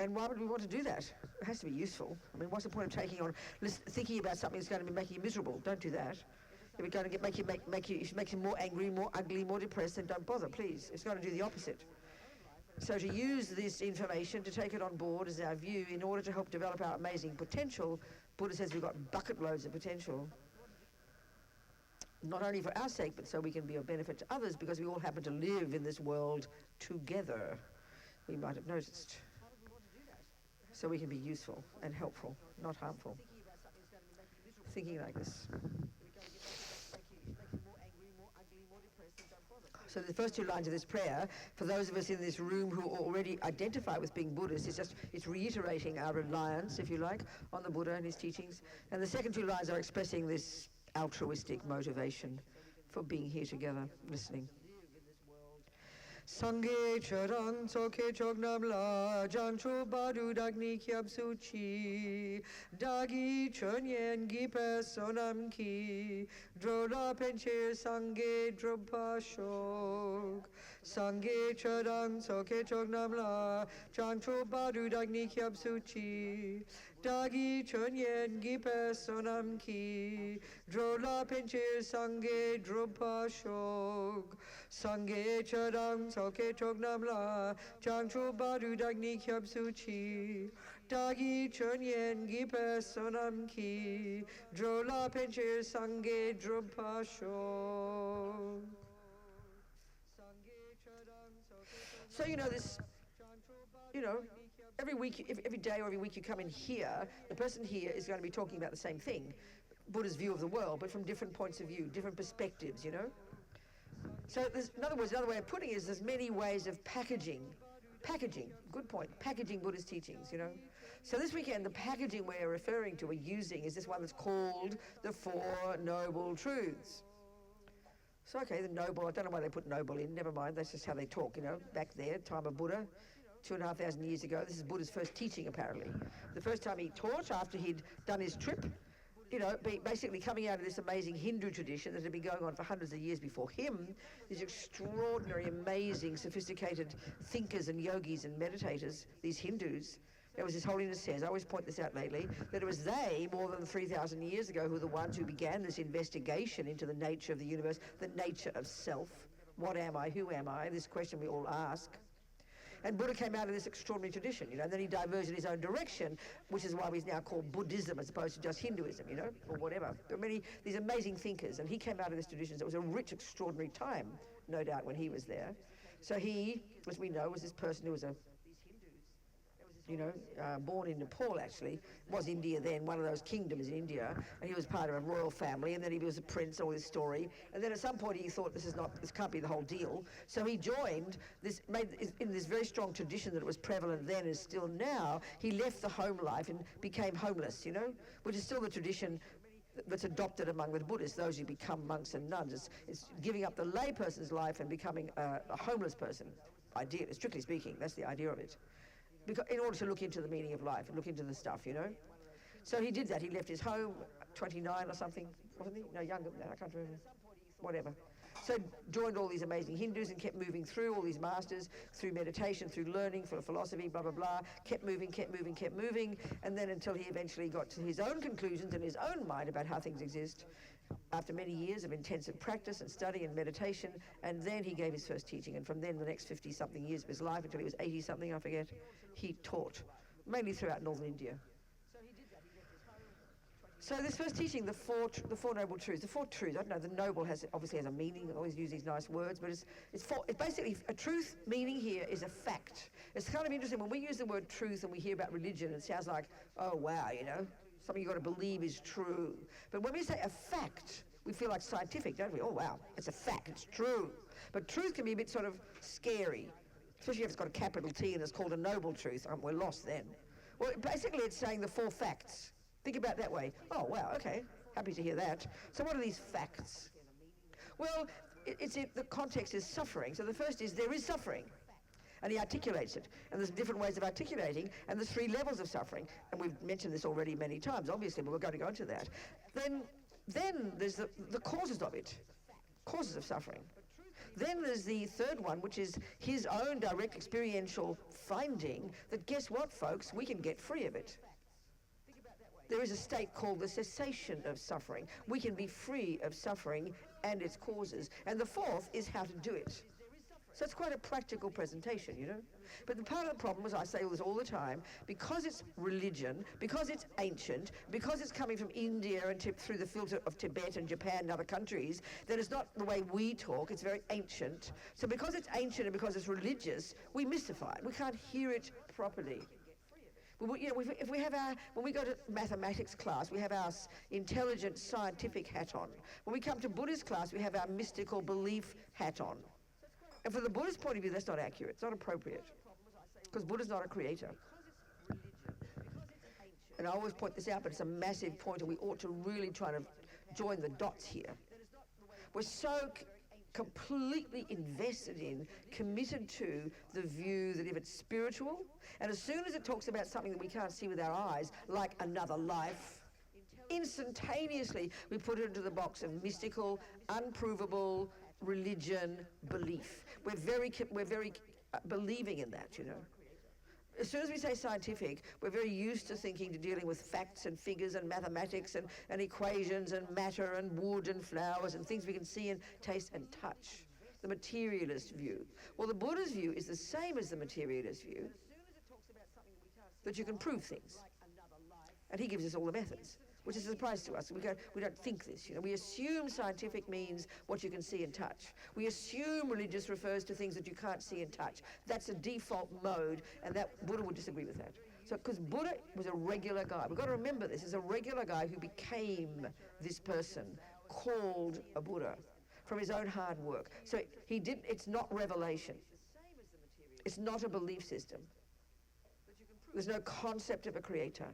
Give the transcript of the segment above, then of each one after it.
And why would we want to do that? It has to be useful. I mean, what's the point of thinking about something that's going to be making you miserable? Don't do that. If it's going to make you more angry, more ugly, more depressed, then don't bother, please. It's going to do the opposite. So to use this information, to take it on board as our view in order to help develop our amazing potential, Buddha says we've got bucket loads of potential. Not only for our sake, but so we can be of benefit to others, because we all happen to live in this world together. We might have noticed. So we can be useful and helpful, not harmful. Thinking like this. So the first two lines of this prayer, for those of us in this room who already identify with being Buddhists, it's reiterating our reliance, if you like, on the Buddha and his teachings. And the second two lines are expressing this altruistic motivation for being here together, listening. Sangye charang soke chognam la jancho badu dagni kyab suchi dagi chonyen gipe sonam ki drola penche sangye dropa shok sangye charang soke chognam la jancho badu dagni kyab suchi dagi chonyen gipe sonam ki drola penche sangye dropa shok sangye charang soke chognam la changchu badu dagni kyab suchi dagi chonyen gipe sonam ki drola penche sangye dropa shok. So every day or every week you come in here, the person here is going to be talking about the same thing, Buddha's view of the world, but from different points of view, different perspectives, So in other words, another way of putting it is there's many ways of packaging, good point, packaging Buddha's teachings, So this weekend, the packaging we're referring to, we're using, is this one that's called the Four Noble Truths. So okay, the noble, I don't know why they put noble in, never mind, that's just how they talk, back there, time of Buddha, 2,500 years ago. This is Buddha's first teaching, apparently. The first time he taught, after he'd done his trip, basically coming out of this amazing Hindu tradition that had been going on for hundreds of years before him, these extraordinary, amazing, sophisticated thinkers and yogis and meditators, these Hindus. There was His Holiness says, I always point this out lately, that it was they, more than 3,000 years ago, who were the ones who began this investigation into the nature of the universe, the nature of self. What am I? Who am I? This question we all ask. And Buddha came out of this extraordinary tradition, and then he diverged in his own direction, which is why he's now called Buddhism as opposed to just Hinduism, or whatever. There are these amazing thinkers, and he came out of this tradition. So it was a rich, extraordinary time, no doubt, when he was there. So he, as we know, was this person who was born in Nepal, actually, was India then, one of those kingdoms in India, and he was part of a royal family, and then he was a prince, all this story, and then at some point he thought this can't be the whole deal, so he joined in this very strong tradition that was prevalent then and still now. He left the home life and became homeless, which is still the tradition that's adopted among the Buddhists, those who become monks and nuns. It's giving up the lay person's life and becoming a homeless person, ideally, strictly speaking, that's the idea of it. Because in order to look into the meaning of life and look into the stuff, So he did that. He left his home, 29 or something, wasn't he? No, younger than that, I can't remember. Whatever. So joined all these amazing Hindus and kept moving through all these masters, through meditation, through learning, through philosophy, blah, blah, blah, kept moving, and then until he eventually got to his own conclusions in his own mind about how things exist, after many years of intensive practice and study and meditation, and then he gave his first teaching, and from then the next 50-something years of his life, until he was 80-something, I forget, he taught, mainly throughout northern India. So this first teaching, the four noble truths, the four truths, I don't know, the noble obviously has a meaning, I always use these nice words, but it's basically, a truth meaning here is a fact. It's kind of interesting, when we use the word truth and we hear about religion, it sounds like, oh wow, something you've got to believe is true. But when we say a fact, we feel like scientific, don't we? Oh wow, it's a fact, it's true. But truth can be a bit sort of scary, especially if it's got a capital T and it's called a noble truth. We're lost then. Well, basically it's saying the four facts. Think about it that way. Oh, wow, okay, happy to hear that. So what are these facts? Well, the context is suffering. So the first is there is suffering. And he articulates it. And there's different ways of articulating, and there's 3 levels of suffering. And we've mentioned this already many times, obviously, but we're going to go into that. Then there's the causes of it, causes of suffering. Then there's the third one, which is his own direct experiential finding that, guess what, folks, we can get free of it. There is a state called the cessation of suffering. We can be free of suffering and its causes. And the fourth is how to do it. So it's quite a practical presentation, you know. But the part of the problem, as I say this all the time, because it's religion, because it's ancient, because it's coming from India and through the filter of Tibet and Japan and other countries, then it's not the way we talk, it's very ancient. So because it's ancient and because it's religious, we mystify it. We can't hear it properly. You know, if we have when we go to mathematics class, we have our intelligent scientific hat on. When we come to Buddhist class, we have our mystical belief hat on. And from the Buddhist point of view, that's not accurate. It's not appropriate. Because Buddha's not a creator. And I always point this out, but it's a massive point, and we ought to really try to join the dots here. We're so completely invested in, committed to the view that if it's spiritual, and as soon as it talks about something that we can't see with our eyes, like another life, instantaneously we put it into the box of mystical, unprovable religion belief. We're very believing in that, you know. As soon as we say scientific, we're very used to dealing with facts and figures and mathematics and equations and matter and wood and flowers and things we can see and taste and touch. The materialist view. Well, the Buddha's view is the same as the materialist view, that you can prove things. And he gives us all the methods, which is a surprise to us. We don't think this, you know. We assume scientific means what you can see and touch. We assume religious refers to things that you can't see and touch. That's a default mode, and that Buddha would disagree with that. So, because Buddha was a regular guy. We've got to remember this. He's a regular guy who became this person called a Buddha from his own hard work. So it's not revelation. It's not a belief system. There's no concept of a creator.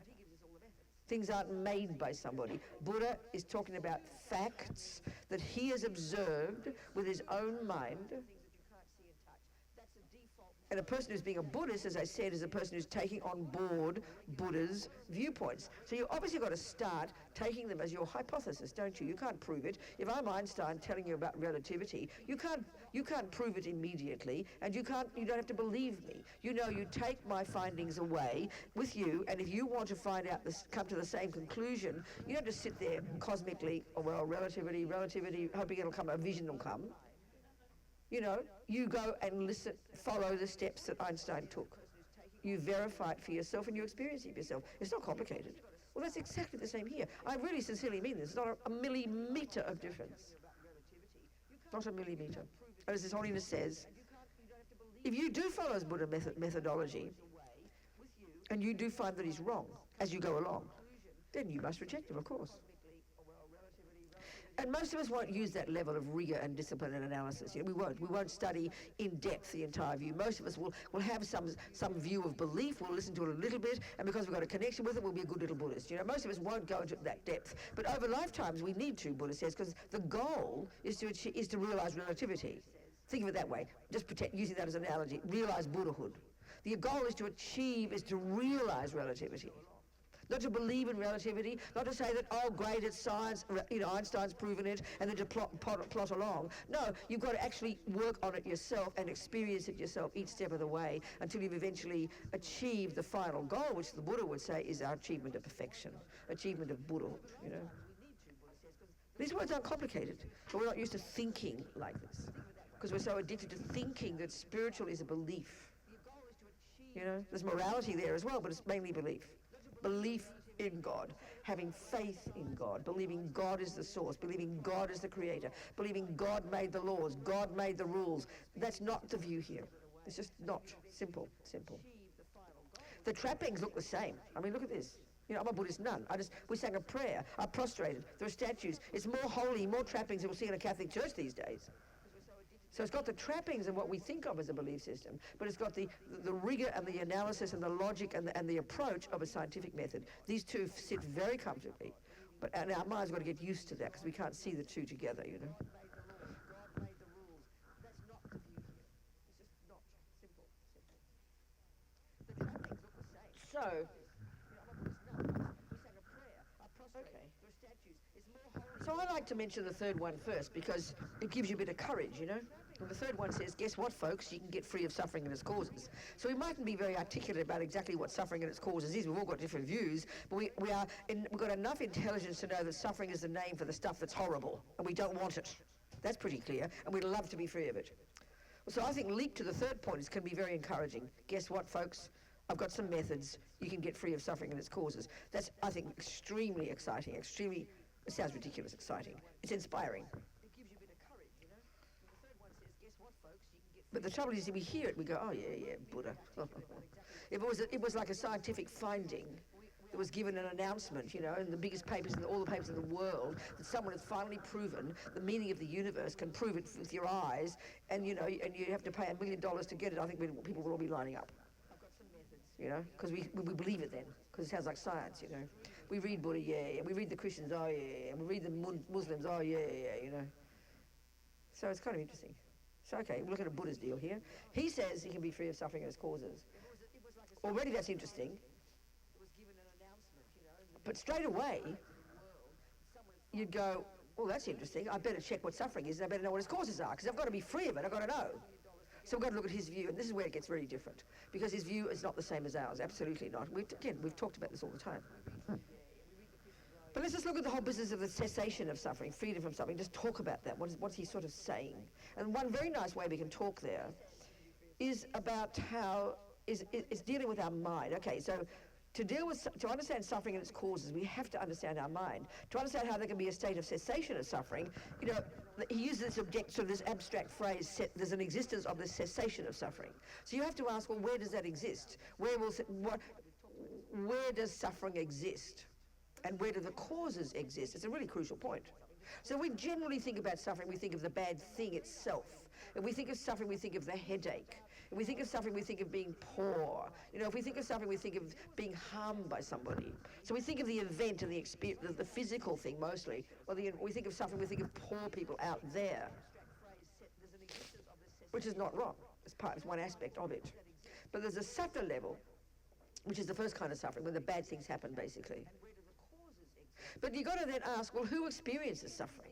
Things aren't made by somebody. Buddha is talking about facts that he has observed with his own mind. And a person who's being a Buddhist, as I said, is a person who's taking on board Buddha's viewpoints. So you obviously got to start taking them as your hypothesis, don't you? You can't prove it. If I'm Einstein telling you about relativity, you can't prove it immediately, and you don't have to believe me. You know, you take my findings away with you, and if you want to come to the same conclusion, you don't just sit there cosmically, oh, well, relativity, hoping a vision will come. You know, you go and listen, follow the steps that Einstein took. You verify it for yourself and you experience it yourself. It's not complicated. Well, that's exactly the same here. I really sincerely mean this. It's not a millimetre of difference. Not a millimetre. As His Holiness says, if you do follow his Buddha methodology, and you do find that he's wrong as you go along, then you must reject him, of course. And most of us won't use that level of rigour and discipline and analysis. You know, we won't study in depth the entire view. Most of us will have some view of belief. We'll listen to it a little bit, and because we've got a connection with it, we'll be a good little Buddhist. You know, most of us won't go into that depth. But over lifetimes, we need to, Buddha says, because the goal is to realise relativity. Think of it that way. Just using that as an analogy. Realise Buddhahood. The goal is to realise relativity. Not to believe in relativity, not to say that, oh, great, it's science, you know, Einstein's proven it, and then to plot along. No, you've got to actually work on it yourself and experience it yourself each step of the way until you've eventually achieved the final goal, which the Buddha would say is our achievement of perfection, achievement of Buddhahood, you know. These words aren't complicated, but we're not used to thinking like this, because we're so addicted to thinking that spiritual is a belief. You know, there's morality there as well, but it's mainly belief. Belief in God, having faith in God, believing God is the source, believing God is the creator, believing God made the laws, God made the rules. That's not the view here. It's just not simple. The trappings look the same. I mean, look at this. You know, I'm a Buddhist nun. We sang a prayer. I prostrated. There are statues. It's more holy, more trappings than we'll see in a Catholic church these days. So it's got the trappings of what we think of as a belief system, but it's got the rigour and the analysis and the logic and the approach of a scientific method. These two sit very comfortably, and our mind's got to get used to that because we can't see the two together, you know. So, okay. So I like to mention the third one first because it gives you a bit of courage, you know. And the third one says, guess what, folks? You can get free of suffering and its causes. So we mightn't be very articulate about exactly what suffering and its causes is. We've all got different views, but we've got enough intelligence to know that suffering is the name for the stuff that's horrible, and we don't want it. That's pretty clear, and we'd love to be free of it. So I think leap to the third point can be very encouraging. Guess what, folks? I've got some methods. You can get free of suffering and its causes. That's, I think, extremely exciting, it sounds ridiculous exciting. It's inspiring. It gives you a bit of courage, you know? The third one says, guess what, folks? You can get free. But the trouble is, we hear it, we go, oh, yeah, Buddha. It was like a scientific finding. There was given an announcement, you know, in the biggest papers, in all the papers in the world, that someone has finally proven the meaning of the universe, can prove it with your eyes, and you know, and you have to pay $1 million to get it. I think people will all be lining up, you know, because we believe it then, because it sounds like science, you know. We read Buddha, yeah, we read the Christians, oh yeah, and we read the Muslims, oh yeah, you know. So it's kind of interesting. So okay, we'll look at a Buddha's deal here. He says he can be free of suffering and its causes. Already that's interesting. But straight away, you'd go, well, that's interesting. I better check what suffering is, and I better know what its causes are, because I've got to be free of it. I've got to know. So we've got to look at his view, and this is where it gets very different, because his view is not the same as ours. Absolutely not. We've talked about this all the time. But let's just look at the whole business of the cessation of suffering, freedom from suffering. Just talk about that. What's he sort of saying? And one very nice way we can talk there is about how is dealing with our mind. Okay, so to understand suffering and its causes, we have to understand our mind. To understand how there can be a state of cessation of suffering, you know, he uses this abstract phrase, there's an existence of the cessation of suffering. So you have to ask, well, where does that exist? Where does suffering exist? And where do the causes exist? It's a really crucial point. So we generally think about suffering, we think of the bad thing itself. If we think of suffering, we think of the headache. If we think of suffering, we think of being poor. You know, if we think of suffering, we think of being harmed by somebody. So we think of the event and the experience, the physical thing mostly. Or we think of suffering, we think of poor people out there, which is not wrong. It's one aspect of it. But there's a subtler level, which is the first kind of suffering, when the bad things happen, basically. But you've got to then ask, well, who experiences suffering?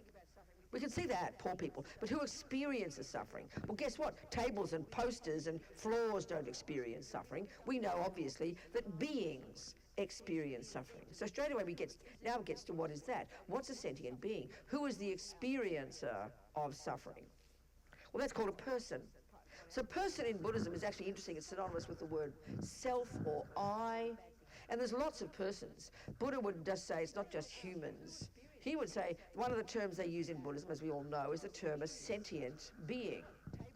We can see that, poor people, but who experiences suffering? Well, guess what? Tables and posters and floors don't experience suffering. We know, obviously, that beings experience suffering. So straight away it gets to what is that? What's a sentient being? Who is the experiencer of suffering? Well, that's called a person. So person in Buddhism is actually interesting. It's synonymous with the word self or I. And there's lots of persons. Buddha would just say it's not just humans. He would say one of the terms they use in Buddhism, as we all know, is the term a sentient being.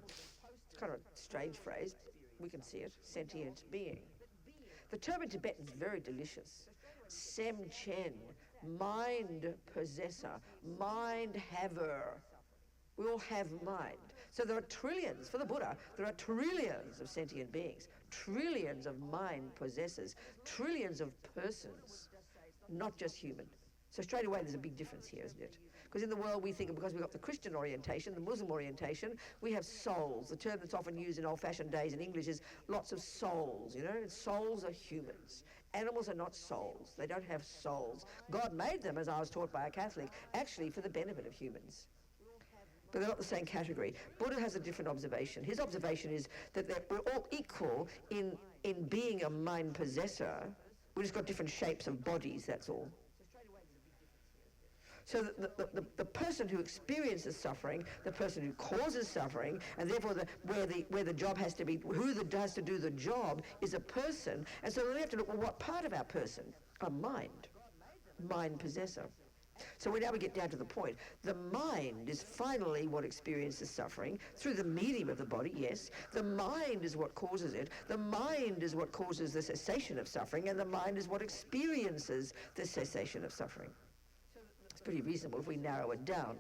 It's kind of a strange phrase. We can see it, sentient being. The term in Tibetan is very delicious. Sem Chen, mind possessor, mind haver. We all have mind. So there are trillions, for the Buddha, there are trillions of sentient beings, trillions of mind possessors, trillions of persons, not just human. So straight away there's a big difference here, isn't it? Because in the world we think, because we've got the Christian orientation, the Muslim orientation, we have souls. The term that's often used in old-fashioned days in English is lots of souls, you know? Souls are humans. Animals are not souls. They don't have souls. God made them, as I was taught by a Catholic, actually for the benefit of humans. But they're not the same category. Buddha has a different observation. His observation is that we're all equal in being a mind possessor. We've just got different shapes of bodies, that's all. So the person who experiences suffering, the person who causes suffering, and therefore where the job has to be, who has to do the job is a person. And so we have to look, well, what part of our person? A mind possessor. So now we get down to the point. The mind is finally what experiences suffering through the medium of the body, yes. The mind is what causes it. The mind is what causes the cessation of suffering, and the mind is what experiences the cessation of suffering. It's pretty reasonable if we narrow it down.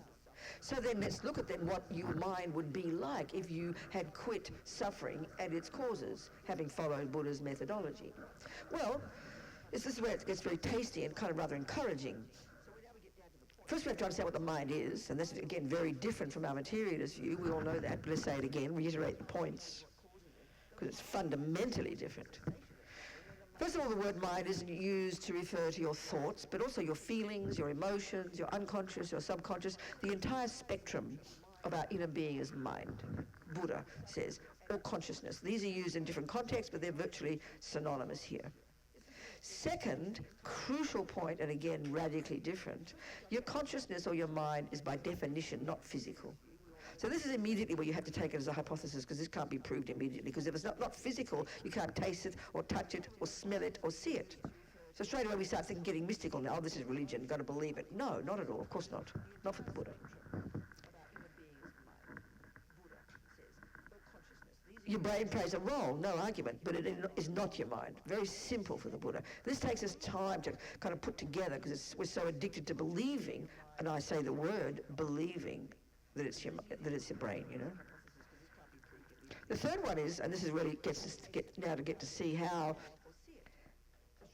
So then let's look at then what your mind would be like if you had quit suffering and its causes, having followed Buddha's methodology. Well, this is where it gets very tasty and kind of rather encouraging. First we have to understand what the mind is, and this is again very different from our materialist view. We all know that, but let's say it again, reiterate the points, because it's fundamentally different. First of all, the word mind isn't used to refer to your thoughts, but also your feelings, your emotions, your unconscious, your subconscious, the entire spectrum of our inner being as mind, Buddha says, or consciousness. These are used in different contexts, but they're virtually synonymous here. Second, crucial point, and again radically different, your consciousness or your mind is by definition not physical. So this is immediately where you have to take it as a hypothesis, because this can't be proved immediately, because if it's not physical, you can't taste it or touch it or smell it or see it. So straight away we start thinking, getting mystical now, oh, this is religion, got to believe it. No, not at all, of course not. Not for the Buddha. Your brain plays a role, no argument, but it is not your mind. Very simple for the Buddha. This takes us time to kind of put together, because we're so addicted to believing, and I say the word believing, that it's your brain, you know. The third one is, and this is really get to see how.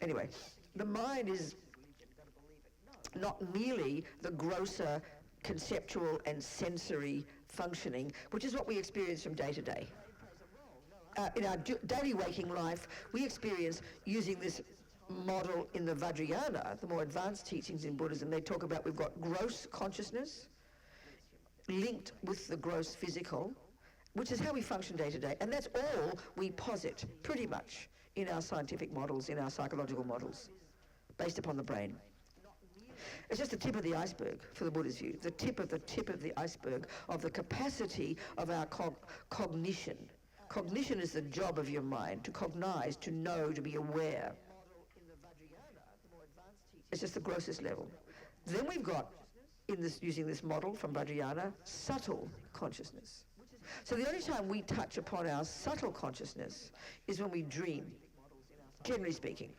Anyway, the mind is not merely the grosser conceptual and sensory functioning, which is what we experience from day to day. In our daily waking life, we experience using this model in the Vajrayana, the more advanced teachings in Buddhism. They talk about we've got gross consciousness linked with the gross physical, which is how we function day to day. And that's all we posit, pretty much, in our scientific models, in our psychological models, based upon the brain. It's just the tip of the iceberg, for the Buddha's view, the tip of the iceberg of the capacity of our cognition. Cognition is the job of your mind, to cognize, to know, to be aware. It's just the grossest level. Then we've got, using this model from Vajrayana, subtle consciousness. So the only time we touch upon our subtle consciousness is when we dream, generally speaking.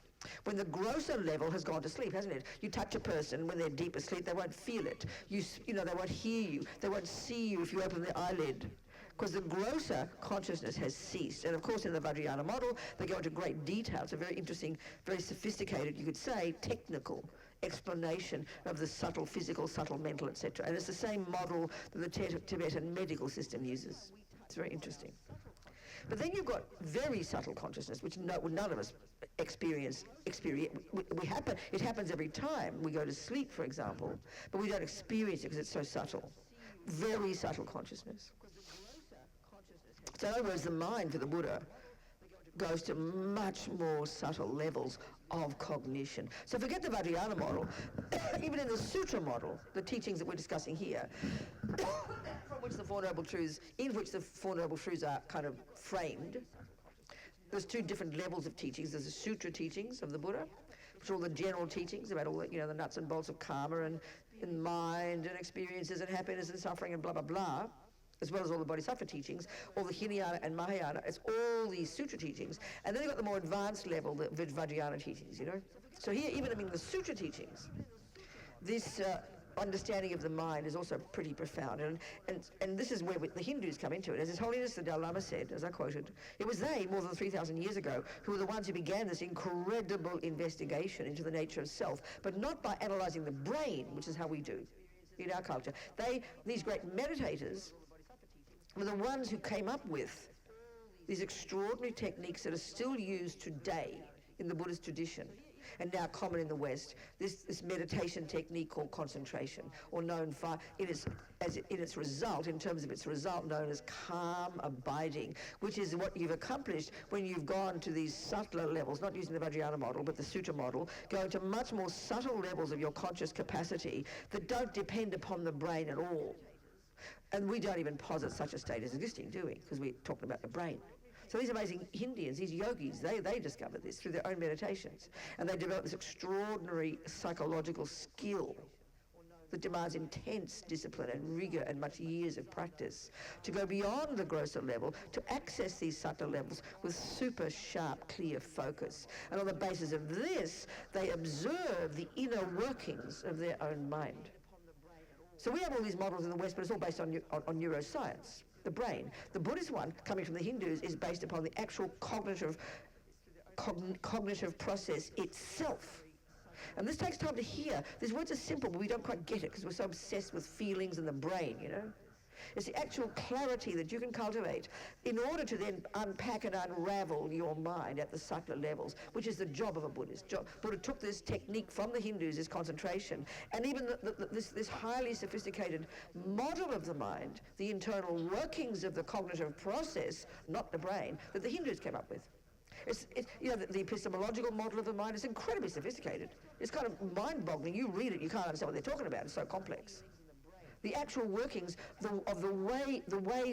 When the grosser level has gone to sleep, hasn't it? You touch a person when they're deep asleep, they won't feel it. You know, they won't hear you. They won't see you if you open the eyelid, because the grosser consciousness has ceased. And of course, in the Vajrayana model, they go into great detail. It's a very interesting, very sophisticated, you could say, technical explanation of the subtle physical, subtle mental, etc. And it's the same model that the Tibetan medical system uses. It's very interesting. But then you've got very subtle consciousness, which none of us experience. It happens every time we go to sleep, for example, but we don't experience it because it's so subtle. Very subtle consciousness. So in other words, the mind for the Buddha goes to much more subtle levels of cognition. So forget the Vajrayana model. Even in the Sutra model, the teachings that we're discussing here, in which the Four Noble Truths are kind of framed, there's two different levels of teachings. There's the Sutra teachings of the Buddha, which are all the general teachings about all the, the nuts and bolts of karma and mind and experiences and happiness and suffering and blah, blah, blah, as well as all the Bodhisattva teachings, all the Hinayana and Mahayana. It's all these Sutra teachings. And then you've got the more advanced level, the Vajrayana teachings, So here, even in the Sutra teachings, this understanding of the mind is also pretty profound. And this is where the Hindus come into it. As His Holiness the Dalai Lama said, as I quoted, it was they, more than 3,000 years ago, who were the ones who began this incredible investigation into the nature of self, but not by analysing the brain, which is how we do in our culture. These great meditators were the ones who came up with these extraordinary techniques that are still used today in the Buddhist tradition and now common in the West. This meditation technique called concentration, or known in its result, in terms of its result, known as calm abiding, which is what you've accomplished when you've gone to these subtler levels, not using the Vajrayana model, but the Sutra model, going to much more subtle levels of your conscious capacity that don't depend upon the brain at all. And we don't even posit such a state as existing, do we? Because we're talking about the brain. So these amazing Indians, these yogis, they discovered this through their own meditations. And they developed this extraordinary psychological skill that demands intense discipline and rigor and much years of practice to go beyond the grosser level, to access these subtle levels with super sharp, clear focus. And on the basis of this, they observe the inner workings of their own mind. So we have all these models in the West, but it's all based on neuroscience, the brain. The Buddhist one, coming from the Hindus, is based upon the actual cognitive process itself. And this takes time to hear. These words are simple, but we don't quite get it because we're so obsessed with feelings and the brain, It's the actual clarity that you can cultivate in order to then unpack and unravel your mind at the subtler levels, which is the job of a Buddhist. Buddha took this technique from the Hindus, this concentration, and even this highly sophisticated model of the mind, the internal workings of the cognitive process, not the brain, that the Hindus came up with. The epistemological model of the mind is incredibly sophisticated. It's kind of mind-boggling. You read it, you can't understand what they're talking about. It's so complex. The actual workings of the way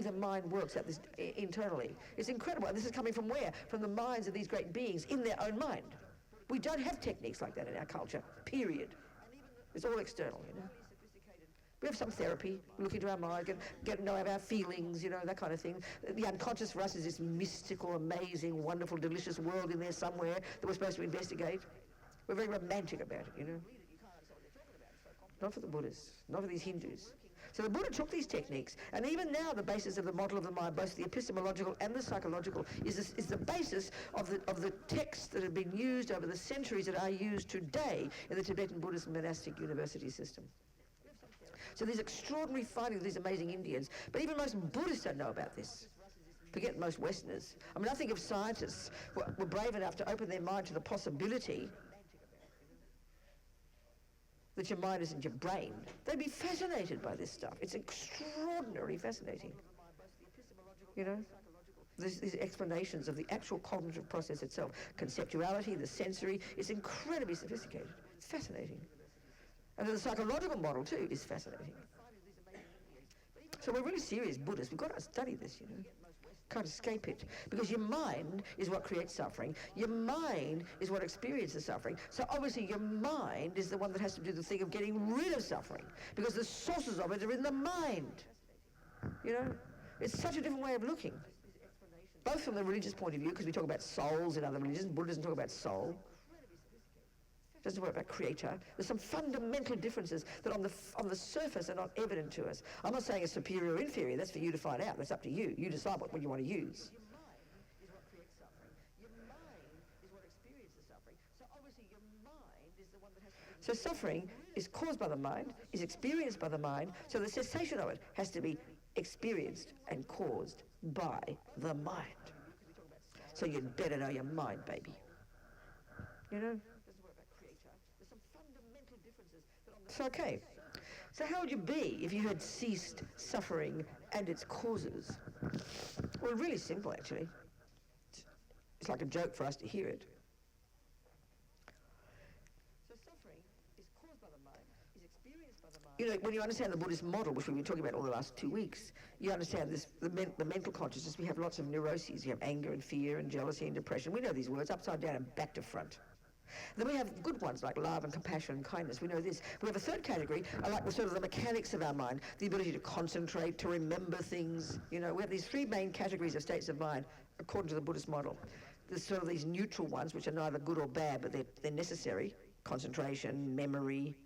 the mind works at this internally is incredible. And this is coming from where? From the minds of these great beings in their own mind. We don't have techniques like that in our culture, period. It's all external, you know. We have some therapy, look into our mind, get to know our feelings, you know, that kind of thing. The unconscious for us is this mystical, amazing, wonderful, delicious world in there somewhere that we're supposed to investigate. We're very romantic about it, you know. Not for the Buddhists, not for these Hindus. So the Buddha took these techniques, and even now the basis of the model of the mind, both the epistemological and the psychological, is the basis of the texts that have been used over the centuries that are used today in the Tibetan Buddhist monastic university system. So these extraordinary findings of these amazing Indians, but even most Buddhists don't know about this. Forget most Westerners. I mean, I think if scientists were brave enough to open their mind to the possibility that your mind isn't your brain, they'd be fascinated by this stuff. It's extraordinarily fascinating. You know? These explanations of the actual cognitive process itself, conceptuality, the sensory, it's incredibly sophisticated. It's fascinating. And the psychological model, too, is fascinating. So we're really serious Buddhists. We've got to study this, you know. Can't escape it. Because your mind is what creates suffering. Your mind is what experiences suffering. So obviously your mind is the one that has to do the thing of getting rid of suffering. Because the sources of it are in the mind. You know? It's such a different way of looking. Both from the religious point of view, because we talk about souls in other religions. Buddha doesn't talk about soul. Doesn't talk about creator. There's some fundamental differences that on the surface are not evident to us. I'm not saying it's superior or inferior. That's for you to find out. That's up to you. You decide what you want to use. So suffering is caused by the mind, is experienced by the mind, so the cessation of it has to be experienced and caused by the mind. So you'd better know your mind, baby. You know? So, okay. So how would you be if you had ceased suffering and its causes? Well, really simple, actually. It's like a joke for us to hear it. So suffering is caused by the mind, is experienced by the mind. You know, when you understand the Buddhist model, which we've been talking about all the last 2 weeks, you understand this, the mental consciousness. We have lots of neuroses. You have anger and fear and jealousy and depression. We know these words upside down and back to front. Then we have good ones like love and compassion and kindness. We know this. We have a third category, like the sort of the mechanics of our mind, the ability to concentrate, to remember things. You know, we have these three main categories of states of mind according to the Buddhist model. There's sort of these neutral ones, which are neither good or bad, but they're necessary. Concentration, memory.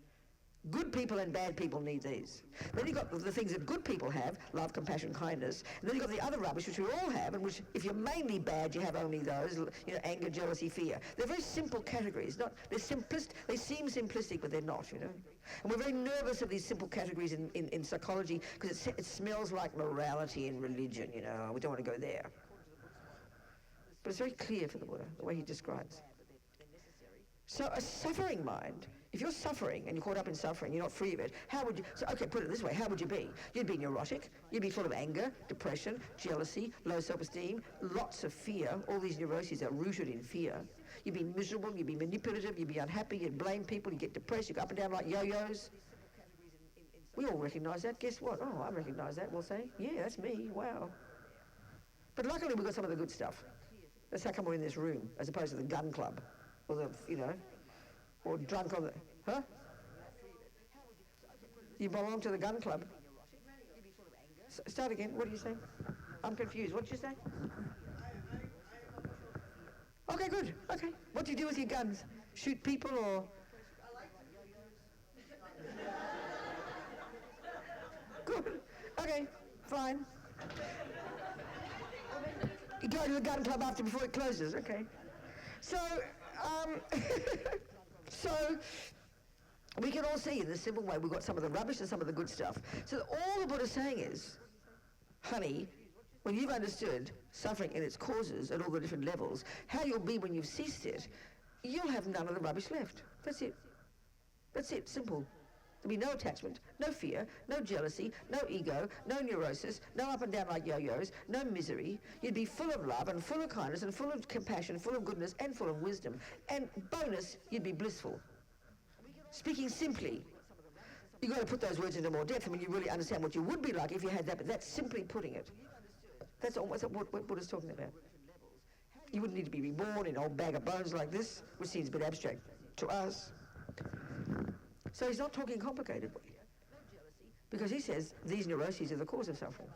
Good people and bad people need these. Then you've got the things that good people have, love, compassion, kindness. And then you've got the other rubbish, which we all have, and which, if you're mainly bad, you have only those, you know, anger, jealousy, fear. They're very simple categories. They seem simplistic, but they're not, you know. And we're very nervous of these simple categories in psychology, because it smells like morality and religion, you know. We don't want to go there. But it's very clear for the Buddha, the way he describes. So a suffering mind, if you're suffering and you're caught up in suffering, you're not free of it, how would you, so okay, put it this way, how would you be? You'd be neurotic, you'd be full of anger, depression, jealousy, low self-esteem, lots of fear. All these neuroses are rooted in fear. You'd be miserable, you'd be manipulative, you'd be unhappy, you'd blame people, you'd get depressed, you'd go up and down like yo-yos. We all recognise that. Guess what? Oh, I recognise that, we'll say. Yeah, that's me, wow. But luckily we've got some of the good stuff. That's how come we're in this room, as opposed to the gun club. Or the, you know, or drunk on the, huh? You belong to the gun club. Start again, what do you say? I'm confused, what did you say? Okay, good, okay. What do you do with your guns? Shoot people or? Good, okay, fine. You go to the gun club before it closes, okay. So, so we can all see in this simple way we've got some of the rubbish and some of the good stuff. So all the Buddha's saying is, honey, when you've understood suffering and its causes at all the different levels, how you'll be when you've ceased it, you'll have none of the rubbish left. That's it. That's it, simple. There'll be no attachment, no fear, no jealousy, no ego, no neurosis, no up and down like yo-yos, no misery. You'd be full of love and full of kindness and full of compassion, full of goodness and full of wisdom. And bonus, you'd be blissful. Speaking simply, you've got to put those words into more depth. I mean, you really understand what you would be like if you had that, but that's simply putting it. That's almost what Buddha's talking about. You wouldn't need to be reborn in an old bag of bones like this, which seems a bit abstract to us. So he's not talking complicatedly, because he says these neuroses are the cause of suffering,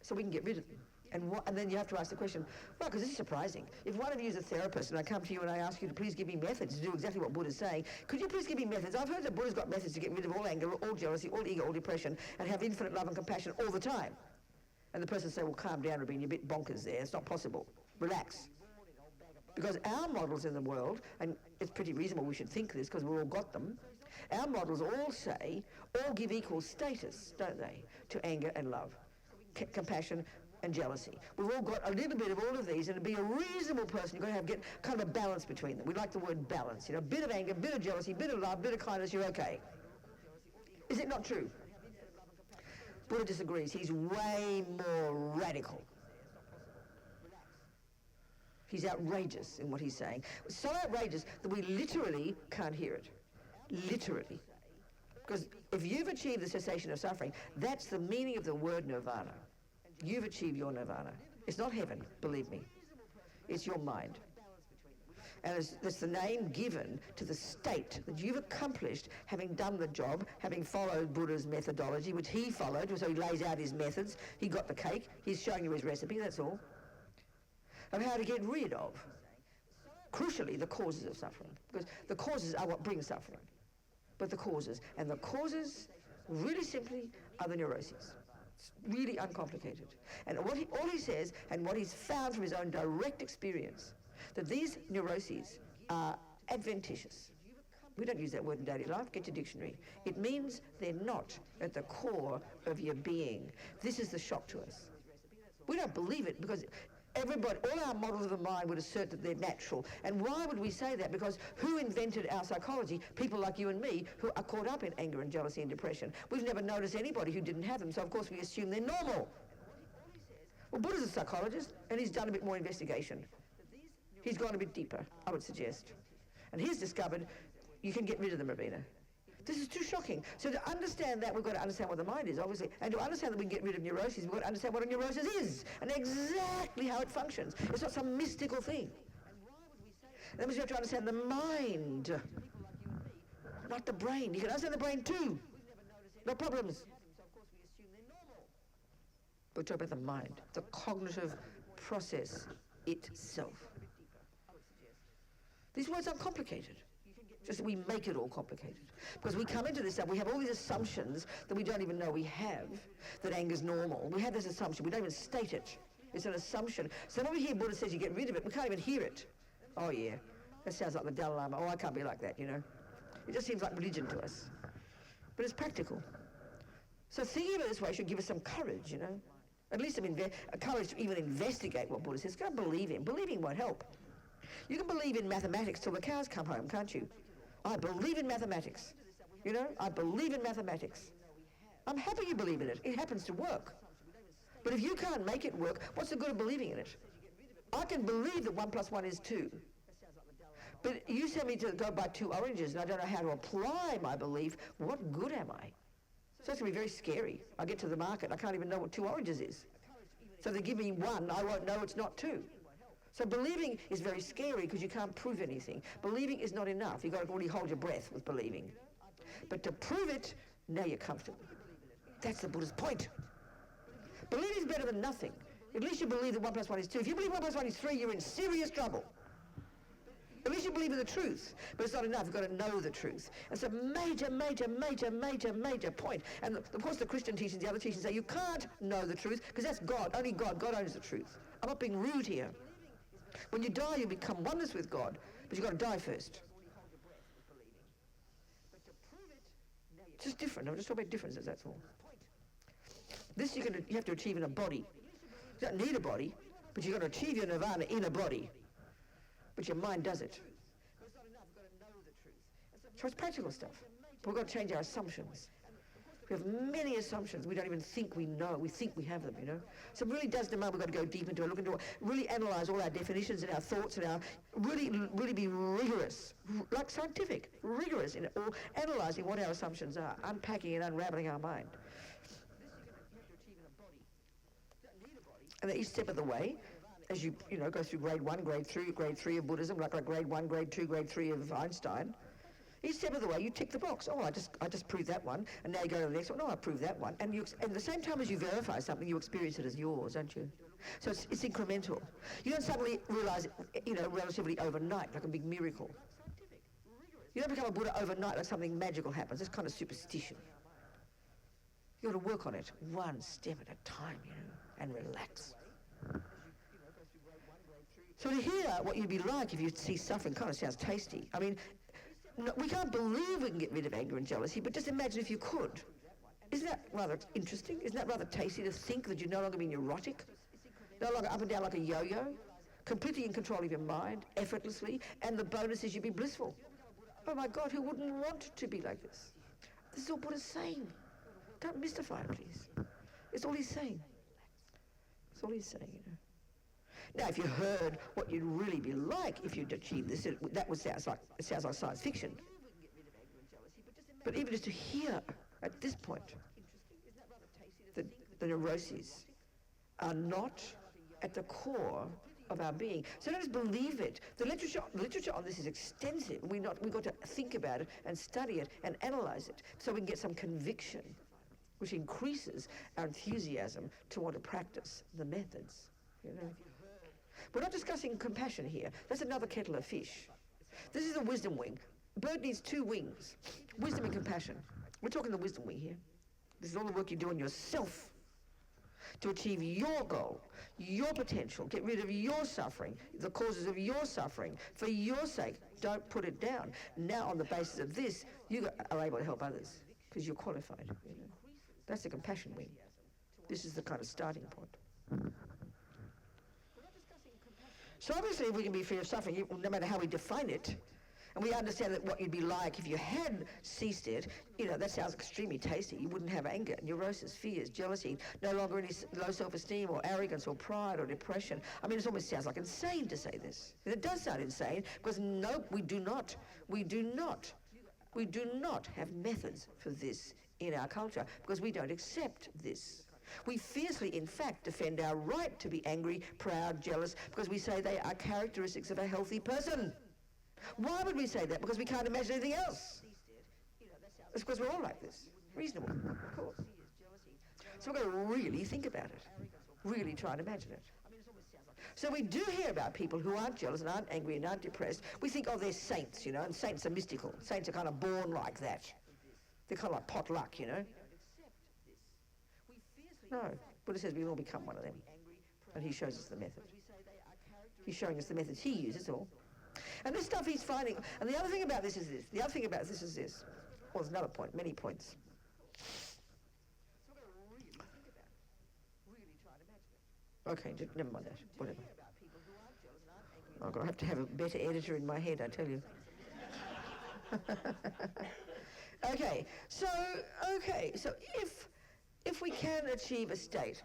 so we can get rid of them. And then you have to ask the question, well, because this is surprising. If one of you is a therapist and I come to you and I ask you to please give me methods to do exactly what Buddha's saying, could you please give me methods? I've heard that Buddha's got methods to get rid of all anger, all jealousy, all ego, all depression, and have infinite love and compassion all the time. And the person say, well, calm down, Robina, you're a bit bonkers there. It's not possible. Relax. Because our models in the world, and it's pretty reasonable we should think this because we've all got them, our models all give equal status, don't they, to anger and love, compassion and jealousy. We've all got a little bit of all of these, and to be a reasonable person, you've got to get kind of a balance between them. We like the word balance, you know, a bit of anger, a bit of jealousy, a bit of love, a bit of kindness, you're okay. Is it not true? Buddha disagrees. He's way more radical. He's outrageous in what he's saying. So outrageous that we literally can't hear it. Literally. Because if you've achieved the cessation of suffering, that's the meaning of the word nirvana. You've achieved your nirvana. It's not heaven, believe me. It's your mind. And it's the name given to the state that you've accomplished having done the job, having followed Buddha's methodology, which he followed, so he lays out his methods. He got the cake. He's showing you his recipe, that's all. Of how to get rid of, crucially, the causes of suffering. Because the causes are what brings suffering. But the causes. And the causes, really simply, are the neuroses. It's really uncomplicated. And all he says, and what he's found from his own direct experience, that these neuroses are adventitious. We don't use that word in daily life. Get your dictionary. It means they're not at the core of your being. This is the shock to us. We don't believe it because everybody, all our models of the mind would assert that they're natural. And why would we say that? Because who invented our psychology? People like you and me who are caught up in anger and jealousy and depression. We've never noticed anybody who didn't have them, so of course we assume they're normal. Well, Buddha's a psychologist, and he's done a bit more investigation. He's gone a bit deeper, I would suggest. And he's discovered you can get rid of them, Robina. This is too shocking. So to understand that, we've got to understand what the mind is, obviously. And to understand that we can get rid of neuroses, we've got to understand what a neurosis is and exactly how it functions. It's not some mystical thing. That means you have to understand the mind, not the brain. You can understand the brain too. No problems. But talk about the mind, the cognitive process itself. These words aren't complicated. Just that we make it all complicated. Because we come into this stuff, we have all these assumptions that we don't even know we have, that anger's normal. We have this assumption, we don't even state it. It's an assumption. So when we hear Buddha says you get rid of it, we can't even hear it. Oh yeah, that sounds like the Dalai Lama. Oh, I can't be like that, you know. It just seems like religion to us. But it's practical. So thinking of it this way should give us some courage, you know. At least courage to even investigate what Buddha says. Go believe him. Believing won't help. You can believe in mathematics till the cows come home, can't you? I believe in mathematics. You know, I believe in mathematics. I'm happy you believe in it. It happens to work. But if you can't make it work, what's the good of believing in it? I can believe that 1 + 1 is 2. But you send me to go buy 2 oranges and I don't know how to apply my belief. What good am I? So it's going to be very scary. I get to the market, I can't even know what 2 oranges is. So they give me 1, I won't know it's not 2. So believing is very scary because you can't prove anything. Believing is not enough. You've got to really hold your breath with believing. But to prove it, now you're comfortable. That's the Buddha's point. Believing is better than nothing. At least you believe that 1 + 1 is 2. If you believe 1 + 1 is 3, you're in serious trouble. At least you believe in the truth. But it's not enough. You've got to know the truth. It's a major, major, major, major, major point. And of course the Christian teachings, the other teachings say you can't know the truth because that's God. Only God. God owns the truth. I'm not being rude here. When you die, you become oneness with God, but you've got to die first. It's just different. I'm just talking about differences, that's all. This you have to achieve in a body. You don't need a body, but you've got to achieve your nirvana in a body. But your mind does it. So it's practical stuff. But we've got to change our assumptions. We have many assumptions we don't even think we know. We think we have them, you know. So it really does demand we've got to go deep into it, look into it, really analyse all our definitions and our thoughts and our really be rigorous, like scientific, rigorous in all analysing what our assumptions are, unpacking and unravelling our mind. And at each step of the way, as you go through grade 1, grade 3 of Buddhism, like grade 1, grade 2, grade 3 of Einstein, each step of the way you tick the box. Oh, I just proved that one, and now you go to the next one. Oh, I proved that one, and at the same time as you verify something, you experience it as yours, don't you? So it's incremental. You don't suddenly realise it, relatively overnight, like a big miracle. You don't become a Buddha overnight, like something magical happens. That's kind of superstition. You've got to work on it one step at a time, and relax. So to hear what you'd be like if you see suffering kind of sounds tasty. I mean, we can't believe we can get rid of anger and jealousy, but just imagine if you could. Isn't that rather interesting? Isn't that rather tasty to think that you're no longer being neurotic? No longer up and down like a yo-yo? Completely in control of your mind, effortlessly, and the bonus is you'd be blissful. Oh my God, who wouldn't want to be like this? This is all Buddha's saying. Don't mystify it, please. It's all he's saying. It's all he's saying, Now, if you heard what you'd really be like if you'd achieved this, that sounds like science fiction. But even just to hear at this point that the neuroses are not at the core of our being. So don't just believe it. The literature on this is extensive. We've got to think about it and study it and analyse it so we can get some conviction, which increases our enthusiasm to want to practice the methods. We're not discussing compassion here. That's another kettle of fish. This is a wisdom wing. A bird needs 2 wings, wisdom and compassion. We're talking the wisdom wing here. This is all the work you do on yourself to achieve your goal, your potential, get rid of your suffering, the causes of your suffering, for your sake. Don't put it down. Now, on the basis of this, you are able to help others because you're qualified. That's the compassion wing. This is the kind of starting point. So obviously, if we can be free of suffering, no matter how we define it, and we understand that what you'd be like if you had ceased it, that sounds extremely tasty. You wouldn't have anger, neurosis, fears, jealousy, no longer any low self-esteem or arrogance or pride or depression. I mean, it almost sounds like insane to say this. And it does sound insane because no, we do not have methods for this in our culture because we don't accept this. We fiercely, in fact, defend our right to be angry, proud, jealous, because we say they are characteristics of a healthy person. Why would we say that? Because we can't imagine anything else. It's because we're all like this. Reasonable, of course. So we've got to really think about it. Really try and imagine it. So we do hear about people who aren't jealous and aren't angry and aren't depressed. We think, oh, they're saints, and saints are mystical. Saints are kind of born like that. They're kind of like potluck, No, Buddha says we all become one of them. And he shows us the method. He's showing us the methods he uses, all. And this stuff he's finding, and the other thing about this is this. Well, there's another point, many points. Okay, never mind that, whatever. I'm going to have to have a better editor in my head, I tell you. Okay, so if we can achieve a state.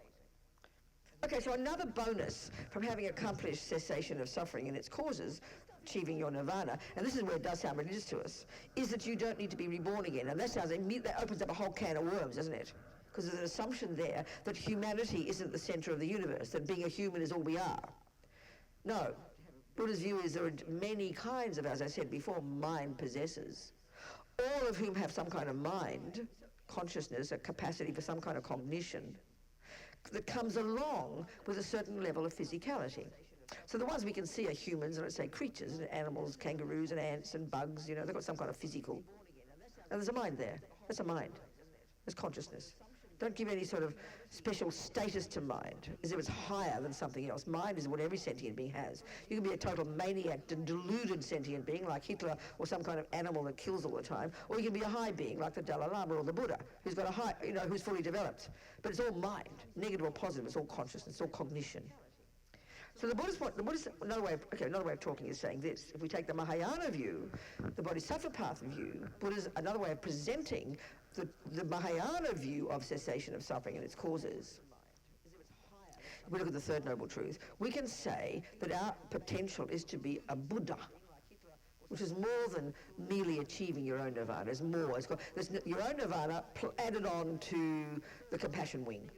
Okay, so another bonus from having accomplished cessation of suffering and its causes, achieving your nirvana, and this is where it does sound religious to us, is that you don't need to be reborn again. And that opens up a whole can of worms, doesn't it? Because there's an assumption there that humanity isn't the center of the universe, that being a human is all we are. No. Buddha's view is there are many kinds of, as I said before, mind possessors, all of whom have some kind of mind, consciousness, a capacity for some kind of cognition that comes along with a certain level of physicality. So the ones we can see are humans, and let's say creatures, and animals, kangaroos and ants and bugs, they've got some kind of physical. And there's a mind there. That's a mind. There's consciousness. Don't give any sort of special status to mind, as if it's higher than something else. Mind is what every sentient being has. You can be a total maniac, deluded sentient being like Hitler, or some kind of animal that kills all the time, or you can be a high being like the Dalai Lama or the Buddha, who's got a high, who's fully developed. But it's all mind, negative or positive. It's all consciousness. It's all cognition. So the Buddhist another way of talking is saying this. If we take the Mahayana view, the Bodhisattva path view, Buddha's another way of presenting the Mahayana view of cessation of suffering and its causes. If we look at the third noble truth, we can say that our potential is to be a Buddha, which is more than merely achieving your own nirvana. It's more. There's your own nirvana added on to the compassion wing.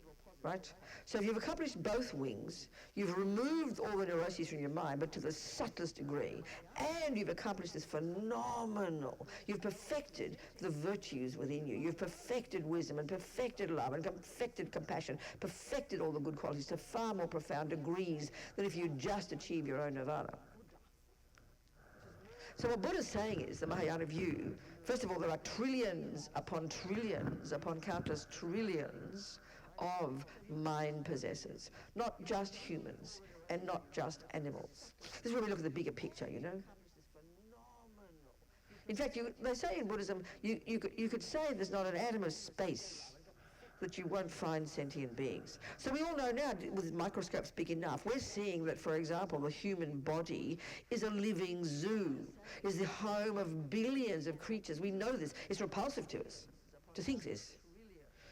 Right? So if you've accomplished both wings, you've removed all the neuroses from your mind, but to the subtlest degree, and you've accomplished this phenomenal. You've perfected the virtues within you. You've perfected wisdom and perfected love and perfected compassion, perfected all the good qualities to far more profound degrees than if you just achieve your own nirvana. So what Buddha's saying is, the Mahayana view, first of all, there are trillions upon countless trillions of mind possessors, not just humans and not just animals. This is where we look at the bigger picture, In fact, they say in Buddhism, you could say there's not an atom of space that you won't find sentient beings. So we all know now, with microscopes big enough, we're seeing that, for example, the human body is a living zoo, is the home of billions of creatures. We know this. It's repulsive to us to think this.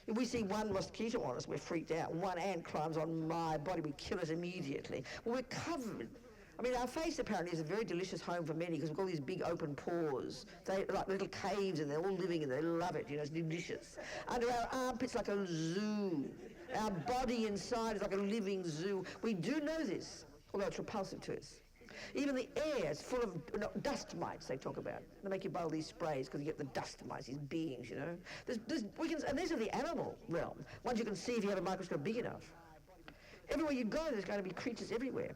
If we see one mosquito on us, we're freaked out. One ant climbs on my body, we kill it immediately. Well, we're covered. I mean, our face apparently is a very delicious home for many because we've got all these big open pores. They're like little caves and they're all living and they love it, it's delicious. Under our armpits like a zoo. Our body inside is like a living zoo. We do know this, although it's repulsive to us. Even the air is full of dust mites, they talk about. They make you buy all these sprays because you get the dust mites, these beings, and these are the animal realm, ones you can see if you have a microscope big enough. Everywhere you go, there's going to be creatures everywhere.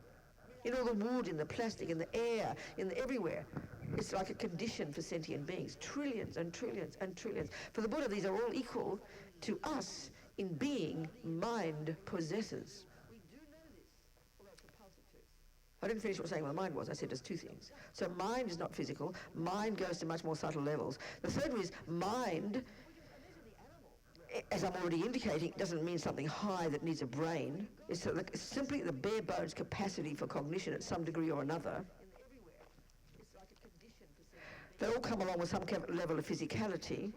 In all the wood, in the plastic, in the air, everywhere. It's like a condition for sentient beings. Trillions and trillions and trillions. For the Buddha, these are all equal to us in being mind possessors. I didn't finish what saying what mind was. I said there's two things. So mind is not physical. Mind goes to much more subtle levels. The third one is mind, as I'm already indicating, doesn't mean something high that needs a brain. It's simply the bare bones capacity for cognition at some degree or another. They all come along with some level of physicality.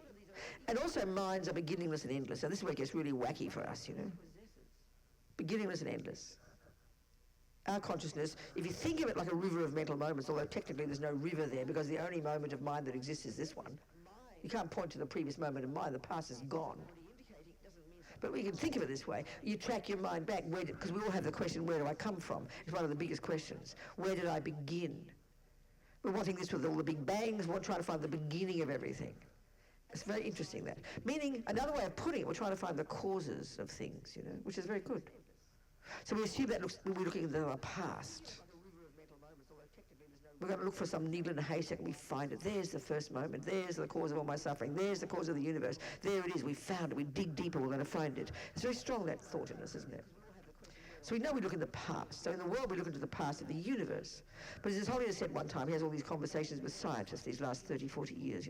And also minds are beginningless and endless. So this is where it gets really wacky for us, Beginningless and endless. Our consciousness, if you think of it like a river of mental moments, although technically there's no river there because the only moment of mind that exists is this one. You can't point to the previous moment of mind, the past is gone. But we can think of it this way. You track your mind back, because we all have the question, where do I come from? It's one of the biggest questions. Where did I begin? We're wanting this with all the big bangs, we're trying to find the beginning of everything. It's very interesting that. Meaning, another way of putting it, we're trying to find the causes of things, which is very good. So we assume that we're looking at the past. We're going to look for some needle in a haystack and we find it. There's the first moment. There's the cause of all my suffering. There's the cause of the universe. There it is. We found it. We dig deeper. We're going to find it. It's very strong, that thought in us, isn't it? So we know we look in the past. So in the world, we look into the past of the universe. But as His Holiness said one time, he has all these conversations with scientists these last 30, 40 years,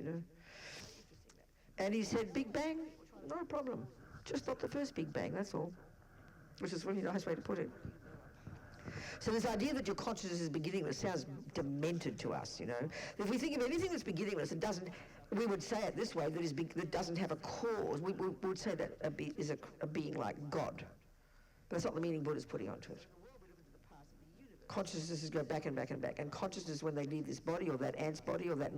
And he said, Big Bang? No problem. Just not the first Big Bang, that's all. Which is a really nice way to put it. So this idea that your consciousness is beginningless sounds demented to us, If we think of anything that's beginningless, we would say it this way, that doesn't have a cause. We would say that is a being like God. But that's not the meaning Buddha's putting onto it. Consciousnesses go back and back and back. And consciousness, when they leave this body, or that ant's body, or that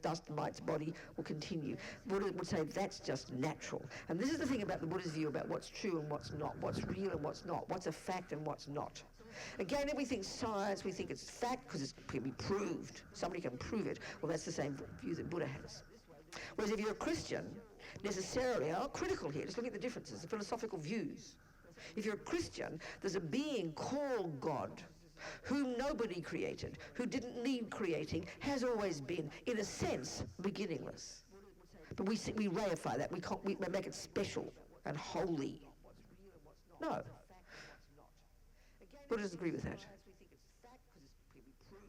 dust mite's body, will continue. Buddha would say that's just natural. And this is the thing about the Buddha's view about what's true and what's not, what's real and what's not, what's a fact and what's not. Again, if we think science, we think it's fact because it can be proved. Somebody can prove it. Well, that's the same view that Buddha has. Whereas if you're a Christian, necessarily, I'm not critical here, just looking at the differences, the philosophical views. If you're a Christian, there's a being called God, whom nobody created, who didn't need creating, has always been, in a sense, beginningless. But we reify that, we make it special. and holy. No. Buddha doesn't agree with that.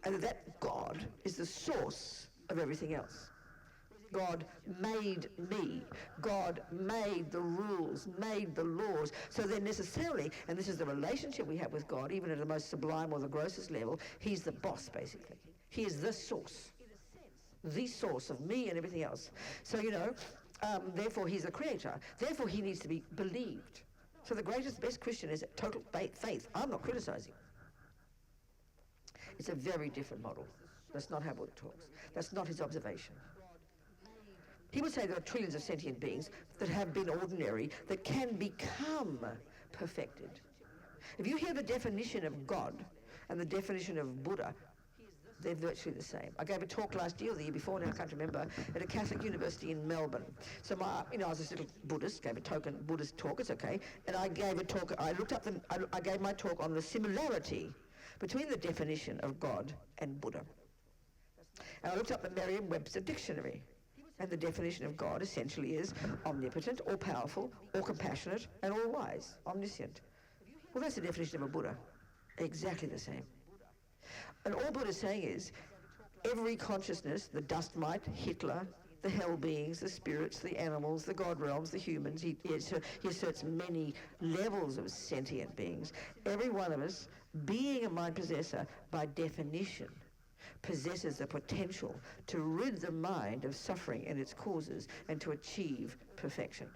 And that God is the source of everything else. God made me. God made the rules, made the laws. So then necessarily, and this is the relationship we have with God, even at the most sublime or the grossest level, he's the boss, basically. He is the source of me and everything else. So, therefore he's the creator. Therefore he needs to be believed. So the greatest, best Christian is total faith. I'm not criticizing. It's a very different model. That's not how Buddha talks. That's not his observation. He would say there are trillions of sentient beings that have been ordinary, that can become perfected. If you hear the definition of God and the definition of Buddha, they're virtually the same. I gave a talk last year or the year before, now I can't remember, at a Catholic university in Melbourne. So I was this little Buddhist, gave a token Buddhist talk, it's okay, and I gave a talk, I gave my talk on the similarity between the definition of God and Buddha. And I looked up the Merriam-Webster dictionary. And the definition of God essentially is omnipotent, all powerful, all compassionate, and all wise, omniscient. Well, that's the definition of a Buddha. Exactly the same. And all Buddha's saying is, every consciousness, the dust mite, Hitler, the hell beings, the spirits, the animals, the God realms, the humans, he asserts many levels of sentient beings. Every one of us, being a mind possessor, by definition, possesses the potential to rid the mind of suffering and its causes and to achieve perfection.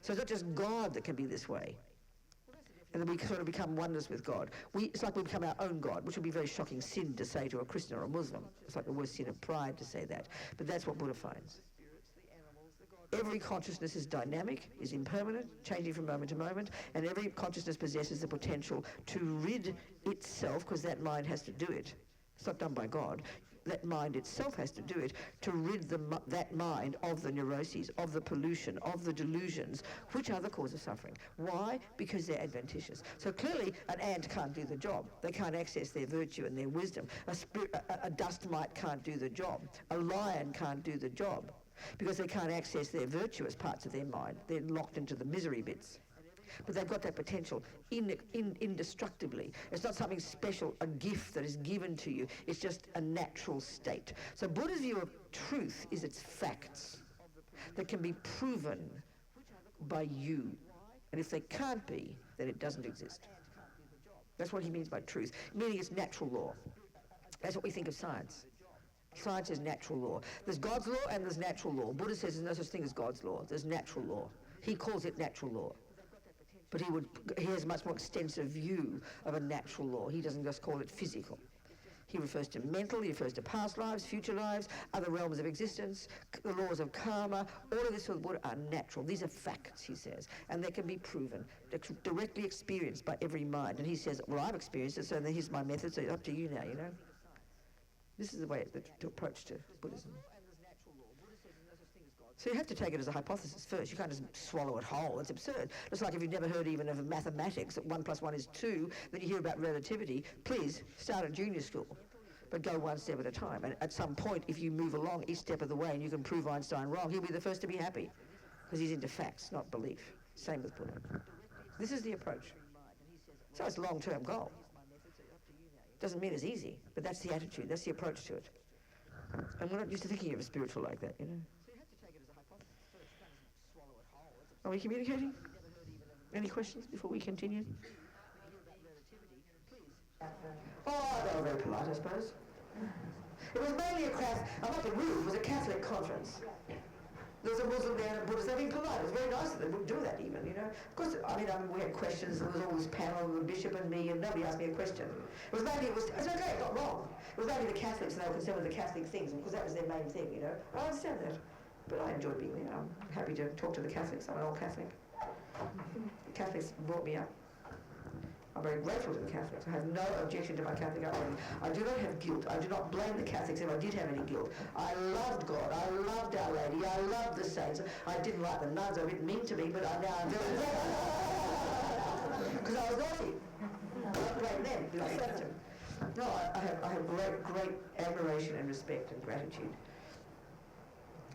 So it's not just God that can be this way. And then we sort of become oneness with God. It's like we become our own God, which would be a very shocking sin to say to a Christian or a Muslim. It's like the worst sin of pride to say that. But that's what Buddha finds. Every consciousness is dynamic, is impermanent, changing from moment to moment, and every consciousness possesses the potential to rid itself, because that mind has to do it. It's not done by God. That mind itself has to do it, to rid that mind of the neuroses, of the pollution, of the delusions, which are the cause of suffering. Why? Because they're adventitious. So clearly an ant can't do the job. They can't access their virtue and their wisdom. A dust mite can't do the job. A lion can't do the job because they can't access their virtuous parts of their mind. They're locked into the misery bits. But they've got that potential indestructibly. It's not something special, a gift that is given to you. It's just a natural state. So Buddha's view of truth is its facts that can be proven by you. And if they can't be, then it doesn't exist. That's what he means by truth, meaning it's natural law. That's what we think of science. Science is natural law. There's God's law and there's natural law. Buddha says there's no such thing as God's law. There's natural law. He calls it natural law. But he has a much more extensive view of a natural law. He doesn't just call it physical. He refers to mental, he refers to past lives, future lives, other realms of existence, the laws of karma. All of this with Buddha are natural. These are facts, he says, and they can be proven, directly experienced by every mind. And he says, well, I've experienced it, so then here's my method, so it's up to you now, you know. This is the way to approach to Buddhism. So you have to take it as a hypothesis first. You can't just swallow it whole. It's absurd. It's like if you've never heard even of mathematics, that 1 + 1 is 2, then you hear about relativity. Please, start at junior school, but go one step at a time. And at some point, if you move along each step of the way and you can prove Einstein wrong, he'll be the first to be happy, because he's into facts, not belief. Same with Buddha. This is the approach. So it's a long-term goal. Doesn't mean it's easy, but that's the attitude, that's the approach to it. And we're not used to thinking of a spiritual like that, you know. Are we communicating? Any questions before we continue? Oh, they were very polite, I suppose. It was mainly I'm not being rude, it was a Catholic conference. There was a Muslim there and a Buddhist. They were being polite. It was very nice that they wouldn't do that even, you know. Of course, we had questions. There was all this panel, the bishop and me, and nobody asked me a question. It's okay, it's not wrong. It was mainly the Catholics, and they were concerned with the Catholic things, because that was their main thing, you know. I understand that. But I enjoy being there. I'm happy to talk to the Catholics. I'm an old Catholic. The Catholics brought me up. I'm very grateful to the Catholics. I have no objection to my Catholic upbringing. I do not have guilt. I do not blame the Catholics if I did have any guilt. I loved God. I loved Our Lady. I loved the saints. I didn't like the nuns. They were a bit mean to me, but now I'm very glad. Because I was naughty. I don't blame them. I slapped them. No, I have great admiration and respect and gratitude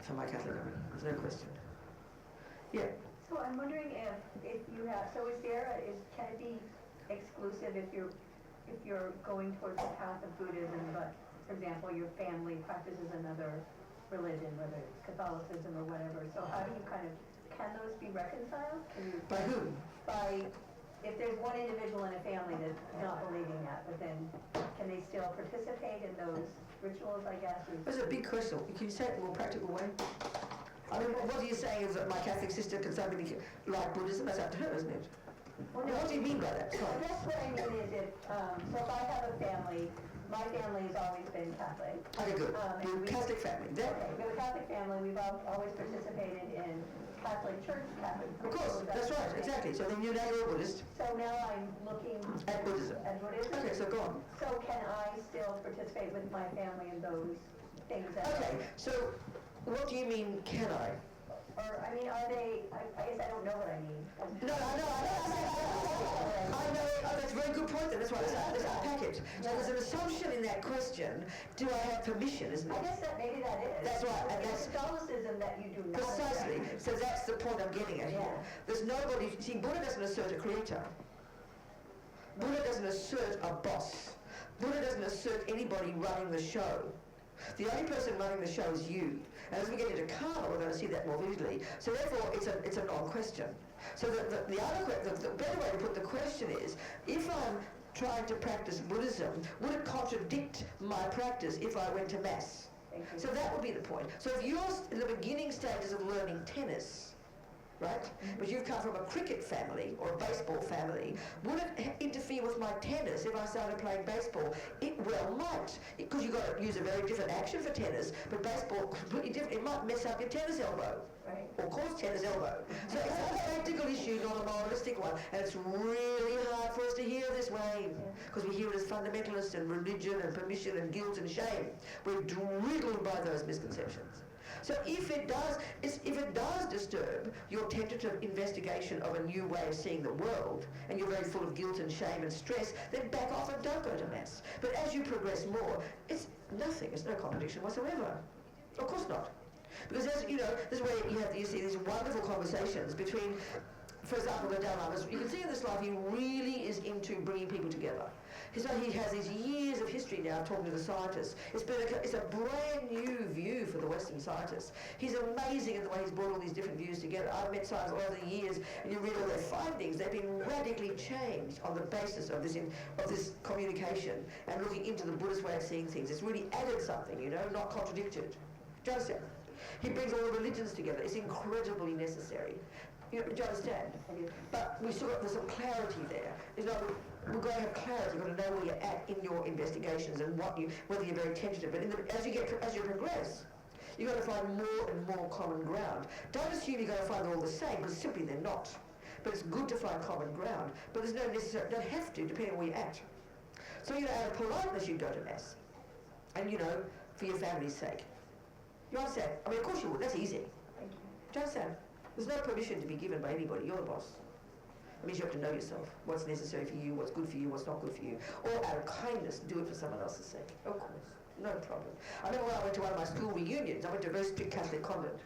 for my Catholic upbringing. There's no question. Yeah. So I'm wondering if you have, so can it be exclusive if you're going towards the path of Buddhism, but for example, your family practices another religion, whether it's Catholicism or whatever. So how do you can those be reconciled? By whom? By, if there's one individual in a family that's not believing that, but then can they still participate in those rituals, I guess? That's a big question. Can you say it in a more practical way? I mean, what are you saying is that my Catholic sister can somebody like Buddhism? That's up to her, isn't it? Well, no, what do you mean by that? I guess what I mean is so if I have a family, my family has always been Catholic. Okay, good. You're a Catholic family. Okay, we have a Catholic family. We've always participated in Catholic church, Catholic. Of course, that's right, exactly. So then you're now a Buddhist. So now I'm looking at Buddhism. Okay, so go on. So can I still participate with my family in those things? Okay, so what do you mean, can I? Or, I mean, are they, I guess I don't know what I mean. No, I know, that's a very good point, then. That's why let's unpack it. So there's an assumption in that question, do I have permission, isn't it? I guess maybe that is. That's right, and that's Catholicism that you do not. Precisely, so that's the point I'm getting at here. There's nobody, see, Buddha doesn't assert a creator. Buddha doesn't assert a boss. Buddha doesn't assert anybody running the show. The only person running the show is you. And as we get into karma, we're going to see that more vividly. So therefore, it's a non-question. So the better way to put the question is, if I'm trying to practice Buddhism, would it contradict my practice if I went to Mass? So that would be the point. So if you're in the beginning stages of learning tennis, right? But you've come from a cricket family or a baseball family. Would it interfere with my tennis if I started playing baseball? It well might, because you've got to use a very different action for tennis, but baseball completely different. It might mess up your tennis elbow, or cause tennis elbow. So it's a practical issue, not a moralistic one, and it's really hard for us to hear this way, because we hear it as fundamentalist and religion and permission and guilt and shame. We're riddled by those misconceptions. So if it does disturb your tentative investigation of a new way of seeing the world, and you're very full of guilt and shame and stress, then back off and don't go to Mass. But as you progress more, it's nothing. It's no contradiction whatsoever. Of course not. Because as you know, this is where you see these wonderful conversations between, for example, the Dalai Lama. You can see in this life he really is into bringing people together. He has these years of history now talking to the scientists. It's a brand new view for the Western scientists. He's amazing in the way he's brought all these different views together. I've met scientists over the years, and you read all their findings. They've been radically changed on the basis of this communication and looking into the Buddhist way of seeing things. It's really added something, not contradicted. Do you understand? He brings all the religions together. It's incredibly necessary. Do you understand? But there's some clarity there. We've got to have clarity. You've got to know where you're at in your investigations and whether you're very tentative. But as you progress, you've got to find more and more common ground. Don't assume you're going to find they're all the same, because simply they're not. But it's good to find common ground. But there's no necessary, don't have to, depending on where you're at. So, out of politeness, you go to Mass. And, for your family's sake. You understand? I mean, of course you would. That's easy. Do you understand? There's no permission to be given by anybody. You're the boss. It means you have to know yourself. What's necessary for you, what's good for you, what's not good for you. Or out of kindness, do it for someone else's sake. Of course. No problem. I remember when I went to one of my school reunions, I went to a very strict Catholic convent.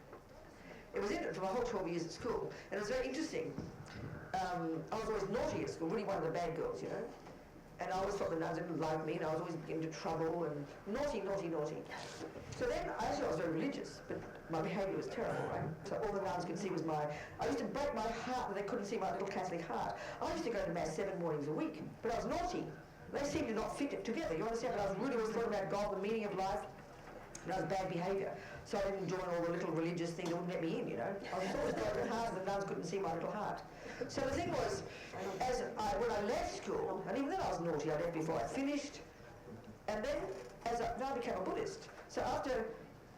It was in it for my whole 12 years at school. And it was very interesting. I was always naughty at school, really one of the bad girls, And I always thought the nuns didn't like me, and I was always getting into trouble, and naughty. So then, I was very religious, but my behaviour was terrible, right? So all the nuns could see was I used to break my heart that they couldn't see my little Catholic heart. I used to go to Mass 7 mornings a week, but I was naughty. They seemed to not fit it together, you understand? But I was really always thought about God, the meaning of life, and I was bad behaviour. So I didn't join all the little religious things that wouldn't let me in, I was always broken heart, and the nuns couldn't see my little heart. So the thing was, when I left school, and even then I was naughty, I left before I finished, and then then I became a Buddhist. So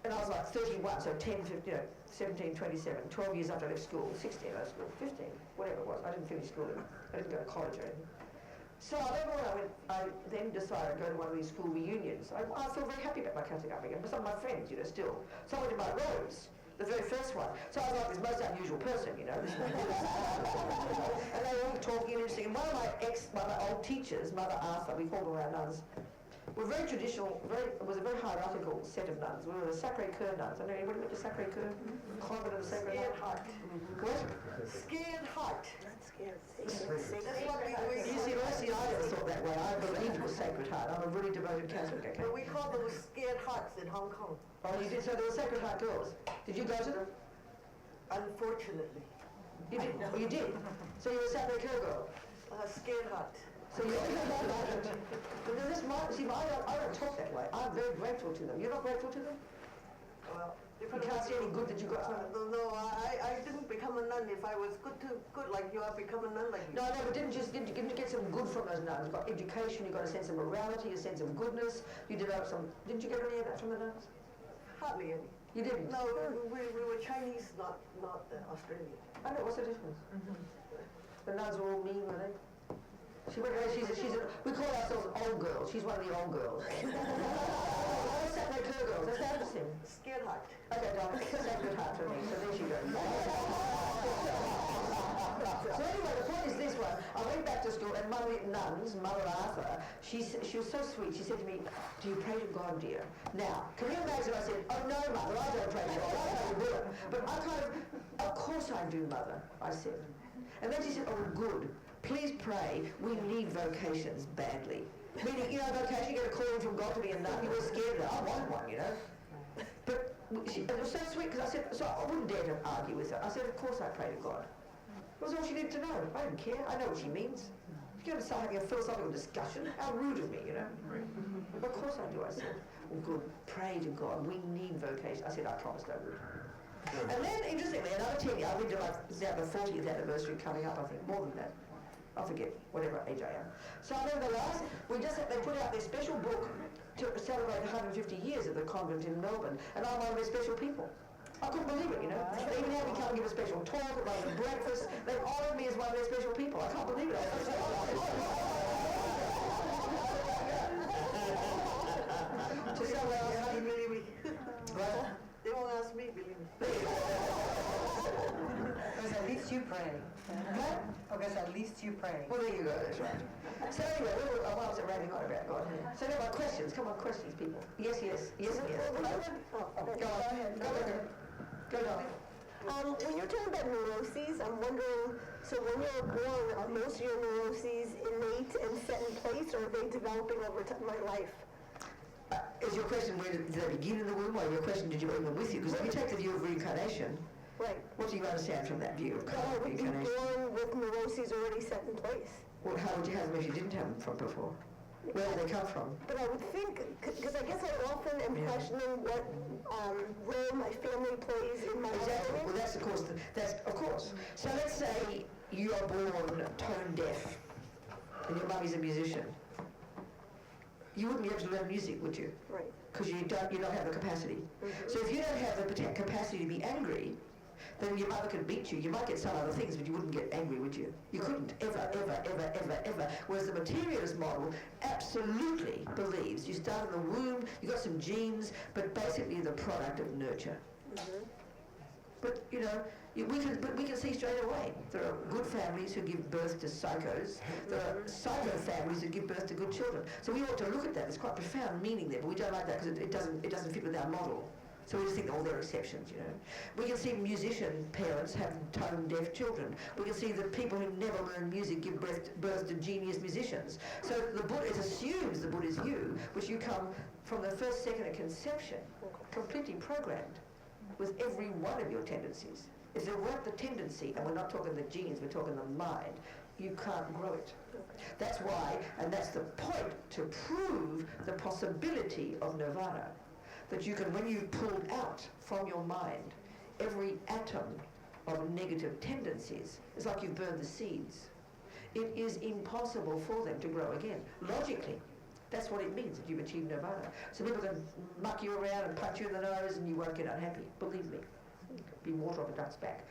and I was like 31, so 10, 15, 17, 27, 12 years after I left school, 16 I left school, 15, whatever it was. I didn't finish school, I didn't go to college or anything. So I remember when I then decided to go to one of these school reunions. I feel very happy about my Catholic upbringing, but some of my friends, still. So I went to my robes, the very first one. So I was like this most unusual person, and they were all talking and interesting. And one of my old teachers, Mother Arthur, we called her our nuns, were very traditional, it was a very hierarchical set of nuns. We were the Sacré-Cœur nuns. I know anybody went to Sacré-Cœur? Convent of the Sacred Scared Heart. heart. What? Scared heart. Not scared. That's what we You see, I never thought that way. I believed it was Sacred Heart. I'm a really devoted Catholic, okay? But we call those scared hearts in Hong Kong. Oh, you did? So there were Sacred Heart girls. Did you go to them? Unfortunately. You did? Oh, you did? So you were a Sacré-Cœur girl? Scared heart. So you're I don't talk that way. I'm very grateful to them. You're not grateful to them? Well, You can't see any good that you got from them? No, I didn't become a nun. If I was good like you, I'd become a nun like you. No, but didn't you get some good from those nuns? You got education, you got a sense of morality, a sense of goodness. You developed some. Didn't you get any of that from the nuns? Hardly any. You didn't? No, we were Chinese, not Australian. I know. What's the difference? The nuns were all mean, were they? She went away. We call ourselves old girls. She's one of the old girls. Sacré-Cœur girls. That's interesting. Scared heart. Okay, darling. Sacred Heart for me. So there she goes. So anyway, the point is this one. I went back to school and Mother Arthur, she was so sweet. She said to me, "Do you pray to God, dear?" Now, can you imagine? I said, "Oh no, Mother, I don't pray to God. I pray to Buddha." But of course I do, Mother, I said. And then she said, "Oh, good. Please pray. We need vocations badly." Meaning, vocation, you get a calling from God to be a nun. You were scared of it. I want one, But it was so sweet because I said, so I wouldn't dare to argue with her. I said, "Of course I pray to God." That was all she needed to know. I didn't care. I know what she means. If you're going to start having a philosophical discussion, how rude of me, Of course I do, I said. "Well, good. Pray to God. We need vocation." I said, "I promised I would." And then, interestingly, another 10 years, I went to it's now the 40th anniversary coming up, I think, more than that. I forget, whatever age I am. So I remember they put out their special book to celebrate 150 years of the convent in Melbourne, and I'm one of their special people. I couldn't believe it, They even had me come and give a special talk about the breakfast. They've honoured me as one of their special people. I can't believe it. To celebrate 150 Believe me. Right? They won't ask me, believe me. Because at least you pray. Huh? Because at least you pray. Well, there you go, that's right. So anyway, what was it raving on about God? So now my questions, come on, questions, people. Yes. Go on. When you're talking about neuroses, I'm wondering, so when you're born, are most of your neuroses innate and set in place, or are they developing over my life? Is your question, where did they begin in the womb, or your question, did you bring them with you? Because if you take the view of reincarnation, right. What do you understand from that view of I would be reincarnation? born with neuroses already set in place. Well, how would you have them if you didn't have them from before? Where do they come from? But I would think, because I guess I often am questioning what role my family plays in my Exactly. life. Well, that's of course. So let's say you are born tone deaf, and your mummy's a musician. You wouldn't be able to learn music, would you? Right. Because you don't have the capacity. So if you don't have the capacity to be angry, then your mother could beat you. You might get some other things, but you wouldn't get angry, would you? You couldn't, ever. Whereas the materialist model absolutely believes you start in the womb, you got some genes, but basically you're the product of nurture. But, we can see straight away. There are good families who give birth to psychos. There are psycho families who give birth to good children. So we ought to look at that. There's quite profound meaning there, but we don't like that because it doesn't fit with our model. So we just think, they're exceptions, We can see musician parents have tone-deaf children. We can see that people who never learn music give birth to genius musicians. So it assumes the Buddha is you, which you come from the first second of conception, completely programmed with every one of your tendencies. If there weren't the tendency, and we're not talking the genes, we're talking the mind, you can't grow it. That's why, and that's the point, to prove the possibility of nirvana. That you can, when you've pulled out from your mind every atom of negative tendencies, it's like you've burned the seeds. It is impossible for them to grow again. Logically, that's what it means that you've achieved nirvana. So people can muck you around and punch you in the nose and you won't get unhappy. Believe me. Be water off a duck's back.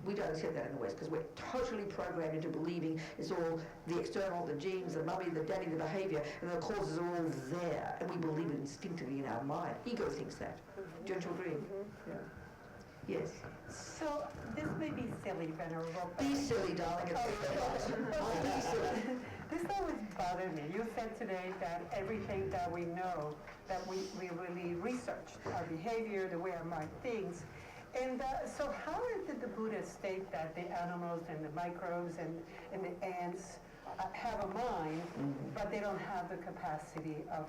We don't accept that in the West because we're totally programmed into believing it's all the external, the genes, the mummy, the daddy, the behaviour, and the causes are all there, and we believe it instinctively in our mind. Ego thinks that. Don't you agree? Yeah. Yes. So this may be silly, Venerable. Be silly, darling. It's be silly. This always bothered me. You said today that everything that we know, that we really researched, our behavior, the way our mind thinks. And so how did the Buddha state that the animals and the microbes and the ants have a mind, but they don't have the capacity of...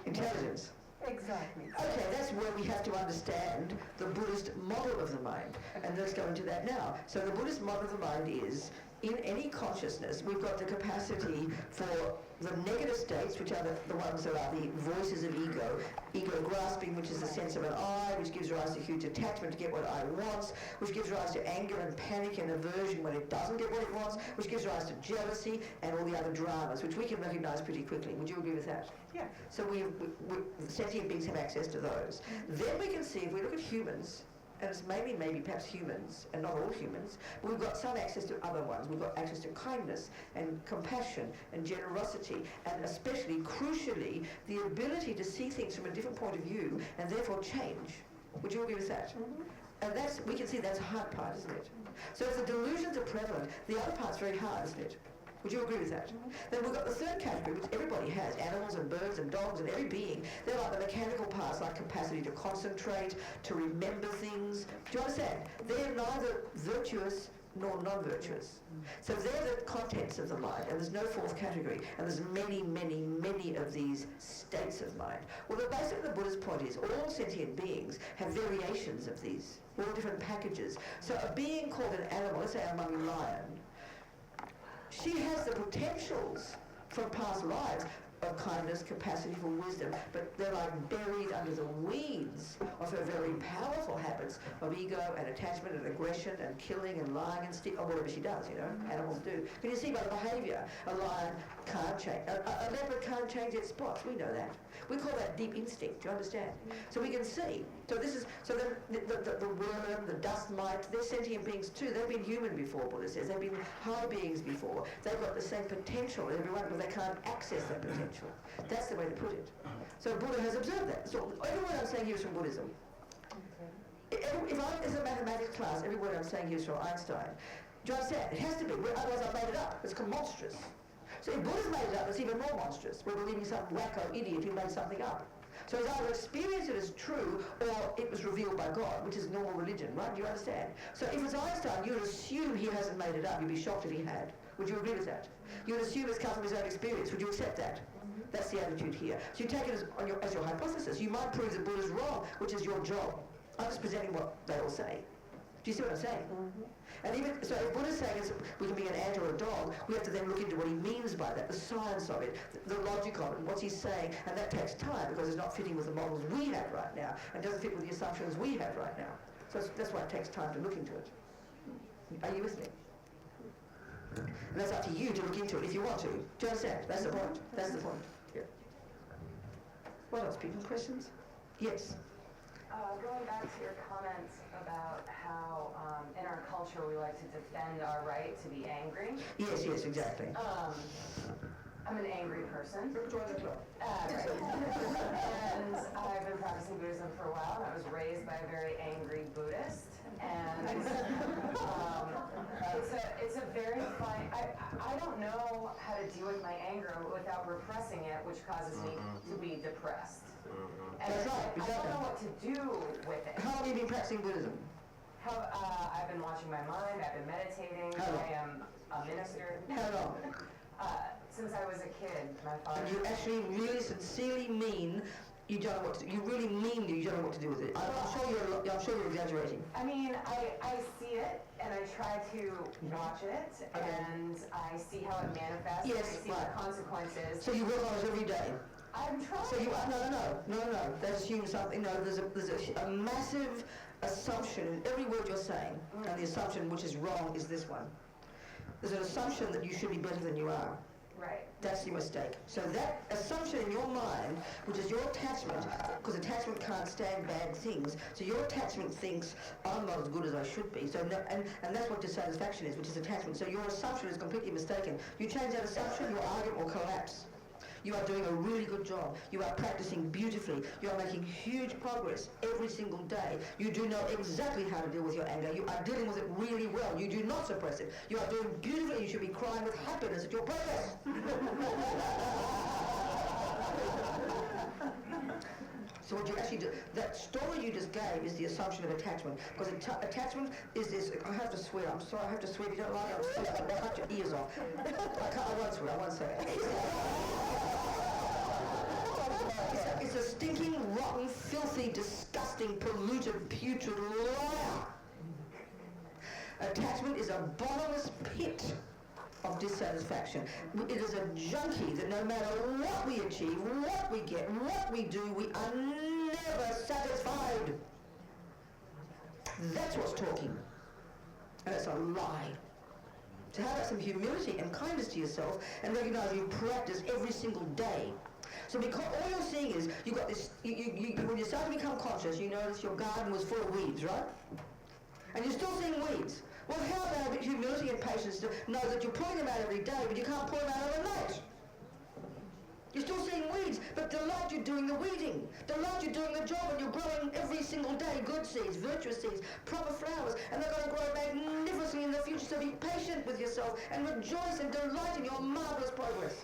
Intelligence. Exactly. Okay, that's where we have to understand the Buddhist model of the mind. And let's go into that now. So the Buddhist model of the mind is, in any consciousness, we've got the capacity for the negative states, which are the ones that are the voices of ego grasping, which is the sense of an I, which gives rise to huge attachment to get what I wants, which gives rise to anger and panic and aversion when it doesn't get what it wants, which gives rise to jealousy and all the other dramas, which we can recognize pretty quickly. Would you agree with that? Yeah. So we sentient beings have access to those. Then we can see, if we look at humans, and it's maybe perhaps humans, and not all humans, but we've got some access to other ones. We've got access to kindness and compassion and generosity, and especially, crucially, the ability to see things from a different point of view and therefore change. Would you agree with that? And we can see that's the hard part, isn't it? So if the delusions are prevalent, the other part's very hard, isn't it? Would you agree with that? Then we've got the third category, which everybody has, animals and birds and dogs and every being. They're like the mechanical parts, like capacity to concentrate, to remember things. Do you understand? They're neither virtuous nor non-virtuous. So they're the contents of the mind, and there's no fourth category, and there's many, many, many of these states of mind. Well, basically the Buddhist point is all sentient beings have variations of these, all different packages. So a being called an animal, let's say a mummy lion, she has the potentials from past lives of kindness, capacity for wisdom, but they're like buried under the weeds of her very powerful habits of ego and attachment and aggression and killing and lying and or whatever she does, animals do. Can you see by the behavior, a lion can't change, a leopard can't change its spots, we know that. We call that deep instinct, do you understand? So we can see. So the worm, the dust mite, they're sentient beings too. They've been human before, Buddha says. They've been high beings before. They've got the same potential as everyone, but they can't access that potential. That's the way to put it. So Buddha has observed that. So every word I'm saying here is from Buddhism. If it's a mathematics class, every word I'm saying here is from Einstein. Do you understand? It has to be. Otherwise I've made it up. It's monstrous. So if Buddha's made it up, it's even more monstrous. We're believing some wacko idiot who made something up. So it's either experience it as true or it was revealed by God, which is normal religion, right? Do you understand? So if it's Einstein, you'd assume he hasn't made it up. You'd be shocked if he had. Would you agree with that? You'd assume it's come from his own experience. Would you accept that? That's the attitude here. So you take it as your hypothesis. You might prove that Buddha's wrong, which is your job. I'm just presenting what they all say. Do you see what I'm saying? And even so, if Buddha's saying we can be an ant or a dog, we have to then look into what he means by that, the science of it, the logic of it, what's he saying, and that takes time because it's not fitting with the models we have right now, and doesn't fit with the assumptions we have right now. So that's why it takes time to look into it. Are you with me? And that's up to you to look into it if you want to. Do you understand? That's the point. That's the point. Yeah. What else, people? Questions? Yes. Going back to your comments about how in our culture we like to defend our right to be angry. Yes, exactly. I'm an angry person. Join the club. Right. And I've been practicing Buddhism for a while, and I was raised by a very angry Buddhist. And it's a very fine, I don't know how to deal with my anger without repressing it, which causes me to be depressed. And That's right, I don't know what to do with it. How long have you been practicing Buddhism? I've been watching my mind, I've been meditating, I am a minister. How long? Since I was a kid, my father... And you actually really sincerely mean you don't know what to do. You really mean you don't know what to do with it. I'm sure you're exaggerating. I mean, I see it, and I try to watch it, and I see how it manifests, Yes, and I see right. the consequences. So you work on it every day? I'm trying. So you no. That assumes something. No, there's a massive assumption in every word you're saying, and the assumption which is wrong is this one. There's an assumption that you should be better than you are. Right. That's your mistake. So that assumption in your mind, which is your attachment, because attachment can't stand bad things, so your attachment thinks, I'm not as good as I should be. So no, and that's what dissatisfaction is, which is attachment. So your assumption is completely mistaken. You change that assumption, your argument will collapse. You are doing a really good job. You are practicing beautifully. You are making huge progress every single day. You do know exactly how to deal with your anger. You are dealing with it really well. You do not suppress it. You are doing beautifully. You should be crying with happiness at your progress. So what you actually do, that story you just gave is the assumption of attachment. Because attachment is this, I have to swear, I'm sorry, I have to swear, if you don't like it, I'm sorry, I'll cut your ears off. I won't swear, I won't say it. It's a stinking, rotten, filthy, disgusting, polluted, putrid liar. Attachment is a bottomless pit of dissatisfaction. It is a junkie that no matter what we achieve, what we get, what we do, we are never satisfied. That's what's talking. And it's a lie. To have some humility and kindness to yourself and recognize you practice every single day. So because all you're seeing is, you've got this, when you start to become conscious, you notice your garden was full of weeds, right? And you're still seeing weeds. Well, how about humility and patience to know that you're pulling them out every day, but you can't pull them out overnight? You're still seeing weeds, but delight you're doing the weeding. Delight you're doing the job, and you're growing every single day good seeds, virtuous seeds, proper flowers, and they're going to grow magnificently in the future. So be patient with yourself and rejoice and delight in your marvelous progress.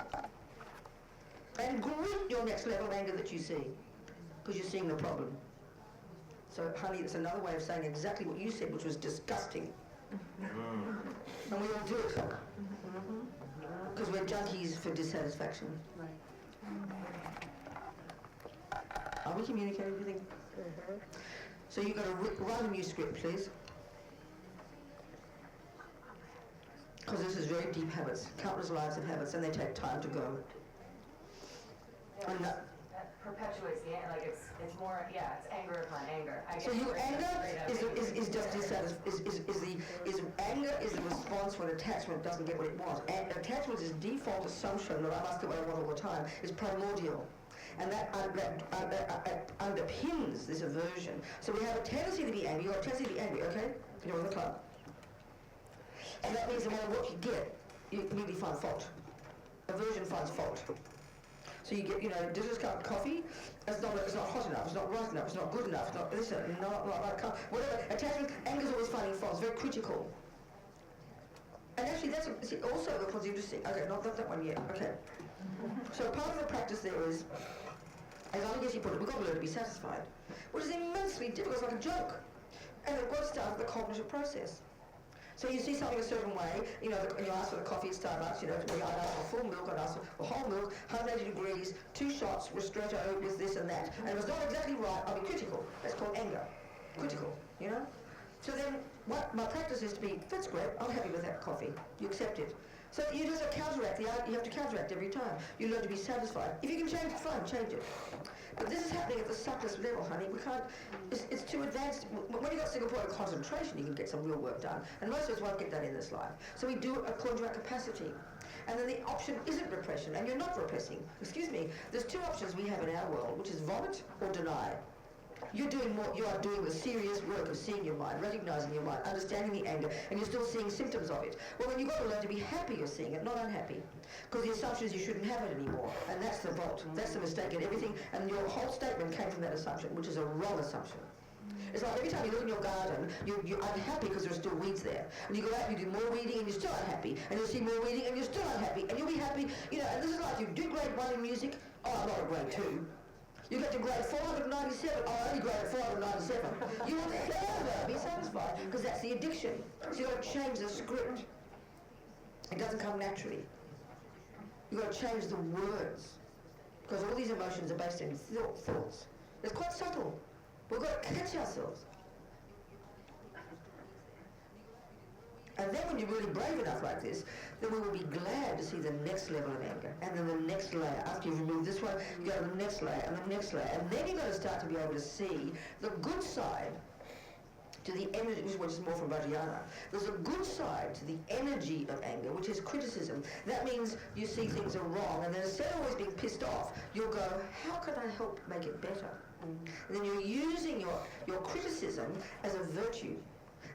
And greet your next level of anger that you see, because you're seeing the problem. So, honey, it's another way of saying exactly what you said, which was disgusting. And we all do it. Because we're junkies for dissatisfaction. Are we communicating everything? So you've got to write a new script, please. Because this is very deep habits, countless lives of habits, and they take time to go. And that perpetuates the like it's more it's anger upon anger. So your anger is just anger is the response when attachment doesn't get what it wants. And attachment is default assumption that I must get what I want all the time is primordial. And that underpins this aversion. So we have a tendency to be angry. You've got a tendency to be angry, okay? You're in the club. And that means no matter what you get, you immediately find fault. Aversion finds fault. So you get, does this cup of coffee? It's not hot enough, it's not right enough, it's not good enough, it's not this, not right, whatever. Attachment, anger is always finding fault, it's very critical. And actually that's also what's interesting. Okay, not that one yet, okay. So part of the practice there is, as I guess you put it, we've got to learn to be satisfied, which is immensely difficult, it's like a joke. And we've got to start with the cognitive process. So you see something a certain way, you ask for the coffee at Starbucks, I'd ask for full milk, I'd ask for whole milk, 180 degrees, 2 shots, ristretto with this and that. And if it's not exactly right, I'll be critical. That's called anger. Critical, So then what my practice is to be, that's great, I'm happy with that coffee. You accept it. So you just counteract you have to counteract every time. You learn to be satisfied. If you can change it, fine, change it. But this is happening at the subtlest level, honey. We can't, it's too advanced. When you've got Singapore concentration, you can get some real work done. And most of us won't get that in this life. So we do it according to our capacity. And then the option isn't repression, and you're not repressing. Excuse me, there's 2 options we have in our world, which is vomit or deny. You are doing the serious work of seeing your mind, recognizing your mind, understanding the anger, and you're still seeing symptoms of it. Well, then you've got to learn to be happy you're seeing it, not unhappy. Because the assumption is you shouldn't have it anymore. And that's the fault. That's the mistake in everything. And your whole statement came from that assumption, which is a wrong assumption. It's like every time you look in your garden, you're unhappy because there are still weeds there. And you go out and you do more weeding and you're still unhappy. And you'll see more weeding and you're still unhappy. And you'll be happy, and this is like you do grade 1 in music. Oh, I'm not a grade 2. You get to grade 497. Oh, I only graded 497. You will never be satisfied because that's the addiction. So you've got to change the script. It doesn't come naturally. You've got to change the words because all these emotions are based in thoughts. It's quite subtle. We've got to catch ourselves. And then when you're really brave enough like this, then we will be glad to see the next level of anger. And then the next layer. After you've removed this one, you go to the next layer and the next layer. And then you're going to start to be able to see the good side to the energy, which is more from Vajrayana. There's a good side to the energy of anger, which is criticism. That means you see things are wrong, and then instead of always being pissed off, you'll go, how can I help make it better? And then you're using your criticism as a virtue.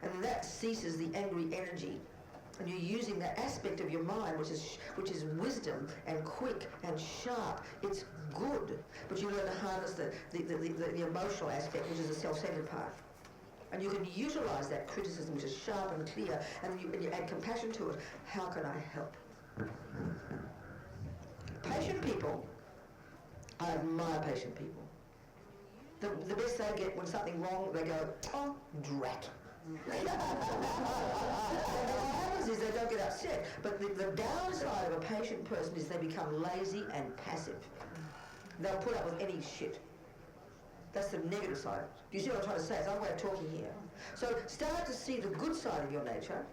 And that ceases the angry energy. And you're using that aspect of your mind, which is wisdom and quick and sharp. It's good, but you learn to harness the emotional aspect, which is the self-centered part. And you can utilize that criticism, which is sharp and clear, and you add compassion to it. How can I help? Patient people, I admire patient people. The best they get when something wrong, they go, oh, drat. And what happens is they don't get upset. But the downside of a patient person is they become lazy and passive. They'll put up with any shit. That's the negative side. Do you see what I'm trying to say? It's another way of talking here. So start to see the good side of your nature.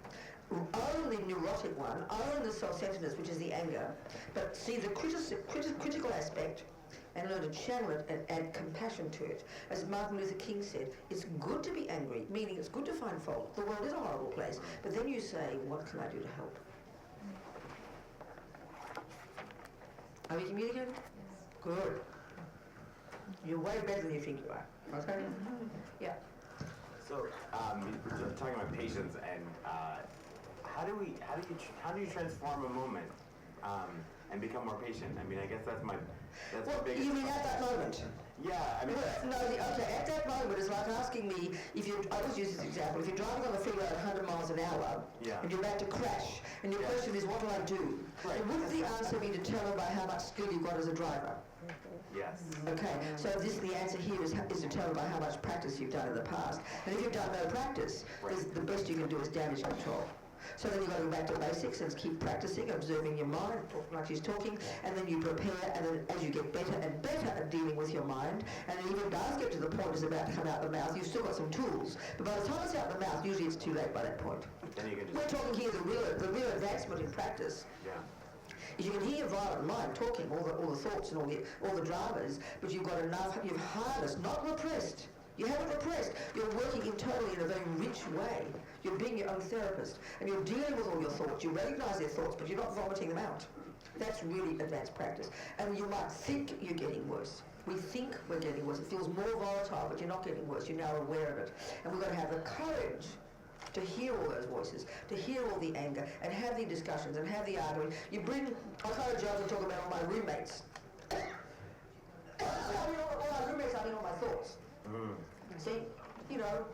Own the neurotic one. Own the self-centeredness, which is the anger. But see the critical aspect and learn to channel it and add compassion to it. As Martin Luther King said, it's good to be angry, meaning it's good to find fault. The world is a horrible place. But then you say, what can I do to help? Are we communicating? Good. You're way better than you think you are. Okay? Yeah. So, you're talking about patience, and how do you transform a moment and become more patient? I mean, I guess that's my biggest. You mean at that moment? Yeah, I mean. At that moment, it's like asking me I always use this example. If you're driving on the freeway at 100 miles an hour, and you're about to crash, and your question is, what do I do? Right. And wouldn't the answer be determined by how much skill you've got as a driver? Yes. Okay, so the answer here is determined by how much practice you've done in the past. And if you've done no practice, the best you can do is damage control. So then you've got to go back to basics and keep practicing, observing your mind, like she's talking, and then you prepare, and then as you get better and better at dealing with your mind, and it even does get to the point it's about to come out the mouth, you've still got some tools. But by the time it's out the mouth, usually it's too late by that point. Then you can just. We're talking here the real advancement in practice. Yeah. Is you can hear your violent mind talking, all the thoughts and all the dramas, but you've got enough, you've harnessed, not repressed. You haven't repressed. You're working internally in a very rich way. You're being your own therapist, and you're dealing with all your thoughts. You recognize their thoughts, but you're not vomiting them out. That's really advanced practice. And you might think you're getting worse. We think we're getting worse. It feels more volatile, but you're not getting worse. You're now aware of it. And we've got to have the courage to hear all those voices, to hear all the anger, and have the discussions, and have the arguing. You bring, I encourage you to talk about all my roommates. All my roommates, I mean all my thoughts. See, you know,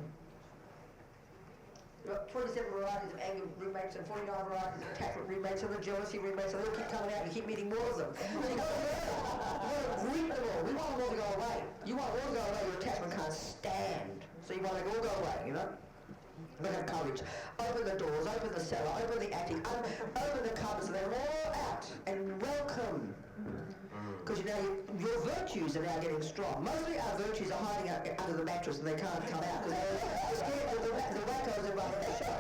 you've got 27 varieties of anger roommates and 49 varieties of attachment roommates and the jealousy roommates, and they all keep coming out and you keep meeting more of them. So you've got to greet them all. We want them all to go away. You want them all to go away, your attachment can't stand. So you want them all to go away, you know? But have courage. Open the doors, open the cellar, open the attic, open the cupboards, and they're all out. And welcome. Because your virtues are now getting strong. Mostly our virtues are hiding under the mattress and they can't come out because they're scared of the wackos are running the show.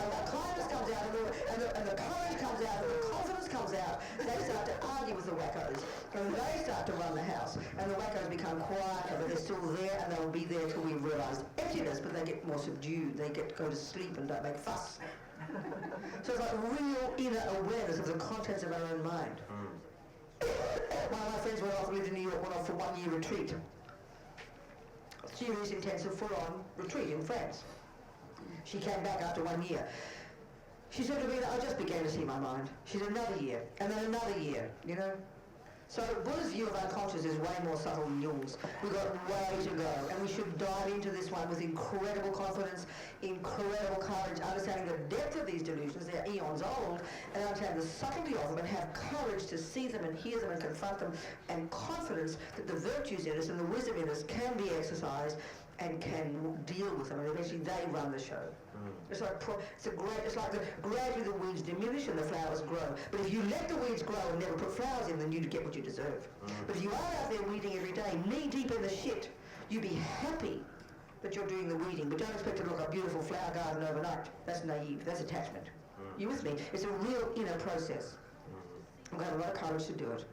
The kindness comes out and the courage comes out and the confidence comes out. They start to argue with the wackos and they start to run the house. And the wackos become quieter, but they're still there and they'll be there till we realise emptiness, but they get more subdued. They get to go to sleep and don't make fuss. So it's like real inner awareness of the contents of our own mind. One of my friends lived in New York, went off for 1 year retreat. Serious, intensive, full-on retreat in France. She came back after 1 year. She said to me, I just began to see my mind. She said, another year, and then another year, you know. So Buddha's view of unconscious is way more subtle than Jung's. We've got way to go, and we should dive into this one with incredible confidence, incredible courage, understanding the depth of these delusions, they're eons old, and understand the subtlety of them, and have courage to see them and hear them and confront them, and confidence that the virtues in us and the wisdom in us can be exercised and can deal with them, and eventually they run the show. It's like gradually the weeds diminish and the flowers grow. But if you let the weeds grow and never put flowers in, then you get what you deserve. But if you are out there weeding every day, knee deep in the shit, you be happy that you're doing the weeding, but don't expect to look a beautiful flower garden overnight. That's naive. That's attachment. You with me? It's a real inner process. We've got a lot of courage to do it.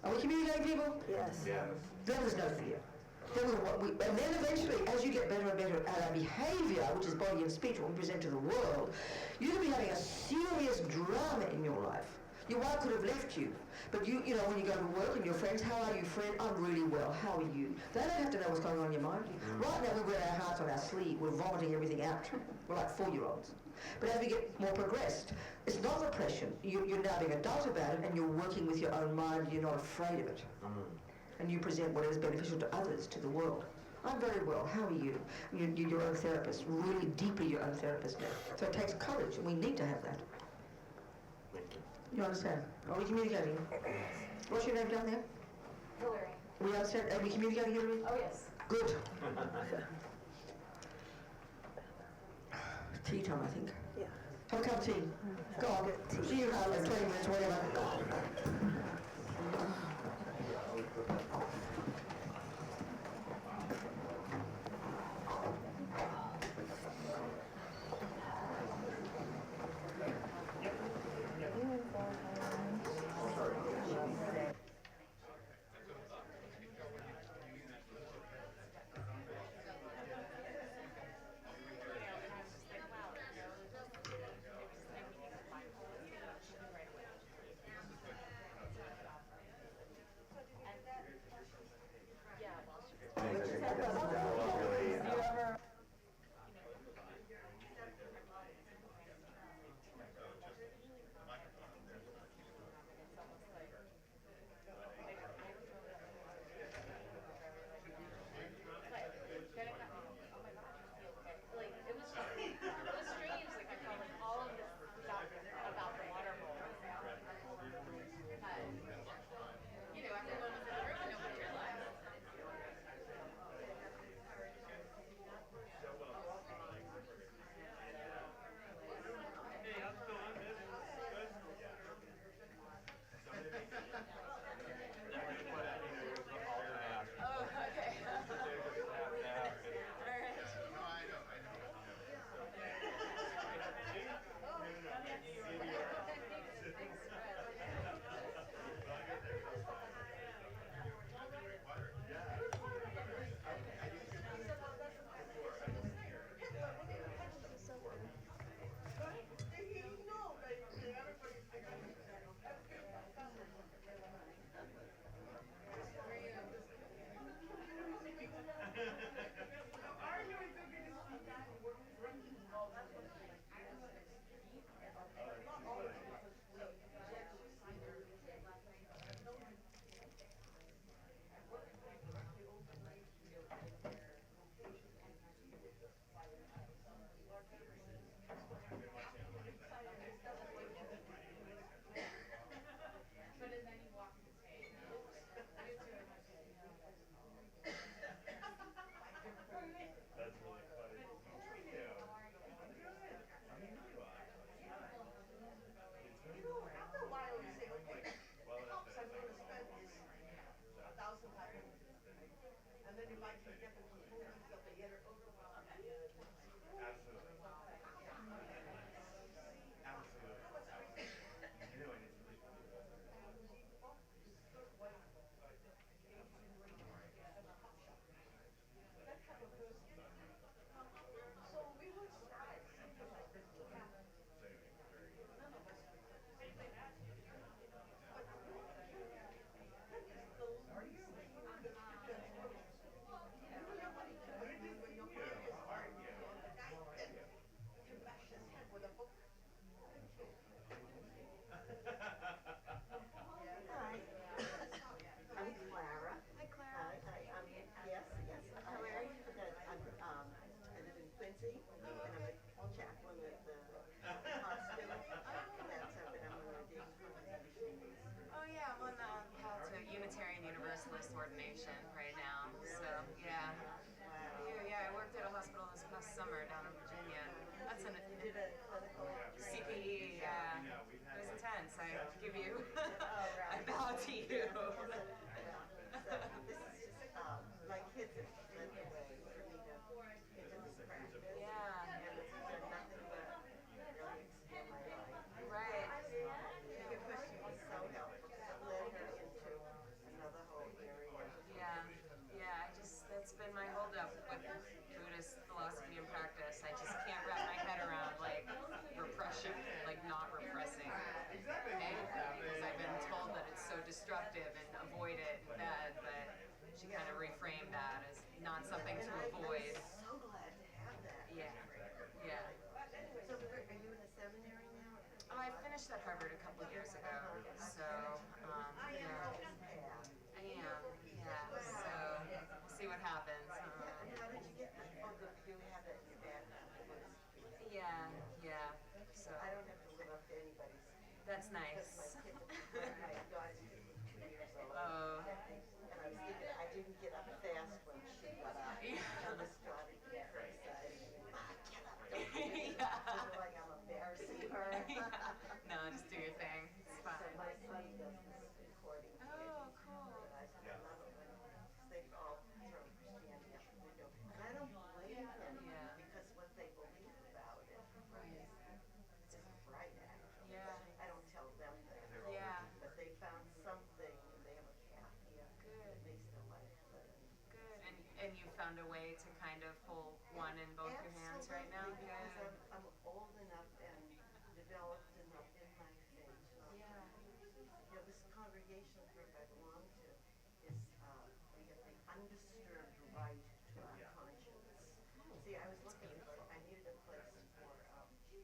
Are we communicating, people? Yes. Yeah. Then there's no fear. And then eventually, as you get better and better at our behaviour, which is body and speech, what we present to the world, you're going to be having a serious drama in your life. Your wife could have left you, but you know, when you go to work and your friends, how are you, friend? I'm really well. How are you? They don't have to know what's going on in your mind. Right now, we wear our hearts on our sleeve. We're vomiting everything out. We're like 4-year-olds. But as we get more progressed, it's not repression. You're now being adult about it, and you're working with your own mind. You're not afraid of it. And you present what is beneficial to others, to the world. I'm very well. How are you? You're your own therapist, really deeply your own therapist now. So it takes courage, and we need to have that. You understand? Are we communicating? What's your name down there? Hillary. We understand? Are we communicating, Hillary? Oh, yes. Good. Tea time, I think. Yeah. Have a cup of tea. Go on. See you in 20 minutes, whatever. Ordination right now, so yeah. Yeah, I worked at a hospital this past summer down in Virginia. That's an CPE, yeah. It was intense. I give you I bow to you. My kids have led the way for me to get into this practice. Yeah. And it's done nothing but really expand my life. Right. Your question was so helpful because it led her into another whole area. Yeah, that's been my holdup with Buddhist philosophy and practice. I just can't wrap my head around, like, repression, like not repressing. And destructive and avoid it and bad, but she kind of reframed that as not something to avoid. I'm so glad to have that. Yeah, yeah. So are you in a seminary now? Oh, I finished at Harvard a couple years ago, so I am yeah, hoping that. I am. Yeah, so we'll see what happens. And how did you get, oh, you have that in your background. Yeah, yeah. So I don't have to live up to anybody's. that's Because nice. my daughter's 2 years old. Oh. And I was thinking, I didn't get up fast when she got up. Yeah. And this daughter gave her a side. Get up, don't do it. Yeah. I feel like I'm embarrassing her. No, just do your thing. It's So fine. my son does this recording. Oh, cool. And I love it when they all throw Christianity out the window. And I don't blame them Yeah. because what they believe about it Right. is right, actually. Yeah. I don't tell them that. Yeah. But they found something and they have a path here Good. that makes their life better. Good. And you found a way to kind of hold one in both your hands right now? Absolutely, because Good. I'm old enough and developed enough in my faith. Yeah. You know, this congregation group I belong to is, we have the undisturbed right to our conscience. See, I was looking for, I needed a place for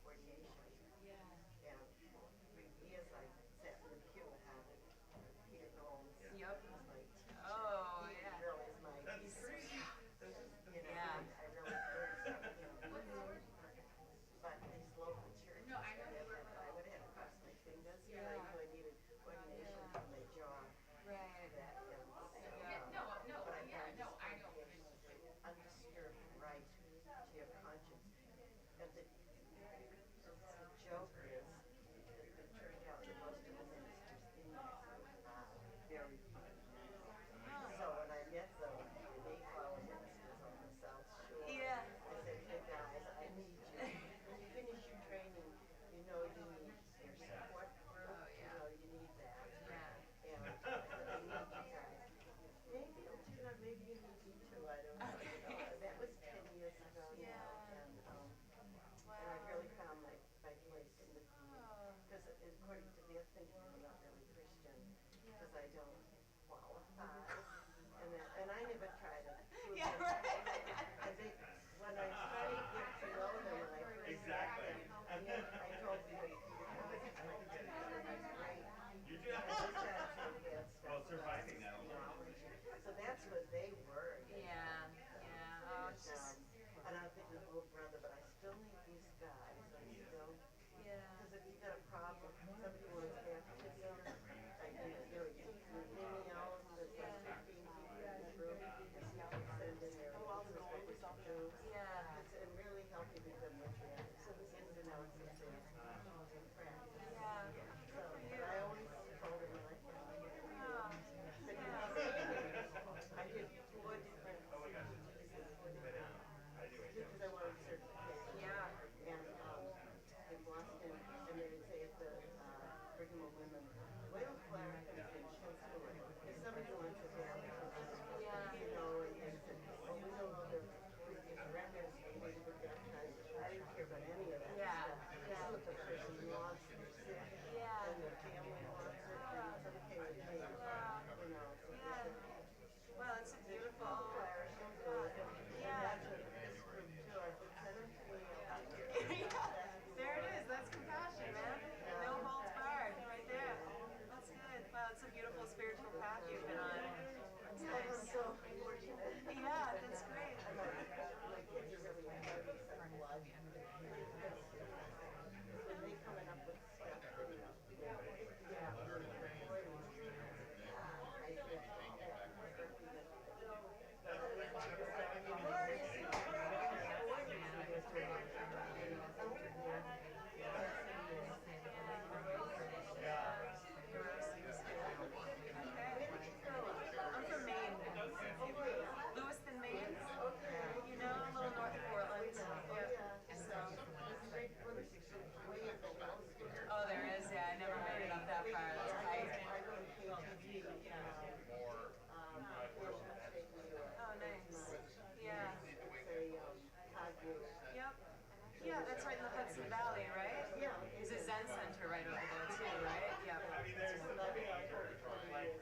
ordination. Yeah. And for years I sat in the pew and had Peter Gomes. Yep. He was my teacher. Oh, He yeah. really is my, He's, you know, Yeah. I really learned something. But these local churches, I would have crossed my fingers, but I knew I needed ordination for my job. right. That and but I found this congregation with the undisturbed right to your conscience. And the joke is that the church out that most of the ministers in there are very funny. So when I met the Mayflower ministers on the South Shore, Yeah. I said, hey guys, I need you. When you finish your training, you know you need your support group, Oh, yeah. you know you need that. Yeah. And I said, I need you guys. Maybe it'll turn out, maybe you need me too, I don't know. You know. That was 10 years ago now. Yeah. And I really found my place in the community. Because according to their thinking, I'm not really Christian, because I don't qualify. And I never tried to prove Yeah, them. right. I think when I started to get to know them, when I first met them, I told them, this is my teacher, he's great. And this attitude had stuff about theology. So that's what they were. Yeah. Yeah. Oh, it's just, And I'm thinking, oh brother, but I still need these guys. I still, yeah. because if you got a problem, somebody wants baptism, like, you know, you're leaning out, there's like 15 people in the room, and people send in their, this is what we do. Yeah. And really helping them with your ins and outs of their practice. Yeah. So, but I always told them when I came here, Oh, but yeah. I did 4 different CPGs in 4 different, because I wanted certification. Yeah. And in Boston, and they would say at the Brigham of Women, well, Clara comes in, she'll do it. If somebody wants to baptism, Yeah. you know, and they said, well, we don't know their previous records, we need to baptize. I didn't care about any of that Yeah. stuff. This is what the person wants, they're sick, Yeah. and their family wants it, and it's okay with me, you know. So they Yeah. said, Well, it's a beautiful. Clara, she'll do it. And Yeah. that's what this group too, I said, send them to me. Yeah. There it is. That's compassion, man. No holds barred. Right there. That's good. Wow, it's a beautiful spiritual path you've been on. That's I'm nice. so fortunate. Yeah, that's great. My kids are really heavy some blood. Because when they coming up with stuff, you know, yeah, I I'm from Maine. Lewiston, Maine. You know, a little north of Portland. Yeah. So. Oh, there is. Yeah, I never made it up that far. That's tight. Oh, nice. Yeah. Yep. Yeah, that's right in the Hudson Valley, right? Yeah. There's a Zen center right over there too, right? Yep. There's 11 or 20 years.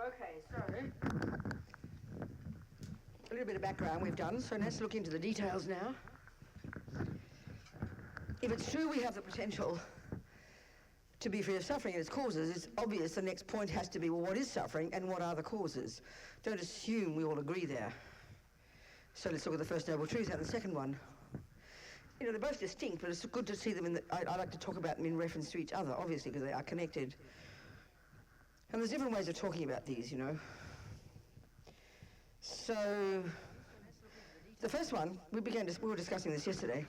Okay, so a little bit of background we've done, so let's look into the details now. If it's true we have the potential to be free of suffering and its causes, it's obvious the next point has to be, well, what is suffering and what are the causes? Don't assume we all agree there. So let's look at the first noble truth and the second one. You know, they're both distinct, but it's good to see them I like to talk about them in reference to each other, obviously, because they are connected. And there's different ways of talking about these, you know. So, the first one, we were discussing this yesterday.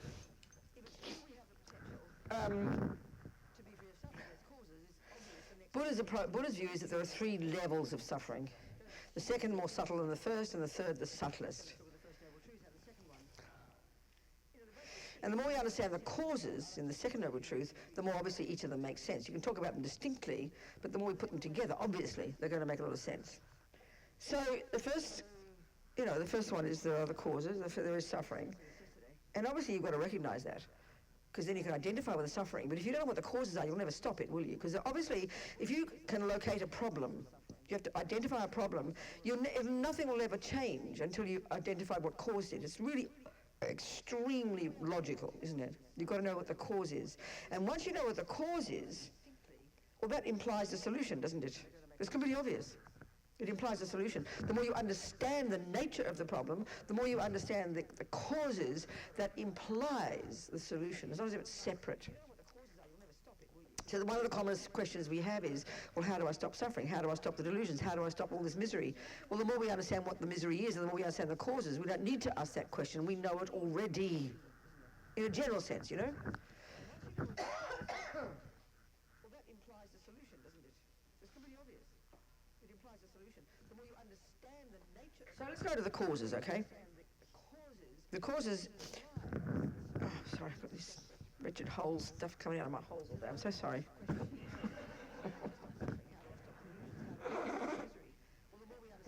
Buddha's view is that there are three levels of suffering. The second more subtle than the first, and the third the subtlest. And the more we understand the causes in the second noble truth, the more obviously each of them makes sense. You can talk about them distinctly, but the more we put them together, obviously, they're going to make a lot of sense. So the first one is there are the causes, there is suffering. And obviously you've got to recognize that, because then you can identify with the suffering. But if you don't know what the causes are, you'll never stop it, will you? Because obviously, if you can locate a problem, you have to identify a problem, nothing will ever change until you identify what caused it. It's really extremely logical, isn't it? You've got to know what the cause is. And once you know what the cause is, well, that implies the solution, doesn't it? It's completely obvious. It implies a solution. The more you understand the nature of the problem, the more you understand the causes, that implies the solution. It's not as if it's separate. So one of the commonest questions we have is, well, how do I stop suffering? How do I stop the delusions? How do I stop all this misery? Well, the more we understand what the misery is, and the more we understand the causes, we don't need to ask that question. We know it already, in a general sense, you know? Well, that implies the solution, doesn't it? It's completely obvious. It implies a solution. The more you understand the nature... So let's go to the causes, okay? The causes... Oh, sorry, I've got this wretched holes, stuff coming out of my holes all day. I'm so sorry.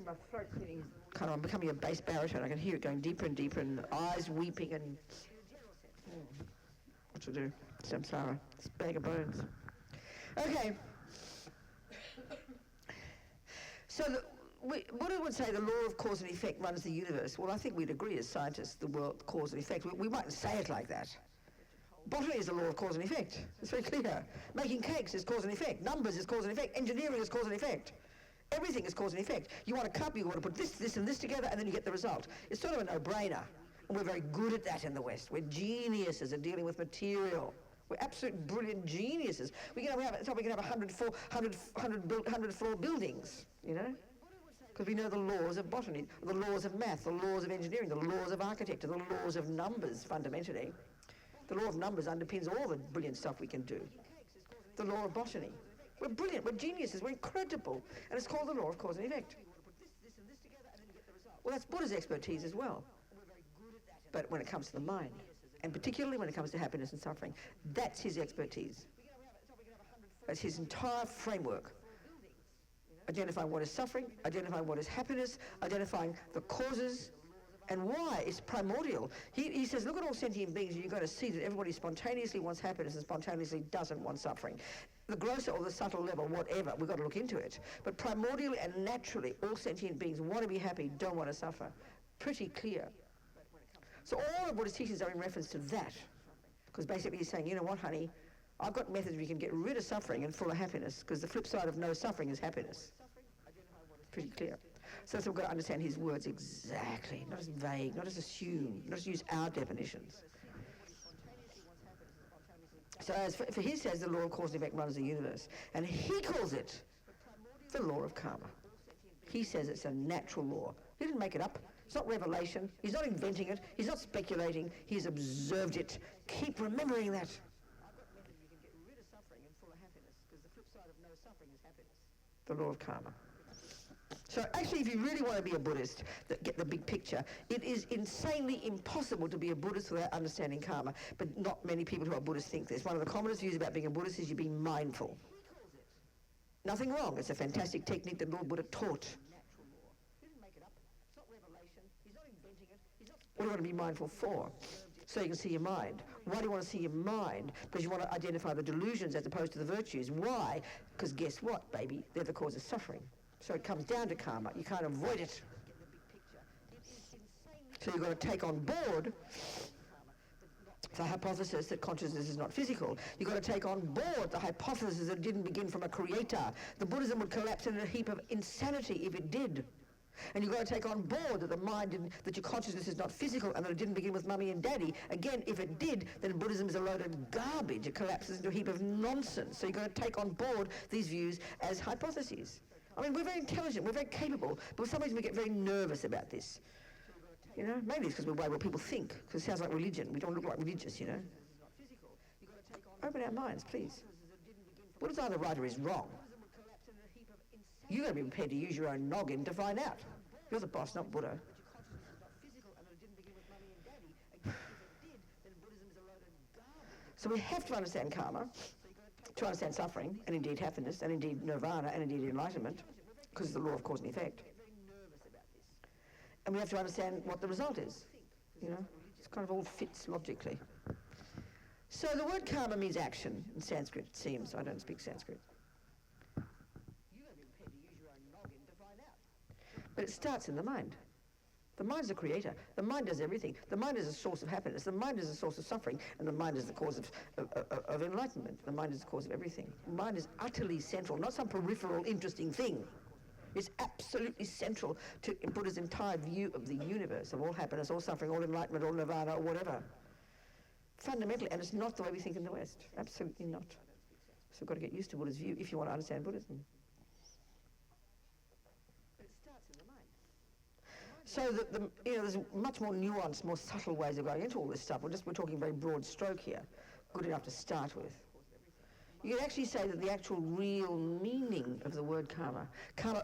My throat's getting... Kind of, I'm becoming a bass baritone. I can hear it going deeper and deeper, and eyes weeping, and... What to do? Samsara. It's a bag of bones. Okay. So Buddha would say the law of cause and effect runs the universe. Well, I think we'd agree as scientists, the world cause and effect. We mightn't say it like that. Botany is the law of cause and effect. It's very clear. Making cakes is cause and effect. Numbers is cause and effect. Engineering is cause and effect. Everything is cause and effect. You want a cup, you want to put this, and this together, and then you get the result. It's sort of a no-brainer. And we're very good at that in the West. We're geniuses at dealing with material. We're absolute brilliant geniuses. We can have 100 floor buildings, you know? Because we know the laws of botany, the laws of math, the laws of engineering, the laws of architecture, the laws of numbers, fundamentally. The law of numbers underpins all the brilliant stuff we can do. The law of botany. We're brilliant, we're geniuses, we're incredible. And it's called the law of cause and effect. Well, that's Buddha's expertise as well. But when it comes to the mind, and particularly when it comes to happiness and suffering, that's his expertise. That's his entire framework. Identifying what is suffering, identifying what is happiness, identifying the causes, and why. It's primordial. He says, look at all sentient beings, and you're going to see that everybody spontaneously wants happiness and spontaneously doesn't want suffering. The grosser or the subtle level, whatever, we've got to look into it. But primordially and naturally, all sentient beings want to be happy, don't want to suffer. Pretty clear. So all of Buddha's teachings are in reference to that. Because basically he's saying, you know what, honey, I've got methods where you can get rid of suffering and full of happiness, because the flip side of no suffering is happiness. Pretty clear. So we've got to understand his words exactly, not as vague, not as assumed, not as use our definitions. So as for he says the law of cause and effect runs the universe, and he calls it the law of karma. He says it's a natural law. He didn't make it up. It's not revelation. He's not inventing it. He's not speculating. He's observed it. Keep remembering that. The law of karma. So actually, if you really want to be a Buddhist, get the big picture, it is insanely impossible to be a Buddhist without understanding karma. But not many people who are Buddhists think this. One of the commonest views about being a Buddhist is you're being mindful. Nothing wrong. It's a fantastic technique that Lord Buddha taught. What do you want to be mindful for? So you can see your mind. Why do you want to see your mind? Because you want to identify the delusions as opposed to the virtues. Why? Because guess what, baby? They're the cause of suffering. So it comes down to karma. You can't avoid it. So you've got to take on board the hypothesis that consciousness is not physical. You've got to take on board the hypothesis that it didn't begin from a creator. The Buddhism would collapse in a heap of insanity if it did. And you've got to take on board that the mind, that your consciousness is not physical and that it didn't begin with mummy and daddy. Again, if it did, then Buddhism is a load of garbage. It collapses into a heap of nonsense. So you've got to take on board these views as hypotheses. I mean, we're very intelligent, we're very capable, but for some reason we get very nervous about this. You know, maybe it's because we're the way what people think, because it sounds like religion. We don't look like religious, you know. Open our minds, please. Buddha's either right or he's wrong. You've got to be prepared to use your own noggin to find out. You're the boss, not Buddha. So we have to understand karma to understand suffering, and indeed happiness, and indeed nirvana, and indeed enlightenment, because it's the law of cause and effect. And we have to understand what the result is. You know, it's kind of all fits logically. So the word karma means action in Sanskrit, it seems. I don't speak Sanskrit. But it starts in the mind. The mind's the creator. The mind does everything. The mind is a source of happiness. The mind is a source of suffering. And the mind is the cause of enlightenment. The mind is the cause of everything. The mind is utterly central, not some peripheral interesting thing. It's absolutely central to Buddha's entire view of the universe, of all happiness, all suffering, all enlightenment, all nirvana, or whatever. Fundamentally, and it's not the way we think in the West. Absolutely not. So we've got to get used to Buddha's view if you want to understand Buddhism. So that there's much more nuanced, more subtle ways of going into all this stuff. We're talking very broad stroke here, good enough to start with. You can actually say that the actual real meaning of the word karma,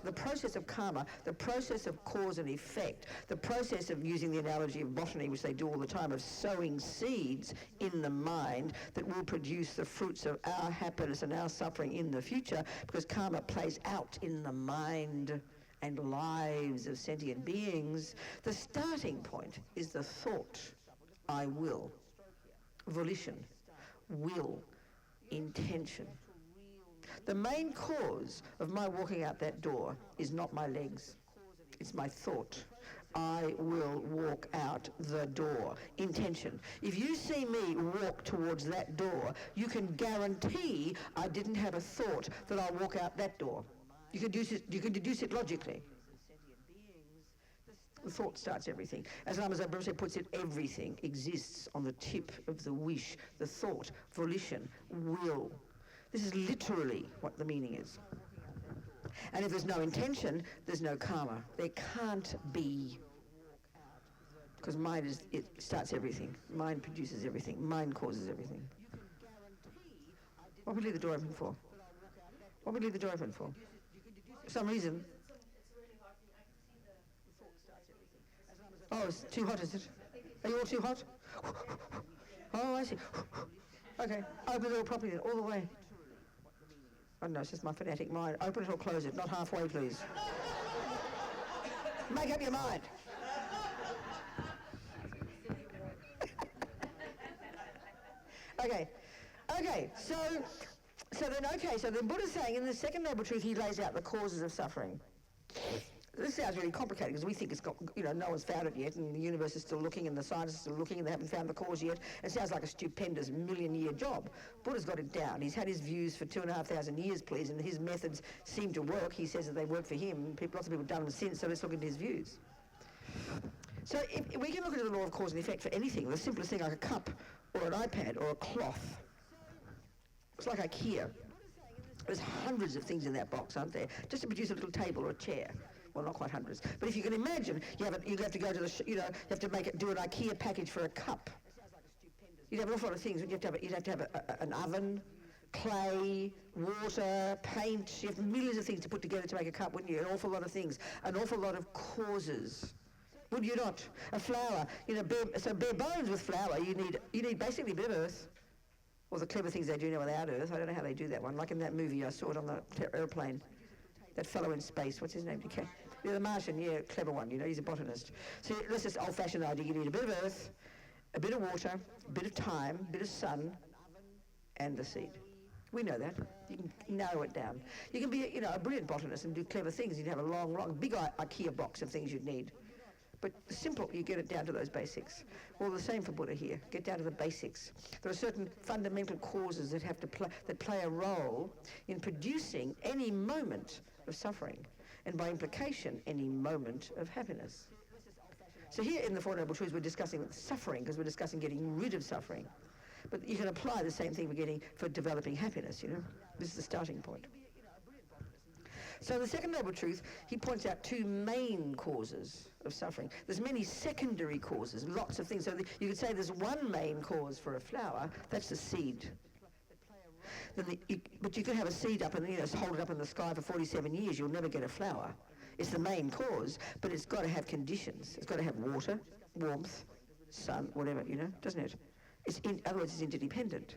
the process of karma, the process of cause and effect, the process of using the analogy of botany, which they do all the time, of sowing seeds in the mind that will produce the fruits of our happiness and our suffering in the future, because karma plays out in the mind and lives of sentient beings. The starting point is the thought, I will, volition, will, intention. The main cause of my walking out that door is not my legs, it's my thought. I will walk out the door. Intention. If you see me walk towards that door, you can guarantee I didn't have a thought that I'll walk out that door. You can deduce it logically. The thought starts everything. As Lama Rinpoche puts it, everything exists on the tip of the wish, the thought, volition, will. This is literally what the meaning is. And if there's no intention, there's no karma. There can't be. Because mind it starts everything. Mind produces everything. Mind causes everything. What would we leave the door open for? What would we leave the door open for? For some reason. Oh, it's too hot, is it? Are you all too hot? Oh, I see. Okay, open the door properly then, all the way. Oh no, it's just my fanatic mind. Open it or close it, not halfway, please. Make up your mind. Okay, so then Buddha's saying in the second noble truth he lays out the causes of suffering. This sounds really complicated because we think it's got, no one's found it yet and the universe is still looking and the scientists are still looking and they haven't found the cause yet. It sounds like a stupendous million-year job. Buddha's got it down. He's had his views for 2,500 years, please, and his methods seem to work. He says that they work for him. Lots of people have done them since, so let's look into his views. So if we can look into the law of cause and effect for anything, the simplest thing like a cup or an iPad or a cloth. It's like IKEA. There's hundreds of things in that box, aren't there? Just to produce a little table or a chair. Well, not quite hundreds. But if you can imagine, you have to go to the, you have to do an IKEA package for a cup. You'd have an awful lot of things. You'd have to have an oven, clay, water, paint. You have millions of things to put together to make a cup, wouldn't you? An awful lot of things. An awful lot of causes. Would you not? A flower, bare bones with flour, you need basically a bit of earth. Or the clever things they do now without earth. I don't know how they do that one. Like in that movie, I saw it on the airplane. That fellow in space, what's his name? The Martian, clever one, he's a botanist. So that's just old-fashioned idea. You need a bit of earth, a bit of water, a bit of time, a bit of sun, and the seed. We know that. You can narrow it down. You can be, a brilliant botanist and do clever things. You'd have a long, big IKEA box of things you'd need. But simple, you get it down to those basics. Well, the same for Buddha here. Get down to the basics. There are certain fundamental causes that play a role in producing any moment of suffering, and by implication, any moment of happiness. So here in the Four Noble Truths, we're discussing suffering because we're discussing getting rid of suffering. But you can apply the same thing for developing happiness, This is the starting point. So in the second noble truth, he points out two main causes of suffering. There's many secondary causes, lots of things. So you could say there's one main cause for a flower, that's the seed. But you could have a seed up and hold it up in the sky for 47 years, you'll never get a flower. It's the main cause, but it's got to have conditions. It's got to have water, warmth, sun, whatever, doesn't it? In other words, it's interdependent.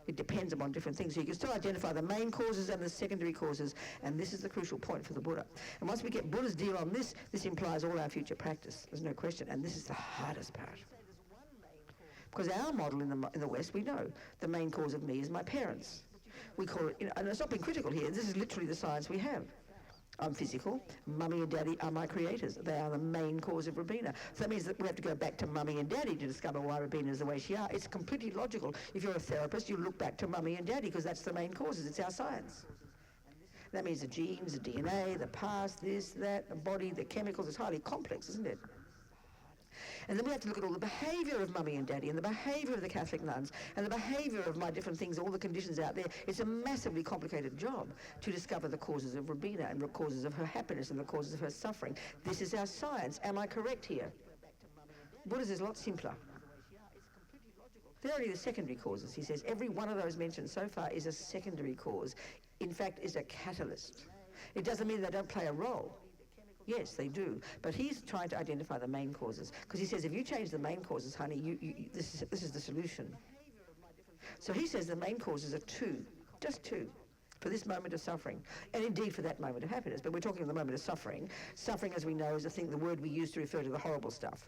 It depends upon different things. So you can still identify the main causes and the secondary causes, and this is the crucial point for the Buddha. And once we get Buddha's deal on this, this implies all our future practice. There's no question. And this is the hardest part. Because our model in the West, we know the main cause of me is my parents. We call it, and it's not being critical here, this is literally the science we have. I'm physical, mummy and daddy are my creators. They are the main cause of Robina. So that means that we have to go back to mummy and daddy to discover why Robina is the way she are. It's completely logical. If you're a therapist, you look back to mummy and daddy because that's the main causes. It's our science. That means the genes, the DNA, the past, this, that, the body, the chemicals. It's highly complex, isn't it? And then we have to look at all the behaviour of mummy and daddy and the behaviour of the Catholic nuns and the behaviour of my different things, all the conditions out there. It's a massively complicated job to discover the causes of Robina and the causes of her happiness and the causes of her suffering. This is our science. Am I correct here? Buddha's is a lot simpler. They're only the secondary causes. He says every one of those mentioned so far is a secondary cause. In fact, is a catalyst. It doesn't mean they don't play a role. Yes, they do. But he's trying to identify the main causes. Because he says, if you change the main causes, honey, this is the solution. So he says the main causes are two, just two, for this moment of suffering. And indeed for that moment of happiness. But we're talking of the moment of suffering. Suffering, as we know, is the word we use to refer to the horrible stuff.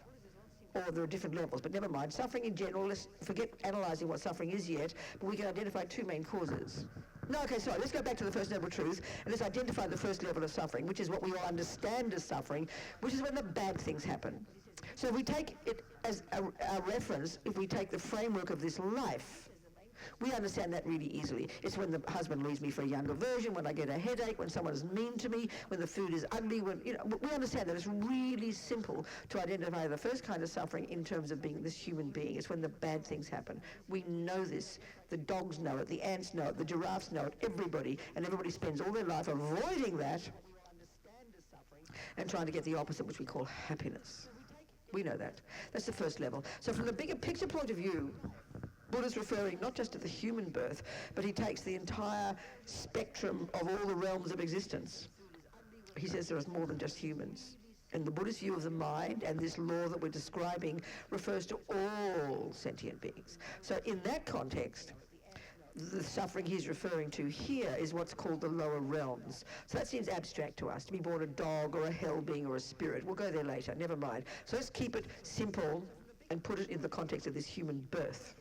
Or there are different levels, but never mind. Suffering in general, let's forget analysing what suffering is yet, but we can identify two main causes. No, okay, sorry, let's go back to the First Noble Truth, and let's identify the first level of suffering, which is what we all understand as suffering, which is when the bad things happen. So if we take it as a reference, if we take the framework of this life, we understand that really easily. It's when the husband leaves me for a younger version, when I get a headache, when someone is mean to me, when the food is ugly, we understand that it's really simple to identify the first kind of suffering in terms of being this human being. It's when the bad things happen. We know this. The dogs know it, the ants know it, the giraffes know it, everybody, and everybody spends all their life avoiding that and trying to get the opposite, which we call happiness. We know that. That's the first level. So from the bigger picture point of view, Buddha's referring not just to the human birth, but he takes the entire spectrum of all the realms of existence. He says there is more than just humans. And the Buddhist view of the mind and this law that we're describing refers to all sentient beings. So in that context, the suffering he's referring to here is what's called the lower realms. So that seems abstract to us, to be born a dog or a hell being or a spirit. We'll go there later, never mind. So let's keep it simple and put it in the context of this human birth.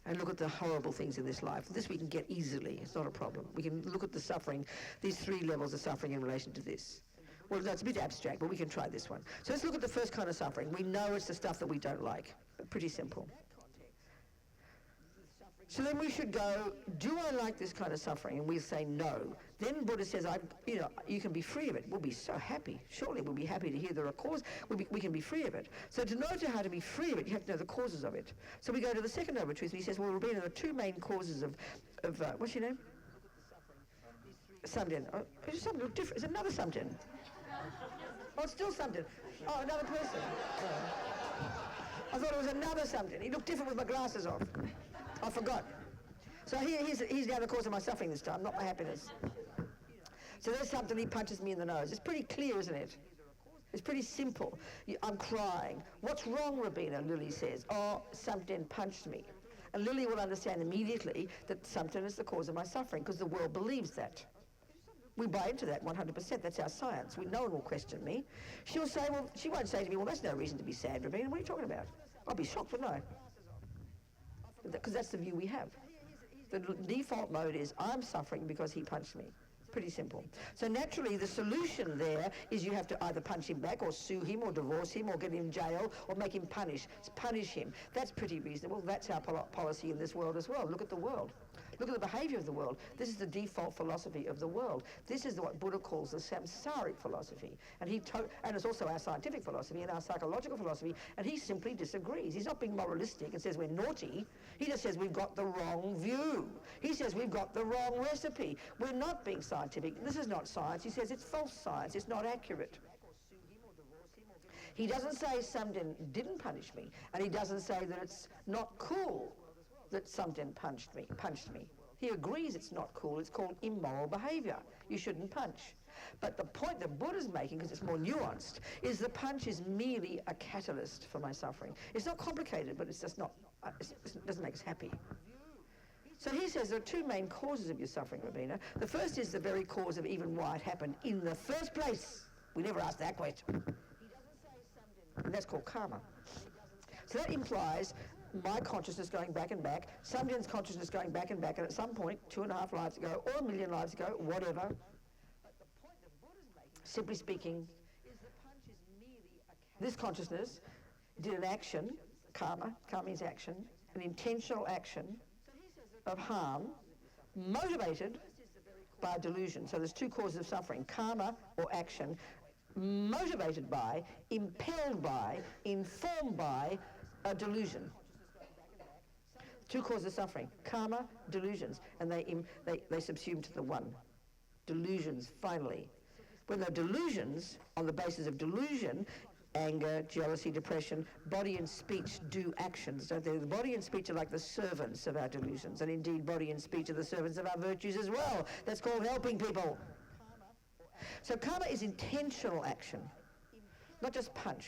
And look at the horrible things in this life. This we can get easily. It's not a problem. We can look at the suffering, these three levels of suffering in relation to this. Well, that's a bit abstract, but we can try this one. So let's look at the first kind of suffering. We know it's the stuff that we don't like, but pretty simple. So then we should go, do I like this kind of suffering? And we'll say no. Then Buddha says, you can be free of it. We'll be so happy. Surely we'll be happy to hear there are causes. We can be free of it. So to know how to be free of it, you have to know the causes of it. So we go to the second Noble Truth, and he says, well, Robina, there are two main causes of what's your name? Samden. Oh, it's something different. It's another Samden. Oh, it's still Samden. Oh, another person. Oh. I thought it was another Samden. He looked different with my glasses off. I forgot. So he's now the cause of my suffering this time, not my happiness. So there's something, he punches me in the nose. It's pretty clear, isn't it? It's pretty simple. I'm crying. What's wrong, Robina? Lily says. Oh, something punched me. And Lily will understand immediately that something is the cause of my suffering, because the world believes that. We buy into that 100%. That's our science. No one will question me. She'll say, well, she won't say to me, well, that's no reason to be sad, Robina. What are you talking about? I'll be shocked, wouldn't I? Because that's the view we have. The default mode is, I'm suffering because he punched me. Pretty simple. So naturally, the solution there is you have to either punch him back or sue him or divorce him or get him in jail or make him punish him. That's pretty reasonable. That's our policy in this world as well. Look at the world. Look at the behavior of the world. This is the default philosophy of the world. This is what Buddha calls the samsaric philosophy. And it's also our scientific philosophy and our psychological philosophy. And he simply disagrees. He's not being moralistic and says we're naughty. He just says we've got the wrong view. He says we've got the wrong recipe. We're not being scientific. This is not science. He says it's false science. It's not accurate. He doesn't say Samden didn't punish me. And he doesn't say that it's not cool that Samden punched me. He agrees it's not cool. It's called immoral behavior. You shouldn't punch. But the point that Buddha's making, because it's more nuanced, is the punch is merely a catalyst for my suffering. It's not complicated, but it's just not, it doesn't make us happy. So he says there are two main causes of your suffering, Robina. The first is the very cause of even why it happened in the first place. We never asked that question. And that's called karma. So that implies my consciousness going back and back, Samdhin's consciousness going back and back, and at some point, 2.5 lives ago, or 1 million lives ago, whatever. Simply speaking, this consciousness did an action, karma means action, an intentional action of harm, motivated by delusion. So there's two causes of suffering, karma or action, motivated by, impelled by, informed by a delusion. Two causes of suffering, karma, delusions, and they subsume to the one. Delusions, finally. When the delusions, on the basis of delusion, anger, jealousy, depression, body and speech do actions, don't they? The body and speech are like the servants of our delusions, and indeed body and speech are the servants of our virtues as well. That's called helping people. So karma is intentional action, not just punch.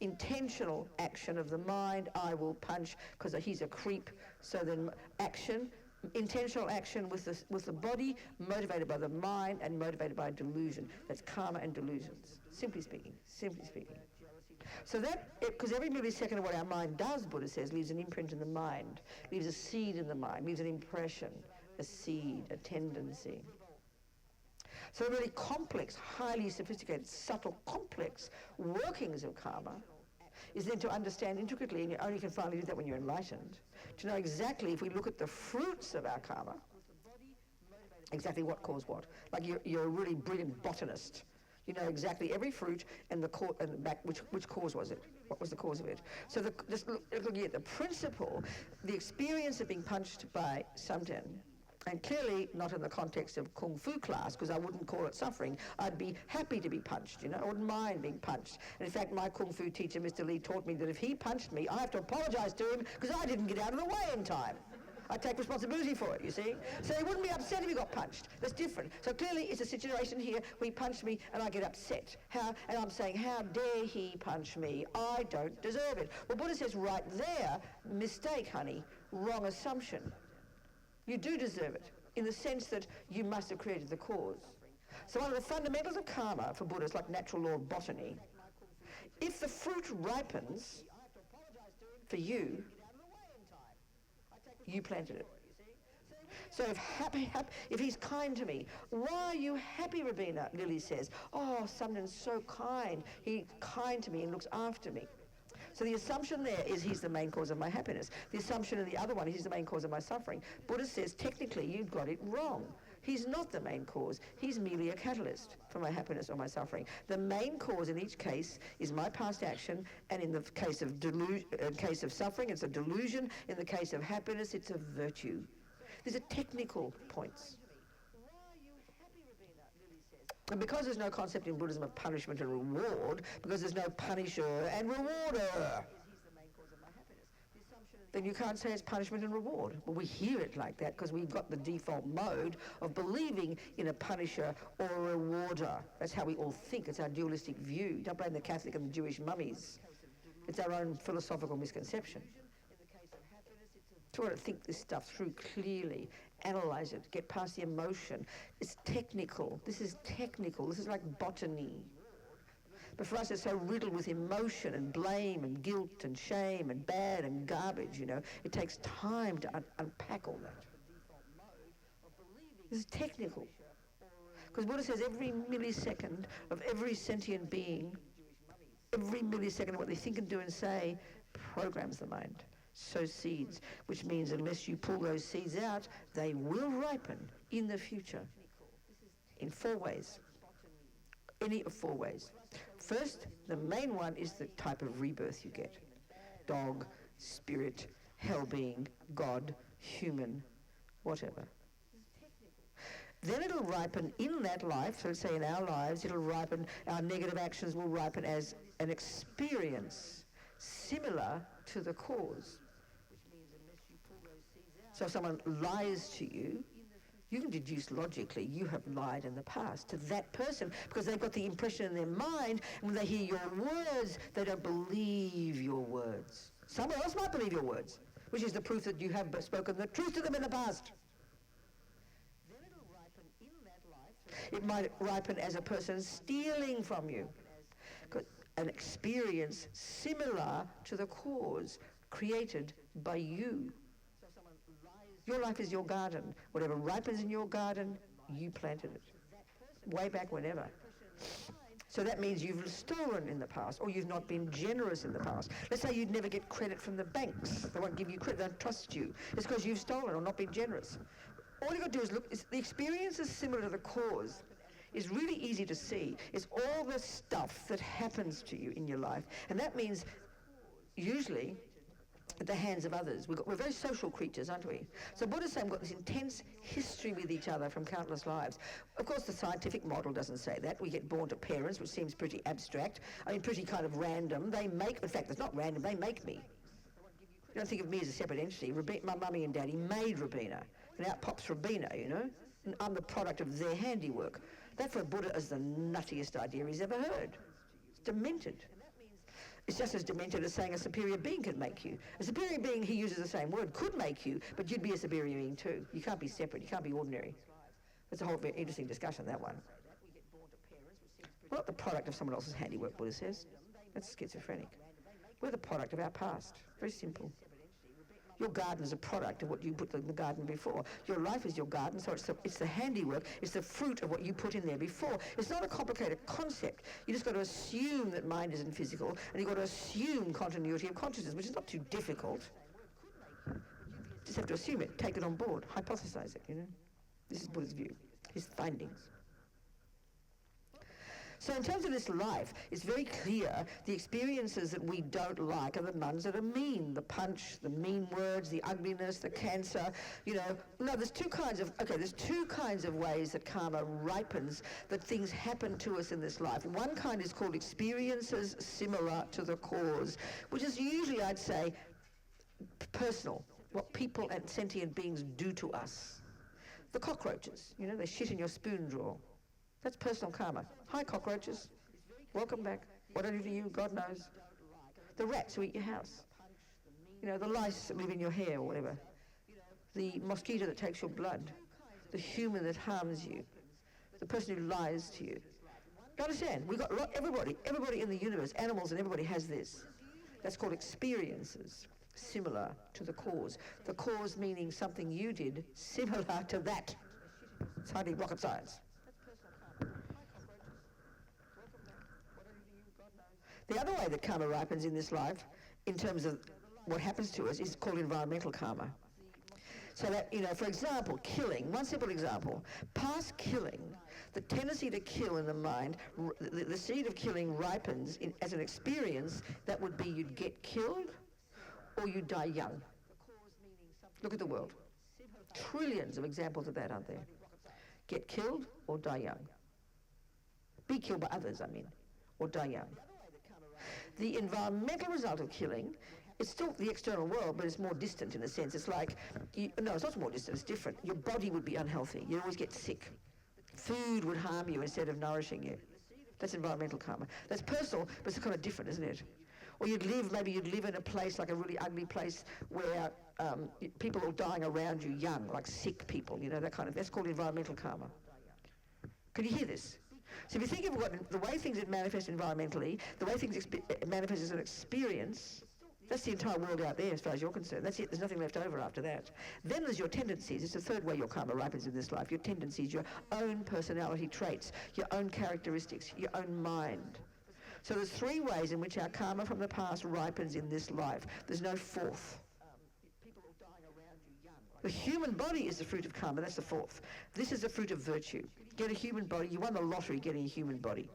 Intentional action of the mind, I will punch because he's a creep. So then action, intentional action with the body, motivated by the mind and motivated by delusion. That's karma and delusions, simply speaking. So that, because every millisecond of what our mind does, Buddha says, leaves an imprint in the mind, leaves a seed in the mind, leaves an impression, a seed, a tendency. So the really complex, highly sophisticated, subtle, complex workings of karma is then to understand intricately, and you only can finally do that when you're enlightened, to know exactly, if we look at the fruits of our karma, exactly what caused what. Like you're a really brilliant botanist. You know exactly every fruit and the back, which cause was it? What was the cause of it? So just looking at the principle, the experience of being punched by Samdhin, and clearly not in the context of Kung Fu class, because I wouldn't call it suffering. I'd be happy to be punched, I wouldn't mind being punched. And in fact, my Kung Fu teacher, Mr. Lee, taught me that if he punched me, I have to apologize to him because I didn't get out of the way in time. I take responsibility for it, you see. So he wouldn't be upset if he got punched. That's different. So clearly it's a situation here where he punched me and I get upset. And I'm saying, how dare he punch me? I don't deserve it. Well, Buddha says right there, mistake, honey, wrong assumption. You do deserve it, in the sense that you must have created the cause. So one of the fundamentals of karma for Buddhists, like natural law of botany, if the fruit ripens for you, you planted it. So if he's kind to me, why are you happy, Robina? Lily says, oh, Samdhin's so kind. He's kind to me and looks after me. So the assumption there is he's the main cause of my happiness. The assumption in the other one is he's the main cause of my suffering. Buddha says, technically, you've got it wrong. He's not the main cause. He's merely a catalyst for my happiness or my suffering. The main cause in each case is my past action, and in the case of suffering, it's a delusion. In the case of happiness, it's a virtue. These are technical points. And because there's no concept in Buddhism of punishment and reward, because there's no punisher and rewarder, then you can't say it's punishment and reward. Well, we hear it like that because we've got the default mode of believing in a punisher or a rewarder. That's how we all think. It's our dualistic view. Don't blame the Catholic and the Jewish mummies. It's our own philosophical misconception. Try to think this stuff through clearly, analyze it, get past the emotion. It's technical. This is technical. This is like botany. But for us, it's so riddled with emotion and blame and guilt and shame and bad and garbage, It takes time to unpack all that. This is technical. Because Buddha says every millisecond of every sentient being, every millisecond of what they think and do and say programs the mind. Sow seeds, which means unless you pull those seeds out, they will ripen in the future in 4 ways. Any of 4 ways. First, the main one is the type of rebirth you get. Dog, spirit, hell being, God, human, whatever. Then it'll ripen in that life, so let's say in our lives, it'll ripen, our negative actions will ripen as an experience similar to the cause. So if someone lies to you, you can deduce logically you have lied in the past to that person because they've got the impression in their mind, and when they hear your words, they don't believe your words. Someone else might believe your words, which is the proof that you have spoken the truth to them in the past. Then it'll ripen in that life. It might ripen as a person stealing from you. An experience similar to the cause created by you. Your life is your garden. Whatever ripens in your garden, you planted it. Way back whenever. So that means you've stolen in the past, or you've not been generous in the past. Let's say you'd never get credit from the banks. They won't give you credit, they don't trust you. It's because you've stolen or not been generous. All you've got to do is look, the experience is similar to the cause. It's really easy to see. It's all the stuff that happens to you in your life. And that means, usually, at the hands of others. We're very social creatures, aren't we? So Buddha's saying we've got this intense history with each other from countless lives. Of course, the scientific model doesn't say that. We get born to parents, which seems pretty abstract. I mean, pretty kind of random. They make, in fact, it's not random, they make me. You don't think of me as a separate entity. My mummy and daddy made Robina. And out pops Robina, you know? And I'm the product of their handiwork. That for Buddha is the nuttiest idea he's ever heard. It's demented. It's just as demented as saying a superior being could make you. A superior being, he uses the same word, could make you, but you'd be a superior being too. You can't be separate, you can't be ordinary. That's a whole very interesting discussion, that one. We're not the product of someone else's handiwork, Buddha says. That's schizophrenic. We're the product of our past. Very simple. Your garden is a product of what you put in the garden before. Your life is your garden, so it's the handiwork, it's the fruit of what you put in there before. It's not a complicated concept. You just got to assume that mind isn't physical, and you've got to assume continuity of consciousness, which is not too difficult. Just have to assume it, take it on board, hypothesize it, you know. This is Buddha's view, his findings. So in terms of this life, it's very clear the experiences that we don't like are the ones that are mean. The punch, the mean words, the ugliness, the cancer, you know. No, there's two kinds of ways that karma ripens, that things happen to us in this life. One kind is called experiences similar to the cause, which is usually, I'd say, personal, what people and sentient beings do to us. The cockroaches, you know, they shit in your spoon drawer. That's personal karma. Hi, cockroaches. Welcome back. What I do to you, God knows. The rats who eat your house. You know, the lice that live in your hair or whatever. The mosquito that takes your blood. The human that harms you. The person who lies to you. You understand? We've got everybody in the universe, animals and everybody has this. That's called experiences similar to the cause. The cause meaning something you did similar to that. It's hardly rocket science. The other way that karma ripens in this life, in terms of what happens to us, is called environmental karma. So that, you know, for example, killing, one simple example, past killing, the tendency to kill in the mind, the seed of killing ripens as an experience that would be you'd get killed or you die young. Look at the world. Trillions of examples of that, aren't there? Get killed or die young. Be killed by others, I mean, or die young. The environmental result of killing, it's still the external world, but it's more distant in a sense. It's like, no, it's not more distant, it's different. Your body would be unhealthy. You'd always get sick. Food would harm you instead of nourishing you. That's environmental karma. That's personal, but it's kind of different, isn't it? Or maybe you'd live in a place, like a really ugly place, where people are dying around you young, like sick people, you know, that kind of, that's called environmental karma. Can you hear this? So if you think of the way things manifest environmentally, the way things manifest as an experience, that's the entire world out there as far as you're concerned. That's it. There's nothing left over after that. Then there's your tendencies. It's the third way your karma ripens in this life. Your tendencies, your own personality traits, your own characteristics, your own mind. So there's three ways in which our karma from the past ripens in this life. There's no fourth. The human body is the fruit of karma. That's the fourth. This is the fruit of virtue. Get a human body. You won the lottery getting a human body.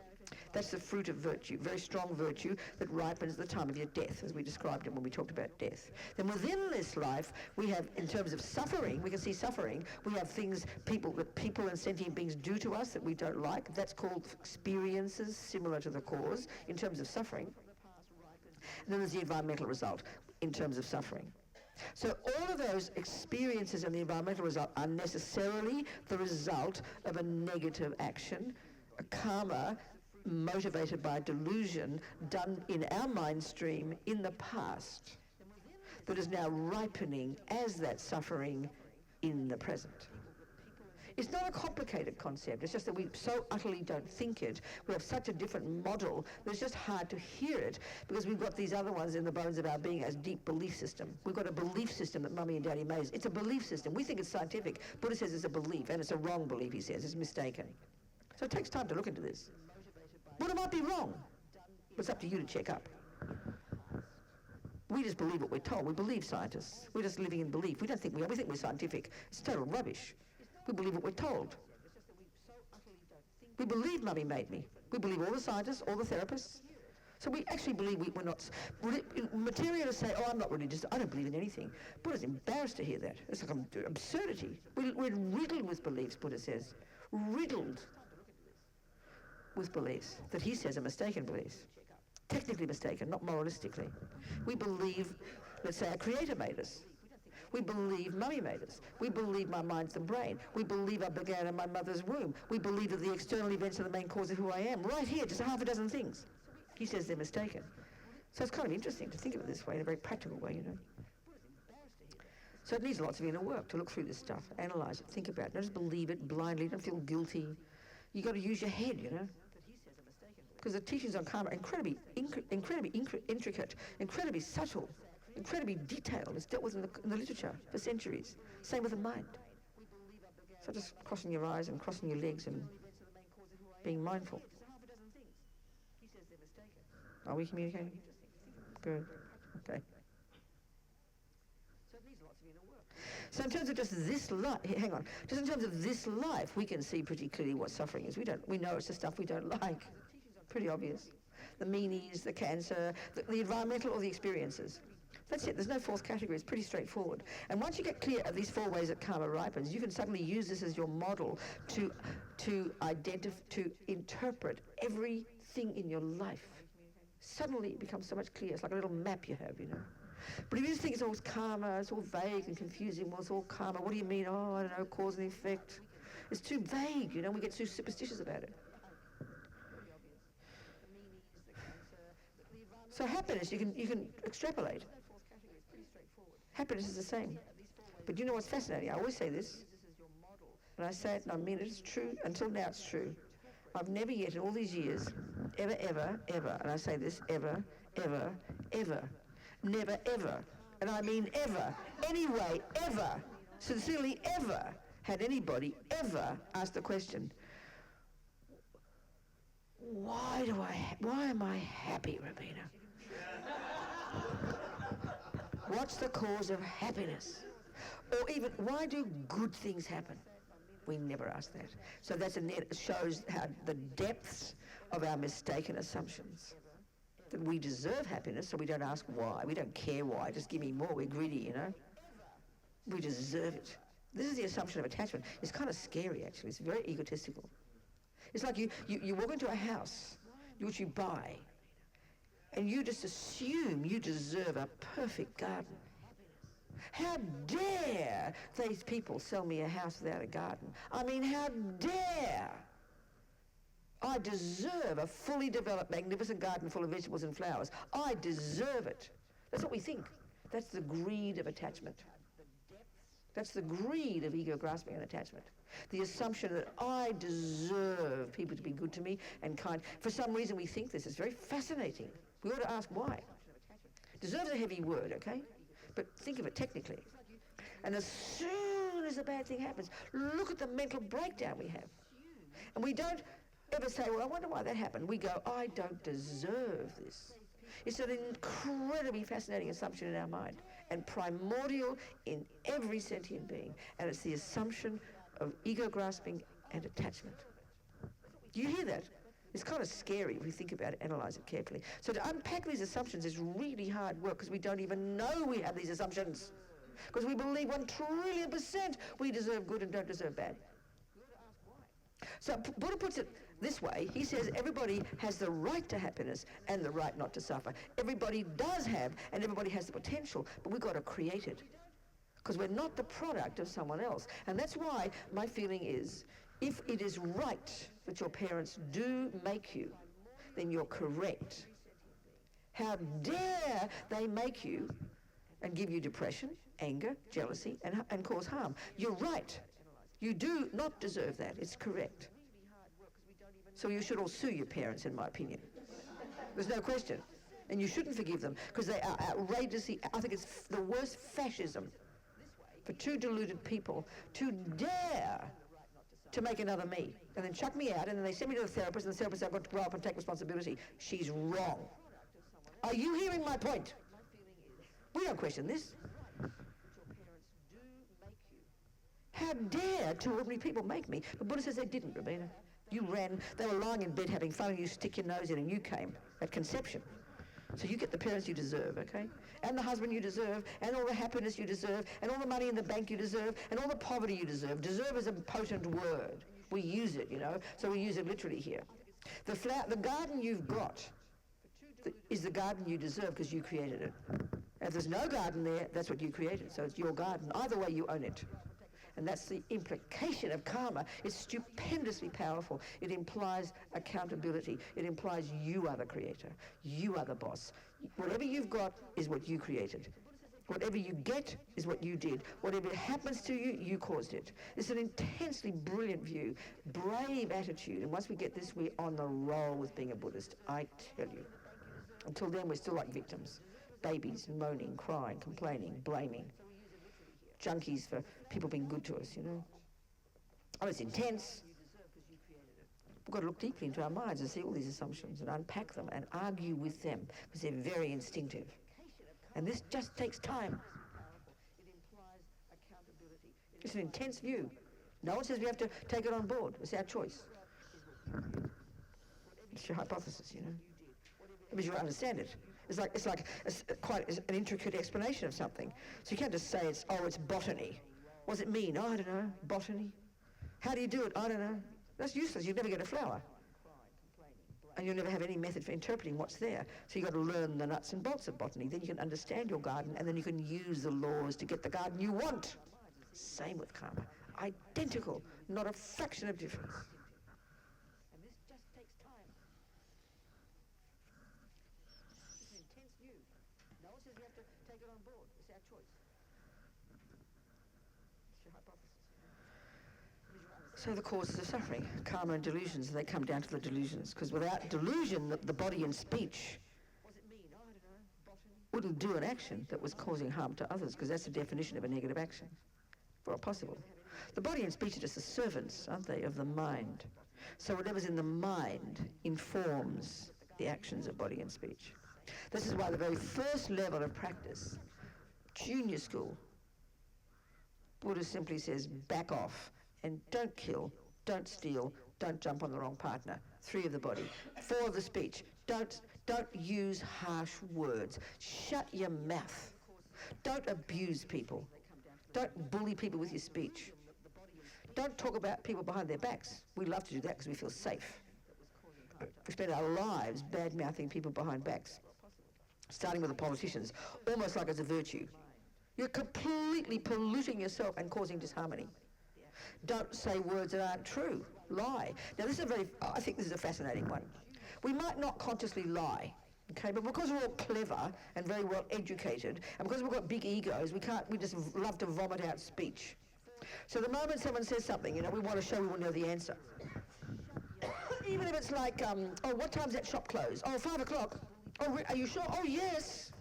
That's the fruit of virtue, very strong virtue that ripens at the time of your death, as we described it when we talked about death. Then within this life, we have, in terms of suffering, we can see suffering, we have things that people and sentient beings do to us that we don't like. That's called experiences similar to the cause in terms of suffering. And then there's the environmental result in terms of suffering. So all of those experiences and the environmental result are necessarily the result of a negative action, a karma motivated by delusion done in our mind stream in the past that is now ripening as that suffering in the present. It's not a complicated concept, it's just that we so utterly don't think it. We have such a different model that it's just hard to hear it because we've got these other ones in the bones of our being as deep belief system. We've got a belief system that Mummy and Daddy made. It's a belief system. We think it's scientific. Buddha says it's a belief, and it's a wrong belief, he says. It's mistaken. So it takes time to look into this. Buddha might be wrong, but it's up to you to check up. We just believe what we're told. We believe scientists. We're just living in belief. We don't think we are. We think we're scientific. It's total rubbish. We believe what we're told. We believe Mummy made me. We believe all the scientists, all the therapists. So we actually believe we're not... Materialists say, oh, I'm not religious. I don't believe in anything. Buddha's embarrassed to hear that. It's like an absurdity. We're riddled with beliefs, Buddha says. Riddled with beliefs that he says are mistaken beliefs. Technically mistaken, not moralistically. We believe, let's say, our Creator made us. We believe Mummy made us. We believe my mind's the brain. We believe I began in my mother's womb. We believe that the external events are the main cause of who I am. Right here, just half a dozen things. He says they're mistaken. So it's kind of interesting to think of it this way, in a very practical way, you know. So it needs lots of inner work to look through this stuff, analyze it, think about it. Don't just believe it blindly, don't feel guilty. You got to use your head, you know. Because the teachings on karma are incredibly intricate, incredibly subtle, incredibly detailed. It's dealt with in the literature for centuries. Same with the mind. So just crossing your eyes and crossing your legs and being mindful. Are we communicating? Good. Okay. So in terms of just this life, hang on, just in terms of this life, we can see pretty clearly what suffering is. We know it's the stuff we don't like. Pretty obvious. The meanies, the cancer, the environmental or the experiences. That's it. There's no fourth category. It's pretty straightforward. And once you get clear of these four ways that karma ripens, you can suddenly use this as your model to interpret everything in your life. Suddenly it becomes so much clearer. It's like a little map you have, you know. But if you just think it's all karma, it's all vague and confusing, well, it's all karma. What do you mean? Oh, I don't know, cause and effect. It's too vague, you know. We get too superstitious about it. So happiness, you can extrapolate. Happiness is the same. But you know what's fascinating? I always say this, and I say it and I mean it, it's true, until now it's true. I've never yet in all these years, ever, and I say this, ever, never ever, and I mean ever, anyway, ever, sincerely ever, had anybody ever asked the question, why am I happy, Robina? What's the cause of happiness? Or even, why do good things happen? We never ask that. So it shows how the depths of our mistaken assumptions. That we deserve happiness, so we don't ask why. We don't care why. Just give me more. We're greedy, you know. We deserve it. This is the assumption of attachment. It's kind of scary, actually. It's very egotistical. It's like you walk into a house, which you buy, and you just assume you deserve a perfect garden. How dare these people sell me a house without a garden? I mean, how dare? I deserve a fully developed, magnificent garden full of vegetables and flowers. I deserve it. That's what we think. That's the greed of attachment. That's the greed of ego grasping and attachment. The assumption that I deserve people to be good to me and kind. For some reason we think this. It's very fascinating. We ought to ask why. Deserve's a heavy word, okay? But think of it technically. And as soon as a bad thing happens, look at the mental breakdown we have. And we don't ever say, well, I wonder why that happened. We go, I don't deserve this. It's an incredibly fascinating assumption in our mind and primordial in every sentient being. And it's the assumption of ego grasping and attachment. Do you hear that? It's kind of scary if we think about it, analyze it carefully. So to unpack these assumptions is really hard work because we don't even know we have these assumptions. Because we believe 1,000,000,000,000% we deserve good and don't deserve bad. So Buddha puts it this way. He says everybody has the right to happiness and the right not to suffer. Everybody does have, and everybody has the potential, but we've got to create it. Because we're not the product of someone else. And that's why my feeling is, if it is right that your parents do make you, then you're correct. How dare they make you and give you depression, anger, jealousy, and cause harm? You're right. You do not deserve that. It's correct. So you should all sue your parents, in my opinion. There's no question. And you shouldn't forgive them, because they are outrageously, I think it's the worst fascism for two deluded people to dare to make another me, and then chuck me out, and then they send me to the therapist, and the therapist says, I've got to grow up and take responsibility. She's wrong. Are you hearing my point? We don't question this. How dare two ordinary people make me? But Buddha says they didn't, Robina. You ran, they were lying in bed having fun, and you stick your nose in, and you came at conception. So you get the parents you deserve, okay? And the husband you deserve, and all the happiness you deserve, and all the money in the bank you deserve, and all the poverty you deserve. Deserve is a potent word. We use it, you know, so we use it literally here. The garden you've got is the garden you deserve because you created it. And if there's no garden there, that's what you created, so it's your garden. Either way, you own it. And that's the implication of karma. It's stupendously powerful. It implies accountability. It implies you are the creator. You are the boss. Whatever you've got is what you created. Whatever you get is what you did. Whatever happens to you, you caused it. It's an intensely brilliant view, brave attitude. And once we get this, we're on the roll with being a Buddhist, I tell you. Until then, we're still like victims. Babies, moaning, crying, complaining, blaming. Junkies for people being good to us, you know. Oh, it's intense. We've got to look deeply into our minds and see all these assumptions and unpack them and argue with them, because they're very instinctive. And this just takes time. It's an intense view. No one says we have to take it on board. It's our choice. It's your hypothesis, you know. Because you understand it. It's quite an intricate explanation of something. So you can't just say it's botany. What does it mean? Oh, I don't know. Botany. How do you do it? I don't know. That's useless. You'd never get a flower. And you'll never have any method for interpreting what's there. So you've got to learn the nuts and bolts of botany. Then you can understand your garden, and then you can use the laws to get the garden you want. Same with karma. Identical. Not a fraction of difference. And this just takes time. It's an intense view. No one says we have to take it on board. It's our choice. It's your hypothesis. So the causes of suffering, karma and delusions, they come down to the delusions. Because without delusion, the body and speech wouldn't do an action that was causing harm to others, because that's the definition of a negative action, for possible. The body and speech are just the servants, aren't they, of the mind. So whatever's in the mind informs the actions of body and speech. This is why the very first level of practice, junior school, Buddha simply says, back off. And don't kill, don't steal, don't jump on the wrong partner. 3 of the body. 4 of the speech. Don't use harsh words. Shut your mouth. Don't abuse people. Don't bully people with your speech. Don't talk about people behind their backs. We love to do that because we feel safe. We spend our lives bad-mouthing people behind backs, starting with the politicians, almost like it's a virtue. You're completely polluting yourself and causing disharmony. Don't say words that aren't true. Lie. Now I think this is a fascinating one. We might not consciously lie, okay, but because we're all clever and very well educated, and because we've got big egos, we just love to vomit out speech. So the moment someone says something, you know, we want to show we will know the answer. Even if it's like, what time's that shop close? 5 o'clock. Oh, are you sure? Oh, yes.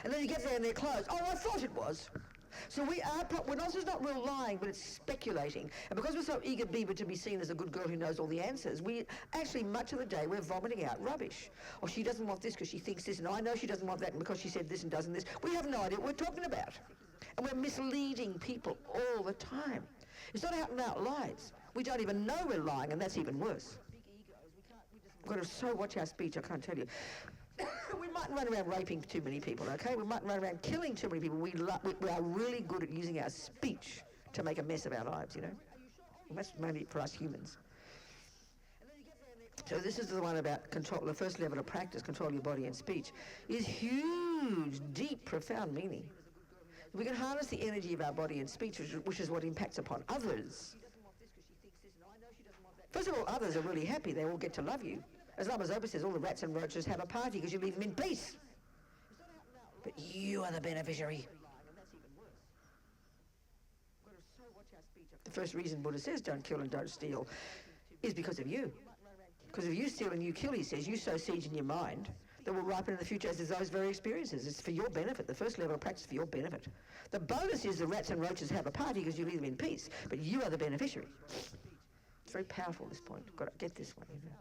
And then you get there and they're closed. Oh, I thought it was. So this is not real lying, but it's speculating. And because we're so eager to be seen as a good girl who knows all the answers, we actually, much of the day, we're vomiting out rubbish. Or she doesn't want this because she thinks this, and I know she doesn't want that because she said this and doesn't this. We have no idea what we're talking about. And we're misleading people all the time. It's not out and out lies. We don't even know we're lying, and that's even worse. We've got to so watch our speech, I can't tell you. We mightn't run around raping too many people, okay? We mightn't run around killing too many people. We are really good at using our speech to make a mess of our lives, you know? And that's mainly for us humans. So this is the one about control. The first level of practice, control your body and speech, is huge, deep, profound meaning. We can harness the energy of our body and speech, which is what impacts upon others. First of all, others are really happy. They all get to love you. As Lama Zopa says, all the rats and roaches have a party because you leave them in peace. But you are the beneficiary. The first reason Buddha says don't kill and don't steal is because of you. Because if you steal and you kill, he says, you sow seeds in your mind that will ripen in the future as those very experiences. It's for your benefit. The first level of practice is for your benefit. The bonus is the rats and roaches have a party because you leave them in peace, but you are the beneficiary. It's very powerful, this point. You've got to get this one, you know.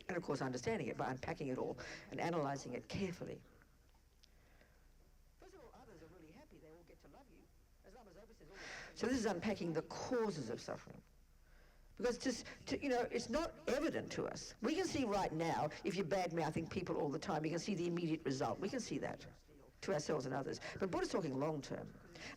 And of course, understanding it by unpacking it all and analysing it carefully. So this is unpacking the causes of suffering. Because it's not evident to us. We can see right now, if you're bad-mouthing people all the time, you can see the immediate result. We can see that to ourselves and others. But Buddha's talking long-term.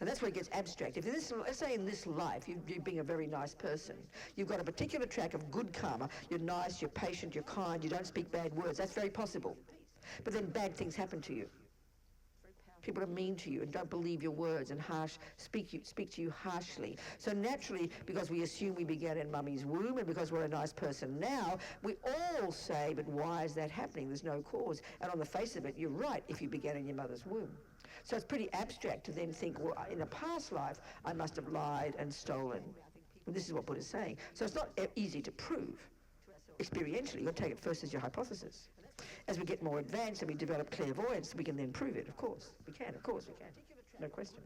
And that's where it gets abstract. If let's say in this life, you're being a very nice person, you've got a particular track of good karma, you're nice, you're patient, you're kind, you don't speak bad words, that's very possible. But then bad things happen to you. People are mean to you and don't believe your words and speak to you harshly. So naturally, because we assume we began in mummy's womb and because we're a nice person now, we all say, but why is that happening? There's no cause. And on the face of it, you're right if you began in your mother's womb. So it's pretty abstract to then think, well, in a past life, I must have lied and stolen. And this is what Buddha's saying. So it's not easy to prove. Experientially, you've got to take it first as your hypothesis. As we get more advanced and we develop clairvoyance, we can then prove it, of course. We can, of course we can. No question.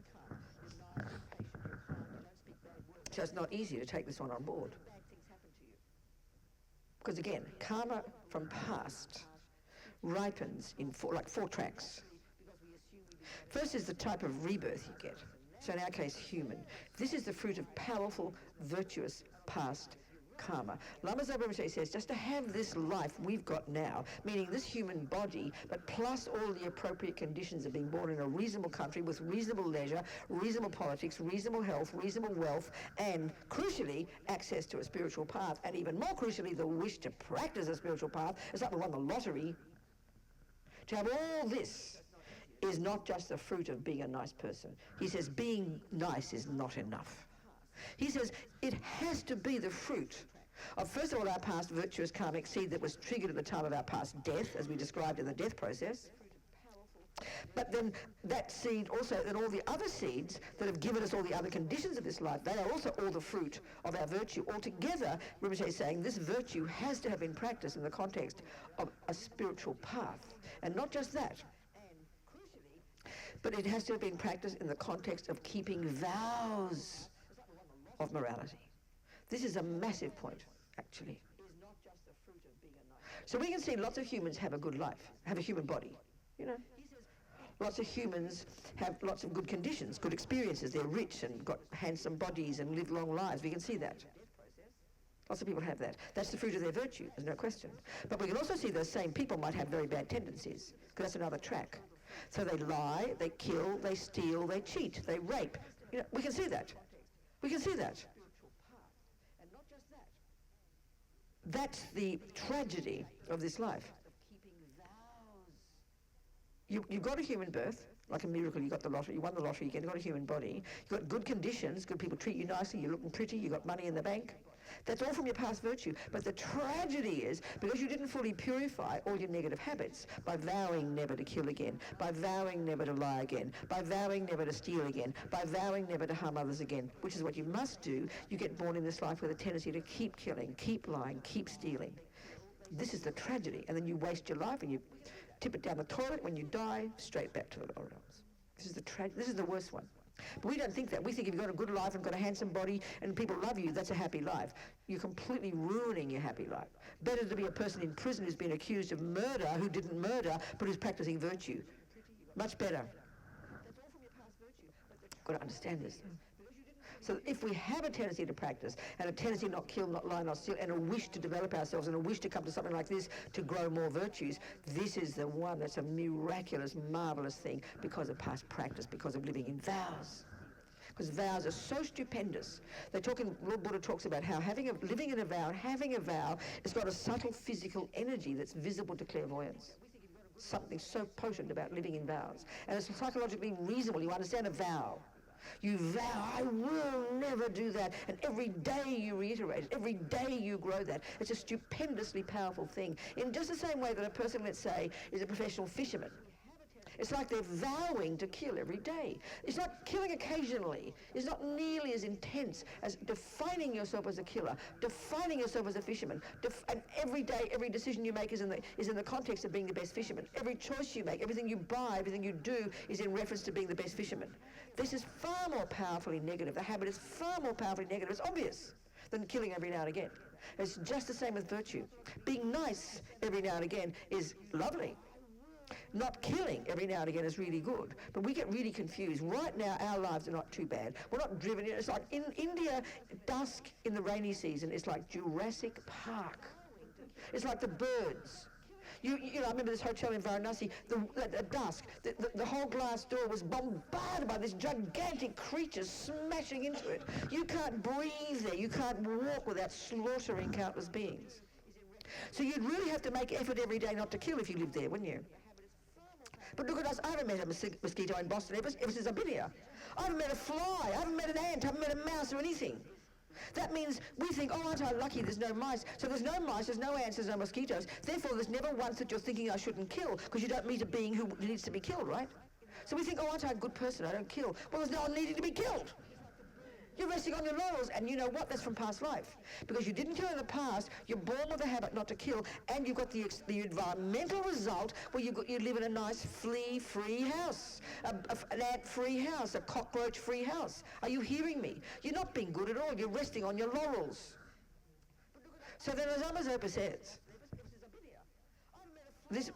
So it's not easy to take this one on board. Because again, karma from past ripens in four tracks. First is the type of rebirth you get. So in our case, human. This is the fruit of powerful, virtuous past karma. Lama Zopa says just to have this life we've got now, meaning this human body, but plus all the appropriate conditions of being born in a reasonable country with reasonable leisure, reasonable politics, reasonable health, reasonable wealth, and crucially, access to a spiritual path, and even more crucially, the wish to practice a spiritual path. It's like we won the lottery. To have all this is not just the fruit of being a nice person. He says being nice is not enough. He says it has to be the fruit of, first of all, our past virtuous karmic seed that was triggered at the time of our past death, as we described in the death process. But then that seed also, and all the other seeds that have given us all the other conditions of this life, they are also all the fruit of our virtue. Altogether, Rinpoche is saying this virtue has to have been practiced in the context of a spiritual path. And not just that, but it has to have been practiced in the context of keeping vows of morality. This is a massive point, actually. So we can see lots of humans have a good life, have a human body, you know. Lots of humans have lots of good conditions, good experiences. They're rich and got handsome bodies and live long lives. We can see that. Lots of people have that. That's the fruit of their virtue, there's no question. But we can also see those same people might have very bad tendencies, because that's another track. So they lie, they kill, they steal, they cheat, they rape. You know, we can see that. We can see that. That's the tragedy of this life. You've got a human birth, like a miracle. You got the lottery, you won the lottery again, you got a human body. You've got good conditions, good people treat you nicely, you're looking pretty, you got money in the bank. That's all from your past virtue. But the tragedy is, because you didn't fully purify all your negative habits by vowing never to kill again, by vowing never to lie again, by vowing never to steal again, by vowing never to harm others again, which is what you must do, you get born in this life with a tendency to keep killing, keep lying, keep stealing. This is the tragedy. And then you waste your life and you tip it down the toilet. When you die, straight back to the lower realms. This is the worst one. But we don't think that. We think if you've got a good life and got a handsome body and people love you, that's a happy life. You're completely ruining your happy life. Better to be a person in prison who's been accused of murder, who didn't murder, but who's practicing virtue. Much better. Got to understand this. So if we have a tendency to practice, and a tendency not kill, not lie, not steal, and a wish to develop ourselves, and a wish to come to something like this to grow more virtues, this is the one that's a miraculous, marvelous thing because of past practice, because of living in vows. because vows are so stupendous. Lord Buddha talks about how living in a vow, having a vow, it's got a subtle physical energy that's visible to clairvoyance. Something so potent about living in vows. And it's psychologically reasonable. You understand a vow. You vow, I will never do that. And every day you reiterate it. Every day you grow that. It's a stupendously powerful thing. In just the same way that a person, let's say, is a professional fisherman. It's like they're vowing to kill every day. It's not killing occasionally. It's not nearly as intense as defining yourself as a killer, defining yourself as a fisherman. And every day, every decision you make is in the context of being the best fisherman. Every choice you make, everything you buy, everything you do is in reference to being the best fisherman. This is far more powerfully negative. The habit is far more powerfully negative. It's obvious than killing every now and again. It's just the same with virtue. Being nice every now and again is lovely. Not killing every now and again is really good. But we get really confused. Right now, our lives are not too bad. We're not driven. It's like in India, dusk in the rainy season is like Jurassic Park. It's like the birds. You know, I remember this hotel in Varanasi, at dusk, the whole glass door was bombarded by this gigantic creature smashing into it. You can't breathe there. You can't walk without slaughtering countless beings. So you'd really have to make effort every day not to kill if you lived there, wouldn't you? But look at us, I haven't met a mosquito in Boston ever since I've been here. I haven't met a fly, I haven't met an ant, I haven't met a mouse or anything. That means we think, oh, aren't I lucky there's no mice. So there's no mice, there's no ants, there's no mosquitoes. Therefore, there's never once that you're thinking I shouldn't kill, because you don't meet a being who needs to be killed, right? So we think, oh, aren't I a good person, I don't kill. Well, there's no one needing to be killed. You're resting on your laurels, and you know what? That's from past life. Because you didn't kill in the past, you're born with a habit not to kill, and you've got the environmental result where you live in a nice flea-free house, an ant-free house, a cockroach-free house. Are you hearing me? You're not being good at all. You're resting on your laurels. So then, as Amazopa says,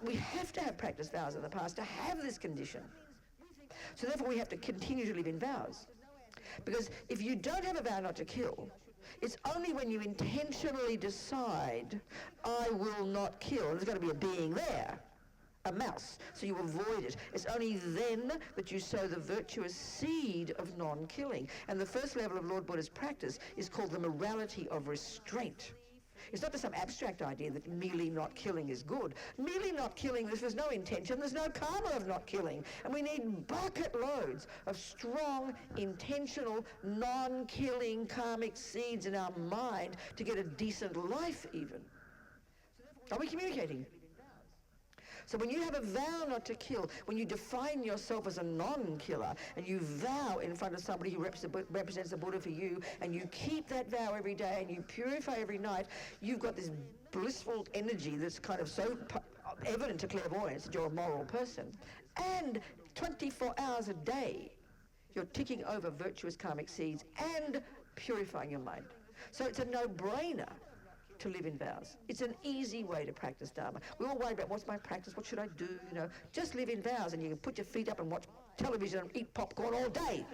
we have to have practiced vows in the past to have this condition. So therefore, we have to continue to live in vows. Because if you don't have a vow not to kill, it's only when you intentionally decide, I will not kill, and there's got to be a being there, a mouse, so you avoid it. It's only then that you sow the virtuous seed of non-killing. And the first level of Lord Buddha's practice is called the morality of restraint. It's not just some abstract idea that merely not killing is good. Merely not killing, if there's no intention, there's no karma of not killing. And we need bucket loads of strong, intentional, non-killing karmic seeds in our mind to get a decent life even. Are we communicating? So when you have a vow not to kill, when you define yourself as a non-killer, and you vow in front of somebody who represents the Buddha for you, and you keep that vow every day, and you purify every night, you've got this blissful energy that's kind of so evident to clairvoyance that you're a moral person. And 24 hours a day, you're ticking over virtuous karmic seeds and purifying your mind. So it's a no-brainer to live in vows. It's an easy way to practice Dharma. We all worry about what's my practice, what should I do, you know. Just live in vows and you can put your feet up and watch television and eat popcorn all day.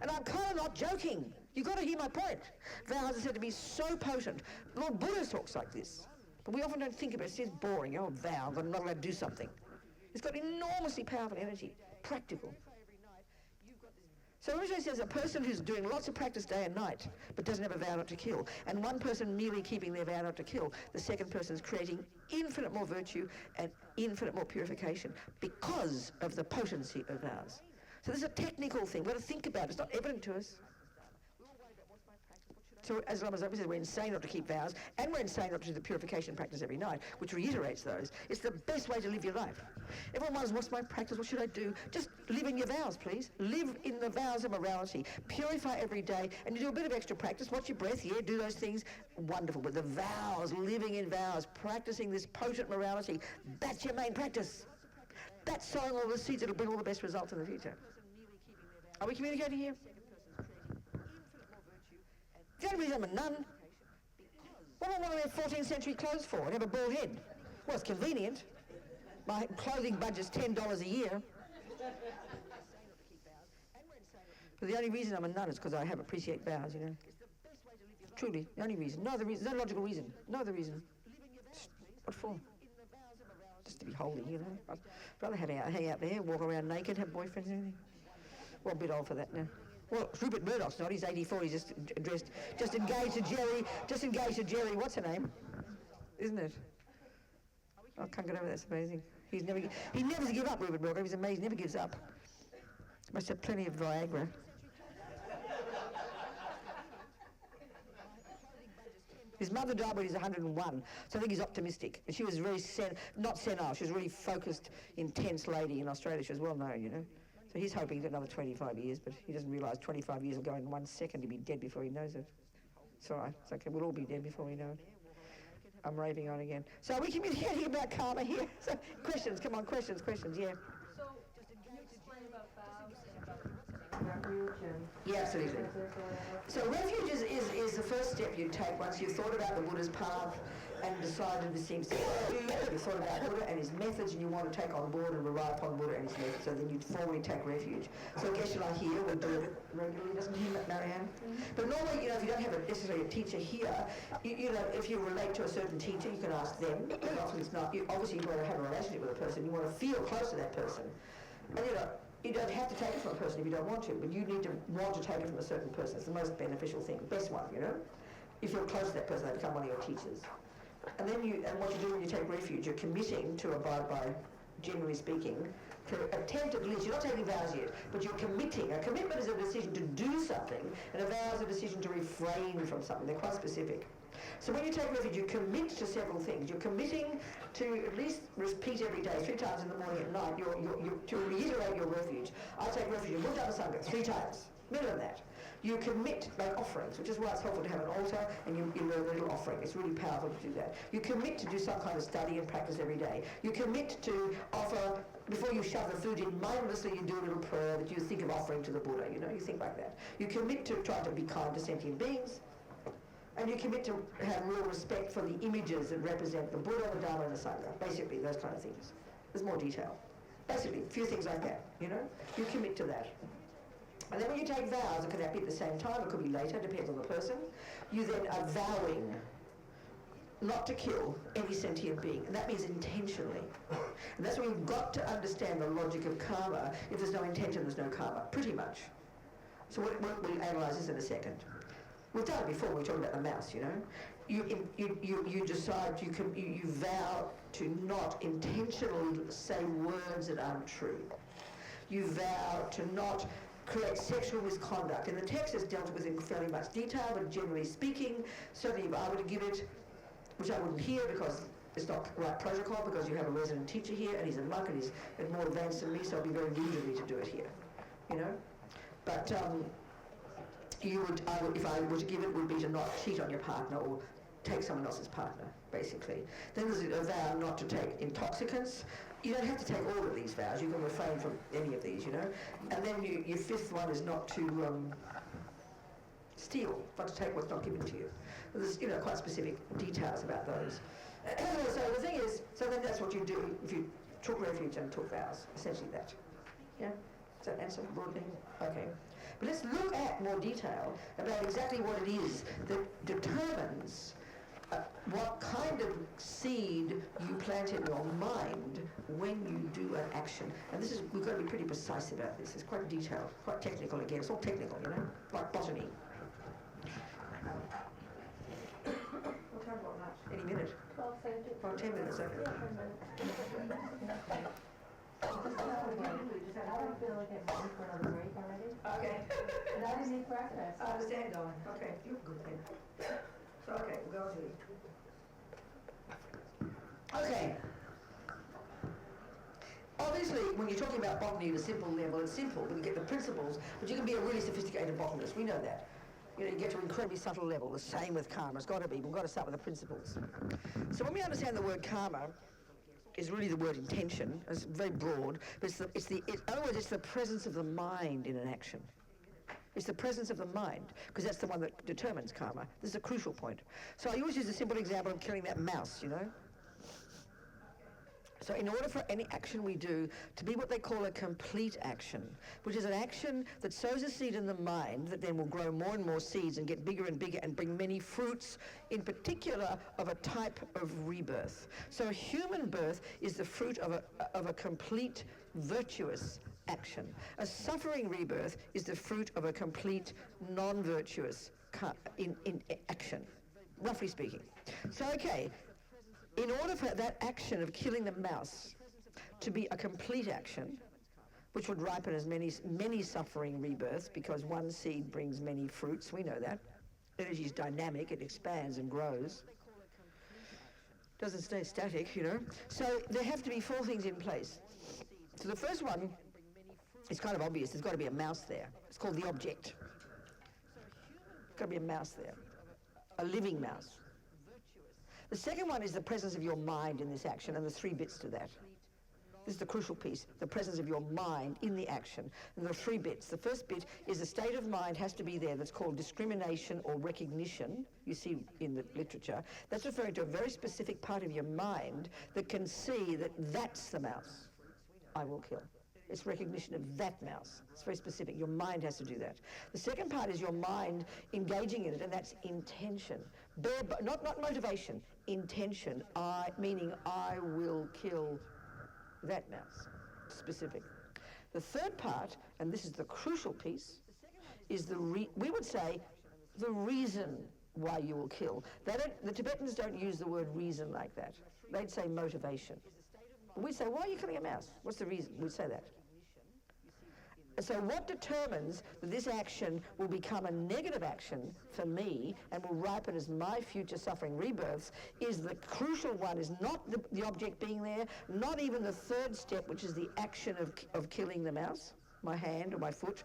And I'm kind of not joking. You've got to hear my point. Vows are said to be so potent. Lord Buddha talks like this. But we often don't think about it. It's just boring. Oh, vow, I'm not allowed to do something. It's got enormously powerful energy, practical. So originally it says a person who's doing lots of practice day and night, but doesn't have a vow not to kill, and one person merely keeping their vow not to kill, the second person is creating infinite more virtue and infinite more purification because of the potency of vows. So this is a technical thing. We've got to think about it. It's not evident to us. So as Lama Zopa says, we're insane not to keep vows, and we're insane not to do the purification practice every night, which reiterates those. It's the best way to live your life. Everyone wonders, what's my practice? What should I do? Just live in your vows, please. Live in the vows of morality. Purify every day, and you do a bit of extra practice. Watch your breath, yeah, do those things. Wonderful. But the vows, living in vows, practicing this potent morality, that's your main practice. That's sowing all the seeds that'll bring all the best results in the future. Are we communicating here? The only reason I'm a nun, what do I want to wear 14th century clothes for and have a bald head? Well, it's convenient. My clothing budget's $10 a year. But the only reason I'm a nun is because I appreciate vows, you know. Truly, the only reason. No other reason, no logical reason. No other reason. What for? Just to be holy, you know. I'd rather hang out there, walk around naked, have boyfriends and everything. Well, a bit old for that now. Well, Rupert Murdoch's not. He's 84. He's just engaged to Jerry. What's her name? Isn't it? I can't get over that. That's amazing. He never give up, Rupert Murdoch. He's amazing. Never gives up. Must have plenty of Viagra. His mother died when he was 101, so I think he's optimistic. And she was very not senile. She was a really focused, intense lady in Australia. She was well known, you know. So he's hoping he's got another 25 years, but he doesn't realise 25 years will go in 1 second. He'll be dead before he knows it. It's all right. It's okay. We'll all be dead before we know it. I'm raving on again. So are we communicating about karma here? So, questions, come on, questions, yeah. So, can you explain about vows and about Refuge and... Yeah, absolutely. So refuge is the first step you take once you've thought about the Buddha's path and decided this seems to you. You've thought about Buddha and his methods and you want to take on board and rely upon Buddha and his methods, so then you formally take refuge. So Geshe here would do it regularly, doesn't he, Marianne? But normally, you know, if you don't have necessarily a teacher here, you know, if you relate to a certain teacher, you can ask them. And often it's not, obviously you want to have a relationship with a person, you want to feel close to that person. And you know, you don't have to take it from a person if you don't want to, but you need to want to take it from a certain person. It's the most beneficial thing, best one, you know? If you're close to that person, they become one of your teachers. And then what you do when you take refuge, you're committing to abide by, generally speaking, to attempt at least, you're not taking vows yet, but you're committing. A commitment is a decision to do something, and a vow is a decision to refrain from something. They're quite specific. So when you take refuge, you commit to several things. You're committing to at least repeat every day, 3 times in the morning and at night, to reiterate your refuge. I take refuge in Buddha Sangha 3 times, minimum that. You commit by offerings, which is why it's helpful to have an altar and you learn a little offering. It's really powerful to do that. You commit to do some kind of study and practice every day. You commit to offer, before you shove the food in, mindlessly you do a little prayer that you think of offering to the Buddha, you know, you think like that. You commit to try to be kind to sentient beings. And you commit to have real respect for the images that represent the Buddha, the Dharma, and the Sangha. Basically, those kind of things. There's more detail. Basically, a few things like that, you know? You commit to that. And then when you take vows, it could be at the same time, it could be later, depends on the person. You then are vowing not to kill any sentient being. And that means intentionally. And that's where you've got to understand the logic of karma. If there's no intention, there's no karma, pretty much. So we'll analyse this in a second. We've done it before when we talked about the mouse, you know. You decide, you vow to not intentionally say words that aren't true. You vow to not create sexual misconduct. And the text is dealt with in fairly much detail, but generally speaking, certainly if I were to give it, which I wouldn't hear because it's not right protocol, because you have a resident teacher here and he's a monk and he's more advanced than me, so it'd be very rude of me to do it here, you know. But if I were to give it, would be to not cheat on your partner or take someone else's partner, basically. Then there's a vow not to take intoxicants. You don't have to take all of these vows. You can refrain from any of these, you know. And then your 5th one is not to steal, not to take what's not given to you. There's, you know, quite specific details about those. So the thing is, so then that's what you do if you took refuge and took vows, essentially that. Yeah? Does that answer broadly? Okay. But let's look at more detail about exactly what it is that determines what kind of seed you plant in your mind when you do an action. And this is, we've got to be pretty precise about this. It's quite detailed, quite technical again. It's all technical, you know, like botany. What time about lunch? Any minute? 12:30. Oh, 10 minutes, okay. I don't feel like I'm ready for another break already. Okay. And I didn't eat breakfast. I understand, darling. Okay, you're good then. So, okay, we'll go to Okay. Obviously, when you're talking about botany at a simple level, it's simple, but you get the principles, but you can be a really sophisticated botanist. We know that. You know, you get to an incredibly subtle level. The same with karma. It's got to be. We've got to start with the principles. So when we understand the word karma, is really the word intention. It's very broad, but in other words, it's the presence of the mind in an action. It's the presence of the mind, because that's the one that determines karma. This is a crucial point. So I always use a simple example of killing that mouse, you know. So in order for any action we do to be what they call a complete action, which is an action that sows a seed in the mind that then will grow more and more seeds and get bigger and bigger and bring many fruits, in particular of a type of rebirth. So human birth is the fruit of a complete virtuous action. A suffering rebirth is the fruit of a complete non-virtuous in action, roughly speaking. So, okay, in order for that action of killing the mouse to be a complete action, which would ripen as many suffering rebirths, because one seed brings many fruits, we know that. Energy is dynamic, it expands and grows. Doesn't stay static, you know. So there have to be 4 things in place. So the first one is kind of obvious. There's got to be a mouse there. It's called the object. There's got to be a mouse there, a living mouse. The second one is the presence of your mind in this action, and the 3 bits to that. This is the crucial piece, the presence of your mind in the action. And there are 3 bits. The first bit is the state of mind has to be there that's called discrimination or recognition, you see in the literature. That's referring to a very specific part of your mind that can see that that's the mouse I will kill. It's recognition of that mouse. It's very specific. Your mind has to do that. The second part is your mind engaging in it, and that's intention. Not motivation, intention, meaning I will kill that mouse, specific. The third part, and this is the crucial piece, is we would say the reason why you will kill. The Tibetans don't use the word reason like that. They'd say motivation. We say, why are you killing a mouse? What's the reason? We'd say that. So what determines that this action will become a negative action for me and will ripen as my future suffering rebirths is the crucial one, is not the object being there, not even the third step, which is the action of killing the mouse, my hand or my foot.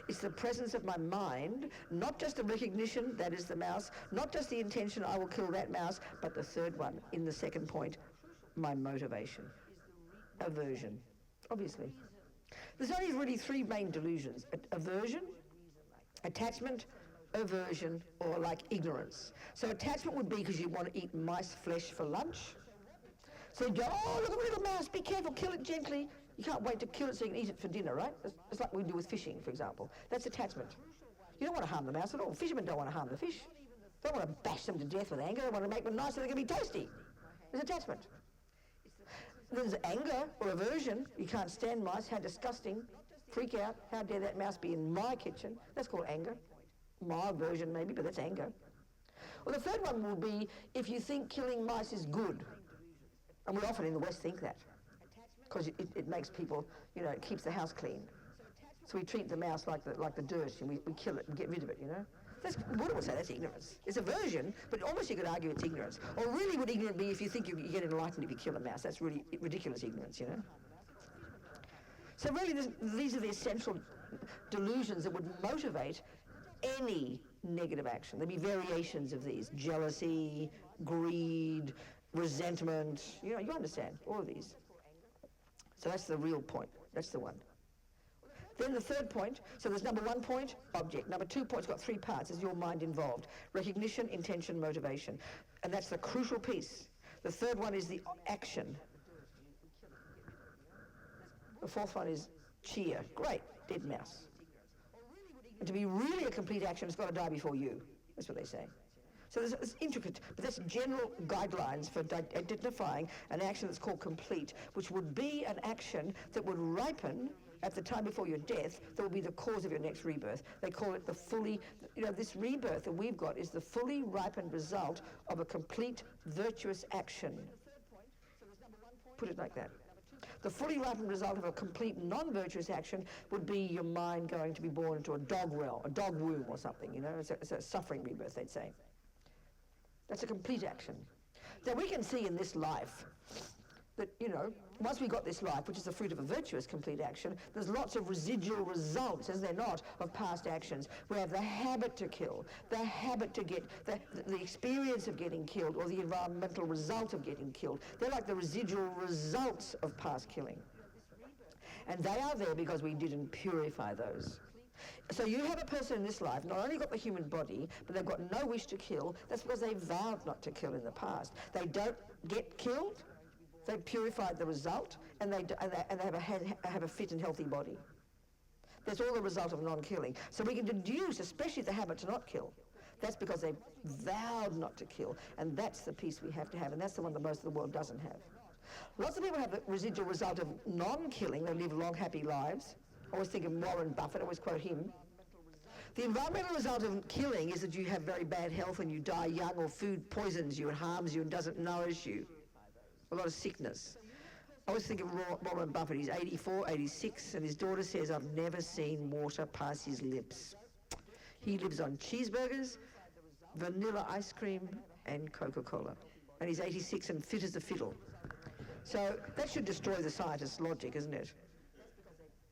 It's the presence of my mind, not just a recognition, that is the mouse, not just the intention, I will kill that mouse, but the third one, in the second point, my motivation, aversion, obviously. There's only really 3 main delusions: aversion, attachment, aversion, or like ignorance. So attachment would be because you want to eat mice flesh for lunch. So you go, oh, look at the little mouse, be careful, kill it gently. You can't wait to kill it so you can eat it for dinner, right? It's like we do with fishing, for example. That's attachment. You don't want to harm the mouse at all. Fishermen don't want to harm the fish. They don't want to bash them to death with anger. They want to make them nice so they can be tasty. It's attachment. There's anger or aversion. You can't stand mice. How disgusting. Freak out. How dare that mouse be in my kitchen? That's called anger. My aversion maybe, but that's anger. Well, the third one will be if you think killing mice is good. And we often in the West think that. Because it makes people, you know, it keeps the house clean. So we treat the mouse like the dirt and we kill it and get rid of it, you know. Buddha would say that's ignorance. It's aversion, but almost you could argue it's ignorance. Or really would ignorant be if you think you get enlightened if you kill a mouse. That's really ridiculous ignorance, you know. So really these are the essential delusions that would motivate any negative action. There'd be variations of these: jealousy, greed, resentment. You know, you understand all of these. So that's the real point. That's the one. Then the third point, so there's number 1 point, object. Number 2 point's got 3 parts. Is your mind involved? Recognition, intention, motivation. And that's the crucial piece. The third one is the action. The fourth one is cheer. Great, dead mouse. And to be really a complete action, it's got to die before you. That's what they say. So there's intricate, but that's general guidelines for identifying an action that's called complete, which would be an action that would ripen at the time before your death, that will be the cause of your next rebirth. They call it the fully, you know, this rebirth that we've got is the fully ripened result of a complete virtuous action. Put it like that. The fully ripened result of a complete non-virtuous action would be your mind going to be born into a dog womb or something, you know. It's a suffering rebirth, they'd say. That's a complete action. Now we can see in this life that, you know, once we got this life, which is the fruit of a virtuous complete action, there's lots of residual results, is there not, of past actions. We have the habit to kill, the habit to get, the experience of getting killed, or the environmental result of getting killed. They're like the residual results of past killing. And they are there because we didn't purify those. So you have a person in this life, not only got the human body, but they've got no wish to kill. That's because they vowed not to kill in the past. They don't get killed. They've purified the result, and they have a fit and healthy body. That's all the result of non-killing. So we can deduce, especially the habit to not kill. That's because they've vowed not to kill, and that's the piece we have to have, and that's the one that most of the world doesn't have. Lots of people have the residual result of non-killing. They live long, happy lives. I always think of Warren Buffett, I always quote him. The environmental result of killing is that you have very bad health and you die young, or food poisons you and harms you and doesn't nourish you. A lot of sickness. I always think of Warren Buffett. He's 84, 86, and his daughter says, I've never seen water pass his lips. He lives on cheeseburgers, vanilla ice cream, and Coca-Cola. And he's 86 and fit as a fiddle. So that should destroy the scientist's logic, isn't it?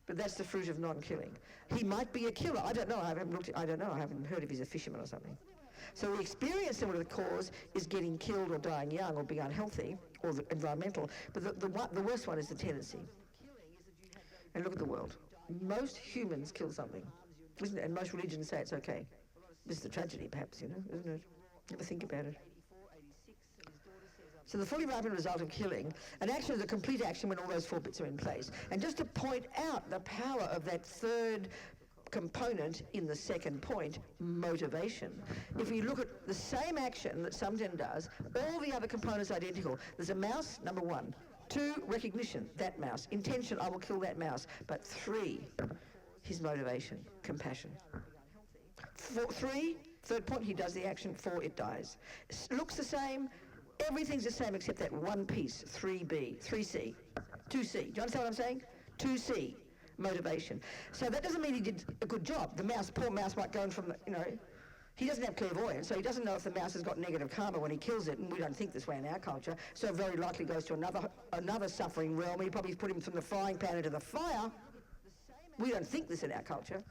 But that's the fruit of non-killing. He might be a killer. I don't know. I haven't heard if he's a fisherman or something. So the experience similar to the cause is getting killed or dying young or being unhealthy or the environmental. But the worst one is the tendency. And look at the world. Most humans kill something, isn't it? And most religions say it's okay. This is the tragedy, perhaps, isn't it? Never think about it. So the fully ripened result of killing, an action is a complete action when all those four bits are in place. And just to point out the power of that third component in the second point, motivation. If we look at the same action that someone does, all the other components are identical. There's a mouse, number 1. 2, recognition, that mouse. Intention, I will kill that mouse. But 3, his motivation, compassion. 3, third point, he does the action. 4, it dies. Looks the same. Everything's the same except that one piece, 3B, 3C, 2C. Do you understand what I'm saying? 2C, motivation. So that doesn't mean he did a good job. The mouse, poor mouse might go in from, he doesn't have clairvoyance, so he doesn't know if the mouse has got negative karma when he kills it, and we don't think this way in our culture, so it very likely goes to another suffering realm. He probably put him from the frying pan into the fire. We don't think this in our culture,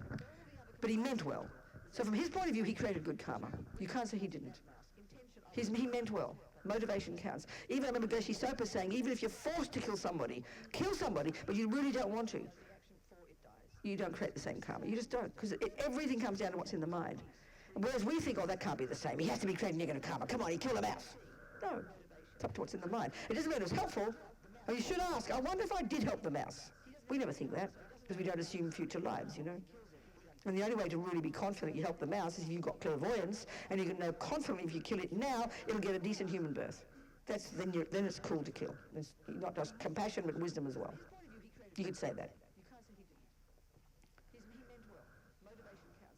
but he meant well. So from his point of view, he created good karma. You can't say he didn't. He meant well. Motivation counts. Even I remember Geshe Sopa saying, even if you're forced to kill somebody, but you really don't want to. You don't create the same karma. You just don't, because everything comes down to what's in the mind. Whereas we think, oh, that can't be the same. He has to be creating negative karma. Come on, he killed a mouse. No, it's up to what's in the mind. It doesn't mean it was helpful. And you should ask, I wonder if I did help the mouse. We never think that, because we don't assume future lives, And the only way to really be confident you help the mouse is if you've got clairvoyance, and you can know confidently if you kill it now, it'll get a decent human birth. Then it's cool to kill. It's not just compassion, but wisdom as well. You could say that.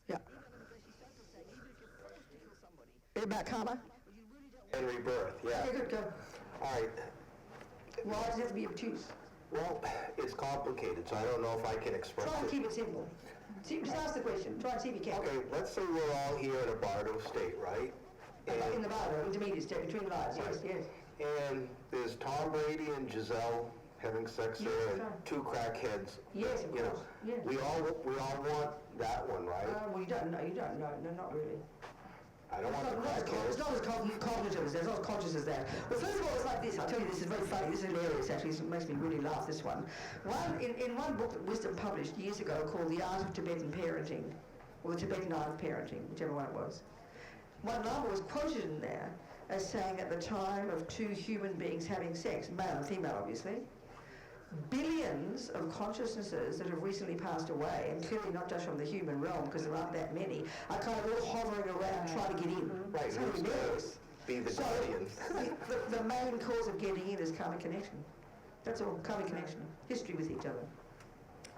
Yeah. About karma? And rebirth, yeah. Okay, good, go. All right. Why does it have to be obtuse? Well, it's complicated, so I don't know if I can express Try and it. keep it simple. Just ask the question. Try and see if you can. Okay, let's say we're all here in a Bardo state, right? In the Bardo, intermediate state, between lives, yes. And there's Tom Brady and Giselle having sex there, and right. 2 crackheads. Yes, of course. Yes. We all want that one, right? Well, you don't. No, not really. I don't want the It's crackheads. not as cognitive as that. It's not as conscious as that. Well, first of all, it's like this. I'll tell you, this is very funny. This is hilarious, actually. It makes me really laugh, this one. In one book that Wisdom published years ago called The Art of Tibetan Parenting, or The Tibetan Art of Parenting, whichever one it was, one Lama was quoted in there as saying at the time of 2 human beings having sex, male and female, obviously, billions of consciousnesses that have recently passed away, and clearly not just from the human realm, because there aren't that many, are kind of all hovering around trying to get in. Right, It's who's hilarious. be the So, guardian. the main cause of getting in is karmic connection. That's all, karmic connection. History with each other.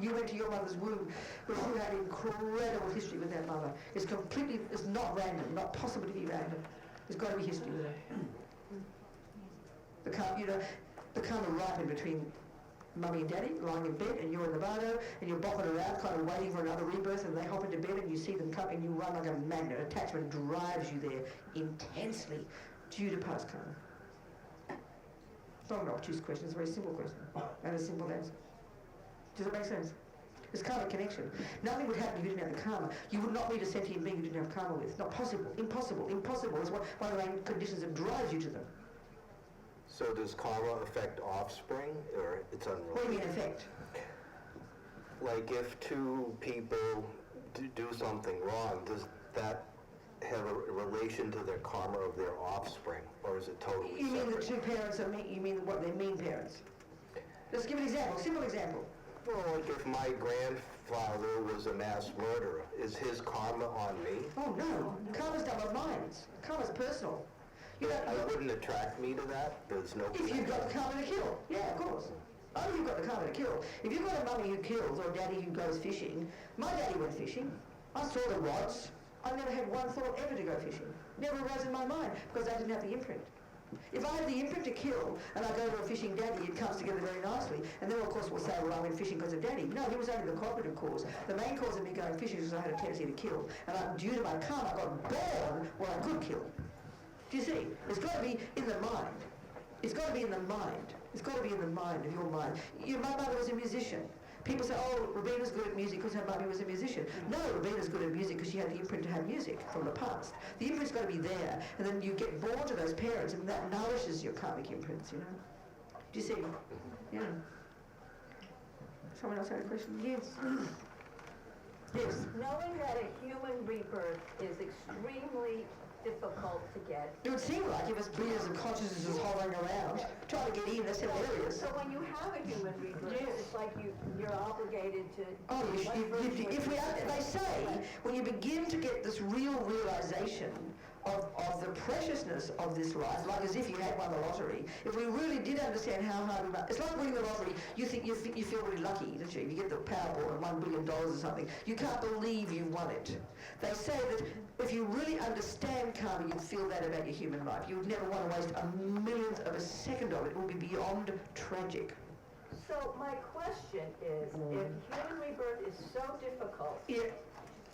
You went to your mother's womb, but you had incredible history with that mother. It's not random, not possible to be random. There's got to be history with her. The karma ripened between Mummy and Daddy lying in bed, and you're in the Bardo, and you're bopping around kind of waiting for another rebirth, and they hop into bed and you see them come and you run like a magnet. Attachment drives you there intensely due to past karma. It's not an obtuse question, it's a very simple question and a simple answer. Does it make sense? It's karmic connection. Nothing would happen if you didn't have the karma. You would not meet a sentient being you didn't have karma with. Not possible. Impossible. Impossible is one of the main conditions that drives you to them. So does karma affect offspring, or it's unrelated? What do you mean affect? Like if 2 people do something wrong, does that have a relation to their karma of their offspring, or is it totally You mean the separate? 2 parents are mean? You mean what they're mean parents? Let's give an example. Simple example. Well, like if my grandfather was a mass murderer, is his karma on me? Oh no, karma's done with minds. Karma's personal. You know, It wouldn't attract me to that. There's no. if you've got the karma to kill, yeah, of course. Oh, you've got the karma to kill. If you've got a mummy who kills or a daddy who goes fishing, my daddy went fishing. I saw the rods. I never had one thought ever to go fishing. Never arose in my mind because I didn't have the imprint. If I had the imprint to kill and I go to a fishing daddy, it comes together very nicely. And then, of course, we'll say, well, I went fishing because of daddy. No, he was only the cooperative cause. The main cause of me going fishing was I had a tendency to kill. And due to my karma, I got born where I could kill. Do you see? It's got to be in the mind. It's got to be in the mind. It's got to be in the mind of your mind. My mother was a musician. People say, oh, Robina's good at music because her mummy was a musician. No, Robina's good at music because she had the imprint to have music from the past. The imprint's got to be there, and then you get born to those parents, and that nourishes your karmic imprints, you know. Do you see? Yeah. Someone else had a question? Yes. Yes. Knowing that a human rebirth is extremely difficult to get. It would seem like if it's billions of consciousnesses hovering around, trying to get in, that's hilarious. So when you have a human rebirth, Yes. it's like you're obligated to. Oh, they say, when you begin to get this real realization of the preciousness of this life, like as if you had won the lottery, if we really did understand how hard we it's like winning the lottery, you feel really lucky, don't you? If you get the Powerball and $1 billion or something, you can't believe you've won it. They say that if you really understand karma, you'd feel that about your human life. You would never want to waste a millionth of a second of it. It would be beyond tragic. So my question is, if human rebirth is so difficult, Yeah.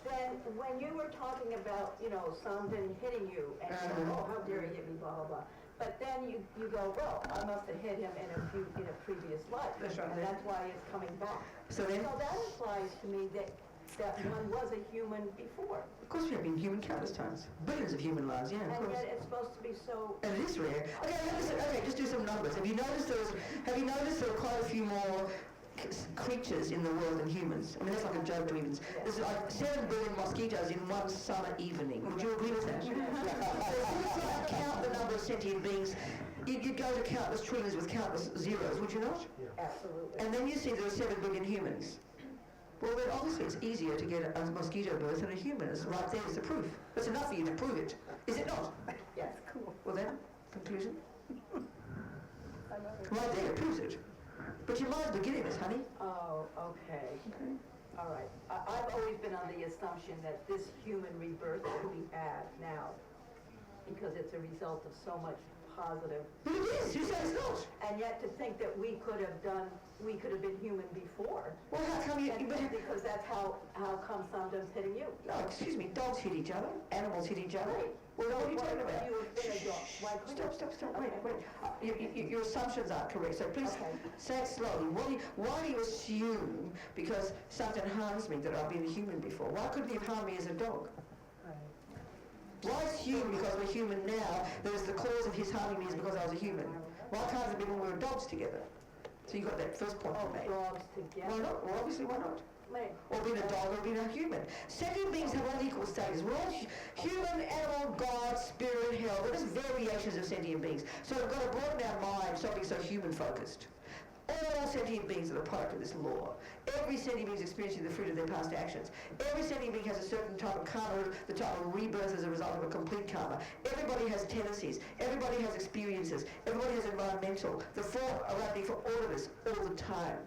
then when you were talking about, something hitting you, and you go, oh, how dare he hit me, blah, blah, blah. But then you go, well, I must have hit him in a previous life. That's right. And that's why it's coming back. So then? So that implies to me that one was a human before. Of course we have been human countless times. Billions of human lives, yeah, of And course. yet it's supposed to be so. And it is rare. Okay, just do some numbers. Have you noticed there are quite a few more creatures in the world than humans? I mean, that's like a joke to even. There's like 7 billion mosquitoes in one summer evening. Would you agree with that? So if you try and count the number of sentient beings, you'd go to countless trillions with countless zeros, would you not? Absolutely. And then you see there are 7 billion humans. Well, then obviously it's easier to get a mosquito birth than a human. It's right there is the proof. That's enough for you to prove it. Is it not? Yes, cool. Well then, conclusion? Right there, it proves it. But your mind's beginning this, honey. Oh, okay. All right. I've always been on the assumption that this human rebirth that we have now, because it's a result of so much positive. But it is. You say it's not. And yet to think that we could have been human before. Well, how come you? Because that's how come sometimes hitting you. No, excuse me. Dogs hit each other. Animals hit each other. Right. Well, what are you talking about? You have been a dog. Why couldn't Stop. Okay. Wait. Your assumptions aren't correct. So please say it slowly. Why do you assume because something harms me that I've been a human before? Why couldn't he have harmed me as a dog? Why assume because we're human now that is the cause of his harming me is because I was a human? Why can't it be when we were dogs together? So you got that first point you made. Dogs together. Why not? Well, obviously, why not? Right. Or being a dog or being a human. Sentient beings have unequal status. We're all human, animal, God, spirit, hell. We're just variations of sentient beings. So we've got to broaden our mind, stop being so human-focused. All sentient beings are the product of this law. Every sentient being is experiencing the fruit of their past actions. Every sentient being has a certain type of karma, the type of rebirth as a result of a complete karma. Everybody has tendencies. Everybody has experiences. Everybody has environmental. The four are happening for all of us all the time.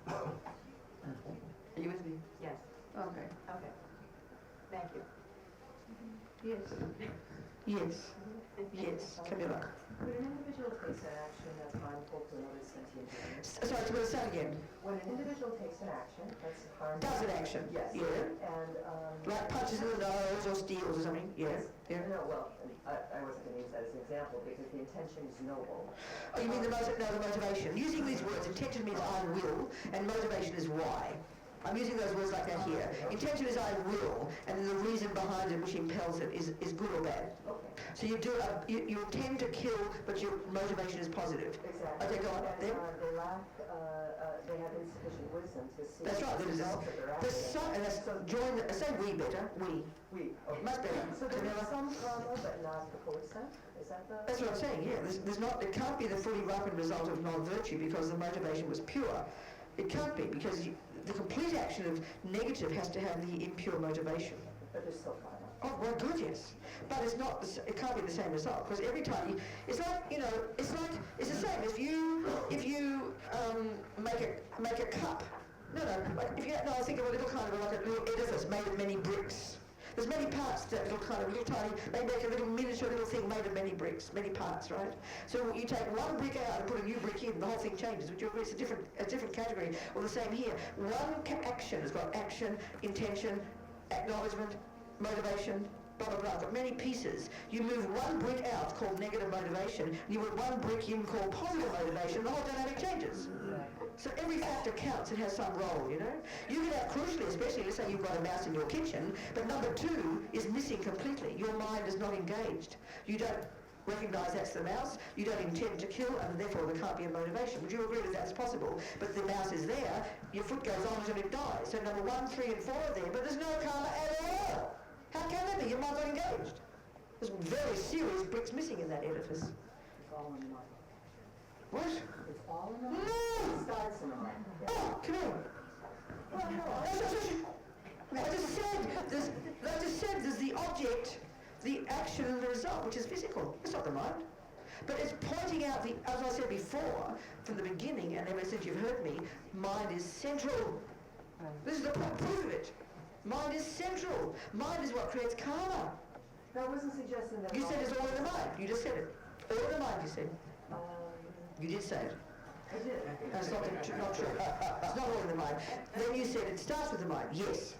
Are you with me? Yes. Okay. Okay. Thank you. Yes, Camilla. When an individual takes an action that's harmful to another sentient being, Sorry, to say it again. when an individual takes an action that's harmful... Does an action? Yes. Yeah. And, Like punches in the nose or steals or something? Yeah. Yeah. No, well, I wasn't going to use that as an example because the intention is noble. Oh, you mean the motivation? Using these words, intention means I will, and motivation is why. I'm using those words like that here. Intention is I will, and then the reason behind it, which impels it, is good or bad. Okay. So you do you intend to kill, but your motivation is positive. Exactly. Okay, go on. And, Then? they have insufficient wisdom to see That's right. the results of their action. And that's join. Say we better. We. Okay. Much better. So there is some karma, but not the full extent? Is that the... That's what I'm saying. Yeah. There's not. It can't be the fully ripened result of non-virtue because the motivation was pure. It can't be because the complete action of negative has to have the impure motivation. But there's still karma. Oh, well, good, yes. But it's not. It can't be the same result because every time it's like it's the same. If you make a cup. No. Like I think of a little kind of like a little edifice made of many bricks. There's many parts to that little tiny, they make a little miniature little thing made of many bricks, many parts, right? So you take one brick out and put a new brick in, the whole thing changes. Would you agree? It's a different category. Well, the same here. One action has got action, intention, acknowledgement, motivation, blah, blah, blah. I've got many pieces. You move one brick out called negative motivation, you put one brick in called positive motivation, the whole dynamic changes. So every factor counts, it has some role, you know? You can have crucially, especially, let's say you've got a mouse in your kitchen, but number 2 is missing completely. Your mind is not engaged. You don't recognise that's the mouse, you don't intend to kill, and therefore there can't be a motivation. Would you agree that that's possible? But the mouse is there, your foot goes on until it dies. So number 1, 3 and 4 are there, but there's no karma at all. How can that be? Your mind's not engaged. There's very serious bricks missing in that edifice. It's all in the mind. What? It's all in the mind. No! It starts in the mind. Oh, come here. Well, no, I just said there's the object, the action and the result, which is physical. It's not the mind. But it's pointing out as I said before, from the beginning, and ever since you've heard me, mind is central. This is the proof of it. Mind is central. Mind is what creates karma. I wasn't suggesting that. You said it's all in the mind. You just said it. All in the mind, you said. You did say it. I did. That's not true. It's not all in the mind. Then you said it starts with the mind. Yes.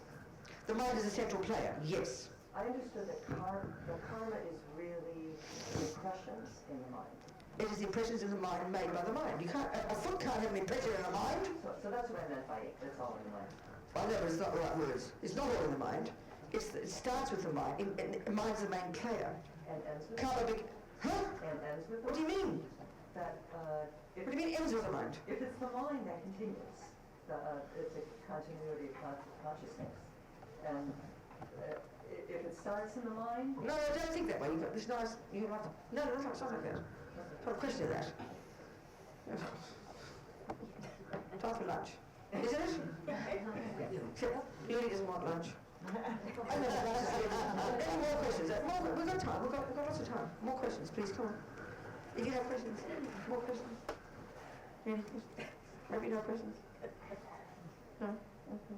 The mind is a central player. Yes. I understood that the karma is really the impressions in the mind. It is impressions in the mind made by the mind. You can't. A foot can't have an impression in the mind. So that's what I meant by it's all in the mind. I know, but it's not the right words. It's not all in the mind. It starts with the mind. Mind's the main player. And ends with Karma big. Huh? And ends with What do you mean? That, What do you mean ends with the mind? if it's the mind that continues, it's a continuity of consciousness. And if it starts in the mind, No, I don't think that way. You've got this nice. You like. No, it's not like that. Not a question of that. Time for lunch. Isn't it? Except Lily doesn't want lunch. Any more questions? We've got time. We've got lots of time. More questions, please. Come on. If you have questions, more questions. Any questions? Maybe no questions. No. Okay.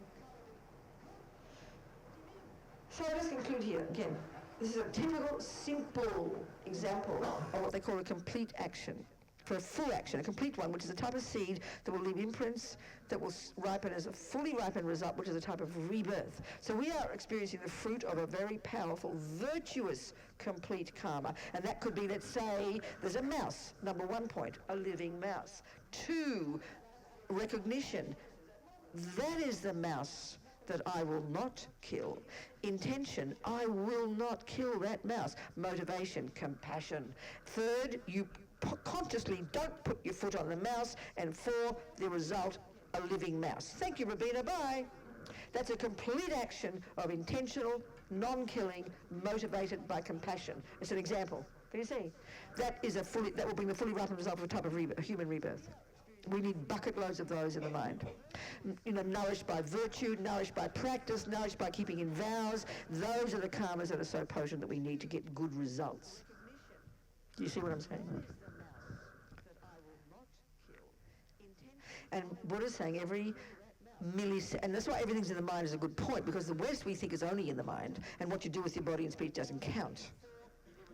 So let's conclude here again. This is a typical, simple example of what they call a complete action. For a full action, a complete one, which is a type of seed that will leave imprints, that will ripen as a fully ripened result, which is a type of rebirth. So we are experiencing the fruit of a very powerful, virtuous, complete karma. And that could be, let's say, there's a mouse, number 1 point, a living mouse. 2, recognition. That is the mouse that I will not kill. Intention, I will not kill that mouse. Motivation, compassion. 3rd, you consciously don't put your foot on the mouse. And 4, the result, a living mouse. Thank you, Robina. Bye. That's a complete action of intentional, non-killing, motivated by compassion. It's an example. Can you see? That will bring the fully ripened result of a type of human rebirth. We need bucket loads of those in the mind. Nourished by virtue, nourished by practice, nourished by keeping in vows. Those are the karmas that are so potent that we need to get good results. Do you see what I'm saying? And Buddha's saying every millisecond, and that's why everything's in the mind is a good point, because the West we think is only in the mind, and what you do with your body and speech doesn't count.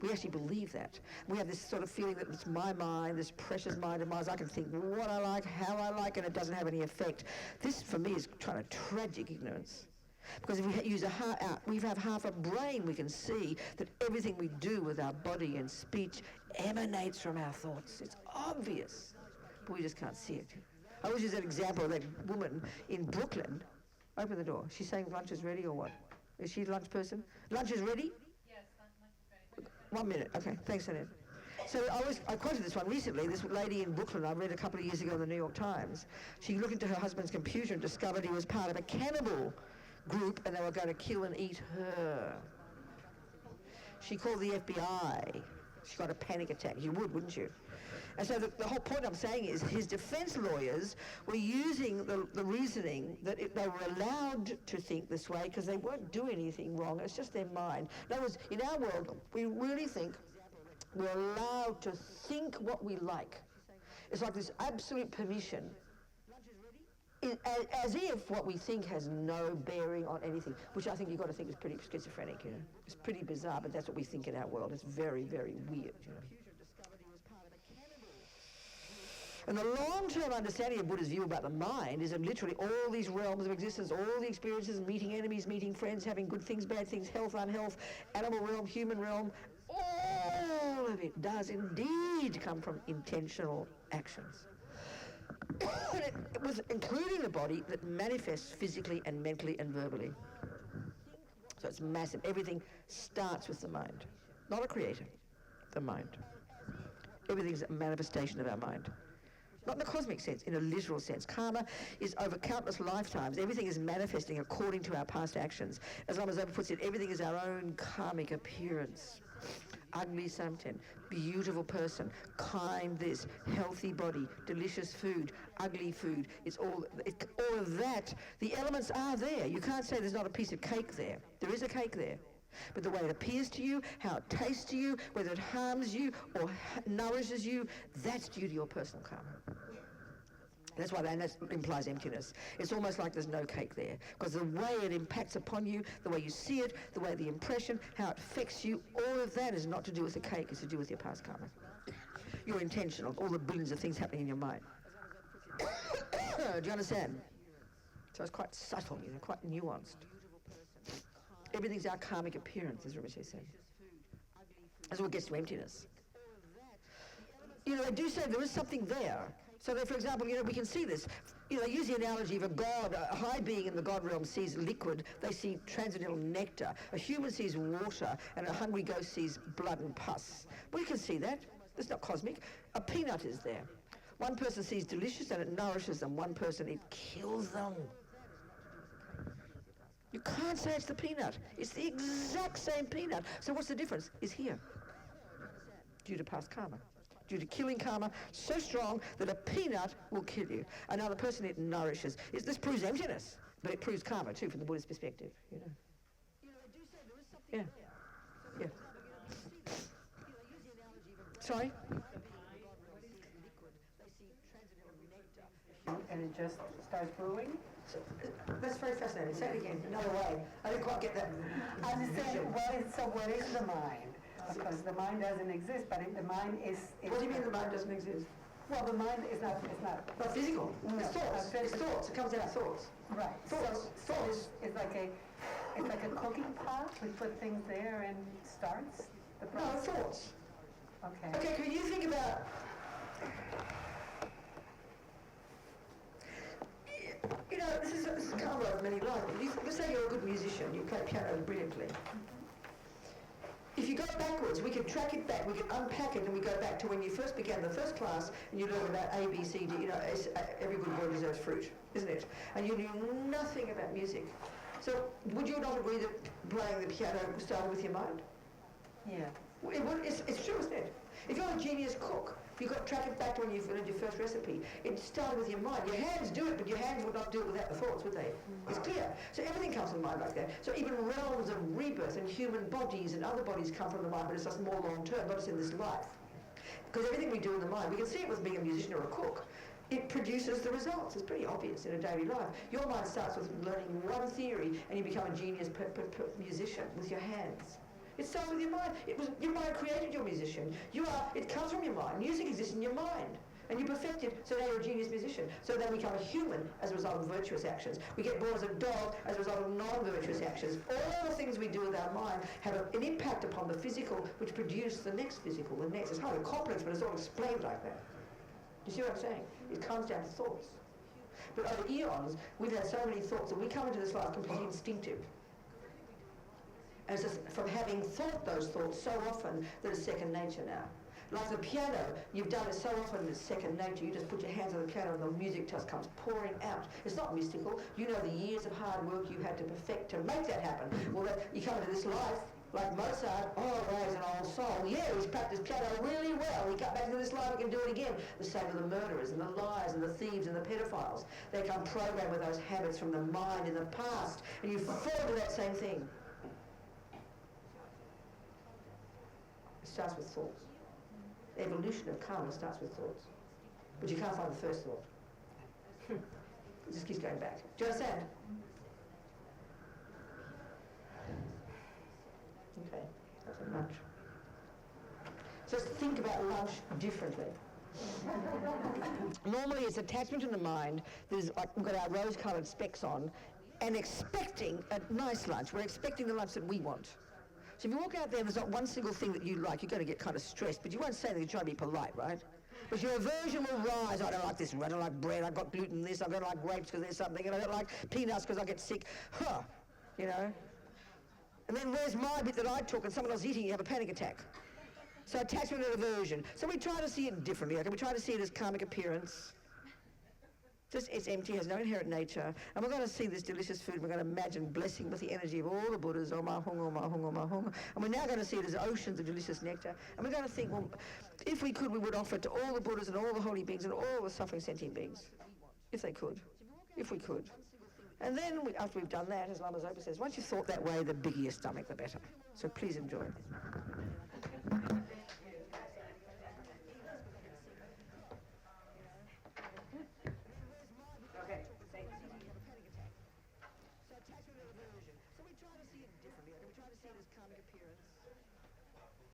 We actually believe that. We have this sort of feeling that it's my mind, this precious mind of mine. I can think what I like, how I like, and it doesn't have any effect. This, for me, is kind of tragic ignorance. Because if we use we have half a brain, we can see that everything we do with our body and speech emanates from our thoughts. It's obvious, but we just can't see it. I always use that example of that woman in Brooklyn. Open the door. She's saying lunch is ready or what? Is she a lunch person? Lunch is ready? 1 minute. Okay, thanks, Annette. So I quoted this one recently. This lady in Brooklyn, I read a couple of years ago in the New York Times. She looked into her husband's computer and discovered he was part of a cannibal group and they were going to kill and eat her. She called the FBI She got a panic attack. You would, wouldn't you? And so the whole point I'm saying is his defense lawyers were using the reasoning that they were allowed to think this way because they weren't doing anything wrong. It's just their mind. In other words, in our world, we really think we're allowed to think what we like. It's like this absolute permission, as if what we think has no bearing on anything, which I think you've got to think is pretty schizophrenic, you know. It's pretty bizarre, but that's what we think in our world. It's very, very weird, you know. And the long-term understanding of Buddha's view about the mind is that literally all these realms of existence, all the experiences, meeting enemies, meeting friends, having good things, bad things, health, unhealth, animal realm, human realm, all of it does indeed come from intentional actions. It was including the body that manifests physically and mentally and verbally. So it's massive. Everything starts with the mind. Not a creator, the mind. Everything's a manifestation of our mind. Not in a cosmic sense, in a literal sense. Karma is over countless lifetimes. Everything is manifesting according to our past actions. As Lama Zopa puts it, everything is our own karmic appearance. Ugly something, beautiful person, kind this, healthy body, delicious food, ugly food. It's all of that. The elements are there. You can't say there's not a piece of cake there. There is a cake there. But the way it appears to you, how it tastes to you, whether it harms you or nourishes you, that's due to your personal karma. That's why that implies emptiness. It's almost like there's no cake there. Because the way it impacts upon you, the way you see it, the way the impression, how it affects you, all of that is not to do with the cake, it's to do with your past karma. You're intentional, all the billions of things happening in your mind. Do you understand? So it's quite subtle, you know, quite nuanced. Everything's our karmic appearance, as Rinpoche said. That's what gets to emptiness. You know, they do say there is something there. So that, for example, you know, we can see this. You know, they use the analogy of a god, a high being in the god realm sees liquid, they see transcendental nectar. A human sees water, and a hungry ghost sees blood and pus. We can see that. It's not cosmic. A peanut is there. One person sees delicious and it nourishes them. One person, it kills them. You can't say it's the peanut. It's the exact same peanut. So what's the difference? It's here. Due to past karma. Due to killing karma so strong that a peanut will kill you. Another person it nourishes. This proves emptiness, but it proves karma too from the Buddhist perspective, you know. Yeah. Yeah. Sorry? And it just starts brewing? That's very fascinating. Say it again, another way. I didn't quite get that. I understand. What is the mind? Because the mind doesn't exist, but the mind is... What do you mean the mind doesn't exist? Well, the mind is not physical. No, it's thoughts. It's thoughts. It comes out of thoughts. Right. Thoughts. So it's like a cooking pot. We put things there and it starts the process. No, thoughts. Okay. Okay, can you think about... You know, this is karma of many lives. Let's say you're a good musician, you play piano brilliantly. If you go backwards, we could track it back, we could unpack it, and we go back to when you first began the first class, and you learned about A, B, C, D, you know, every good boy deserves fruit, isn't it? And you knew nothing about music. So would you not agree that playing the piano started with your mind? Yeah. It's true, isn't it? If you're a genius cook, you got to track it back to when you learned your first recipe. It started with your mind. Your hands do it, but your hands would not do it without the thoughts, would they? It's clear. So everything comes from the mind like that. So even realms of rebirth and human bodies and other bodies come from the mind, but it's just more long-term, not just in this life. Because everything we do in the mind, we can see it with being a musician or a cook. It produces the results. It's pretty obvious in a daily life. Your mind starts with learning one theory, and you become a genius musician with your hands. It starts with your mind. Your mind created your musician. It comes from your mind. Music exists in your mind. And you perfect it, so now you're a genius musician. So then we become a human as a result of virtuous actions. We get born as a dog as a result of non-virtuous actions. All the things we do with our mind have an impact upon the physical, which produce the next physical, the next. It's kind of complex, but it's all explained like that. Do you see what I'm saying? It comes down to thoughts. But over eons, we've had so many thoughts that we come into this life completely instinctive. And it's just from having thought those thoughts so often that it's second nature now. Like the piano, you've done it so often it's second nature. You just put your hands on the piano and the music just comes pouring out. It's not mystical. You know the years of hard work you had to perfect to make that happen. Well, you come into this life Like Mozart, oh, there's an old soul. Yeah, he's practiced piano really well. He got back into this life, he can do it again. The same with the murderers and the liars and the thieves and the pedophiles. They come programmed with those habits from the mind in the past, and you fall into that same thing. It starts with thoughts. The evolution of karma starts with thoughts. But you can't find the first thought. It just keeps going back. Do you understand? Okay, that's a lunch. Just think about lunch differently. Normally it's attachment in the mind. There's like we've got our rose-coloured specs on and expecting a nice lunch. We're expecting the lunch that we want. So if you walk out there and there's not one single thing that you like, you're going to get kind of stressed, but you won't say that, you try to be polite, right? But your aversion will rise. I don't like this, I don't like bread, I've got gluten in this, I don't like grapes because there's something, and I don't like peanuts because I get sick. You know? And then where's my bit that I took and someone else eating, you have a panic attack. So attachment and aversion. So we try to see it differently. Okay? We try to see it as karmic appearance. Just it's empty, has no inherent nature. And we're going to see this delicious food. We're going to imagine blessing with the energy of all the Buddhas. Oh, mahung, oh, mahung, oh, mahung. And we're now going to see it as oceans of delicious nectar. And we're going to think, well, if we could, we would offer it to all the Buddhas and all the holy beings and all the suffering sentient beings. If they could. If we could. And then, after we've done that, as Lama Zopa says, once you've thought that way, the bigger your stomach, the better. So please enjoy. Okay, thanks. So attachment and aversion. So we try to see it differently. Okay? We try to see it as karmic appearance.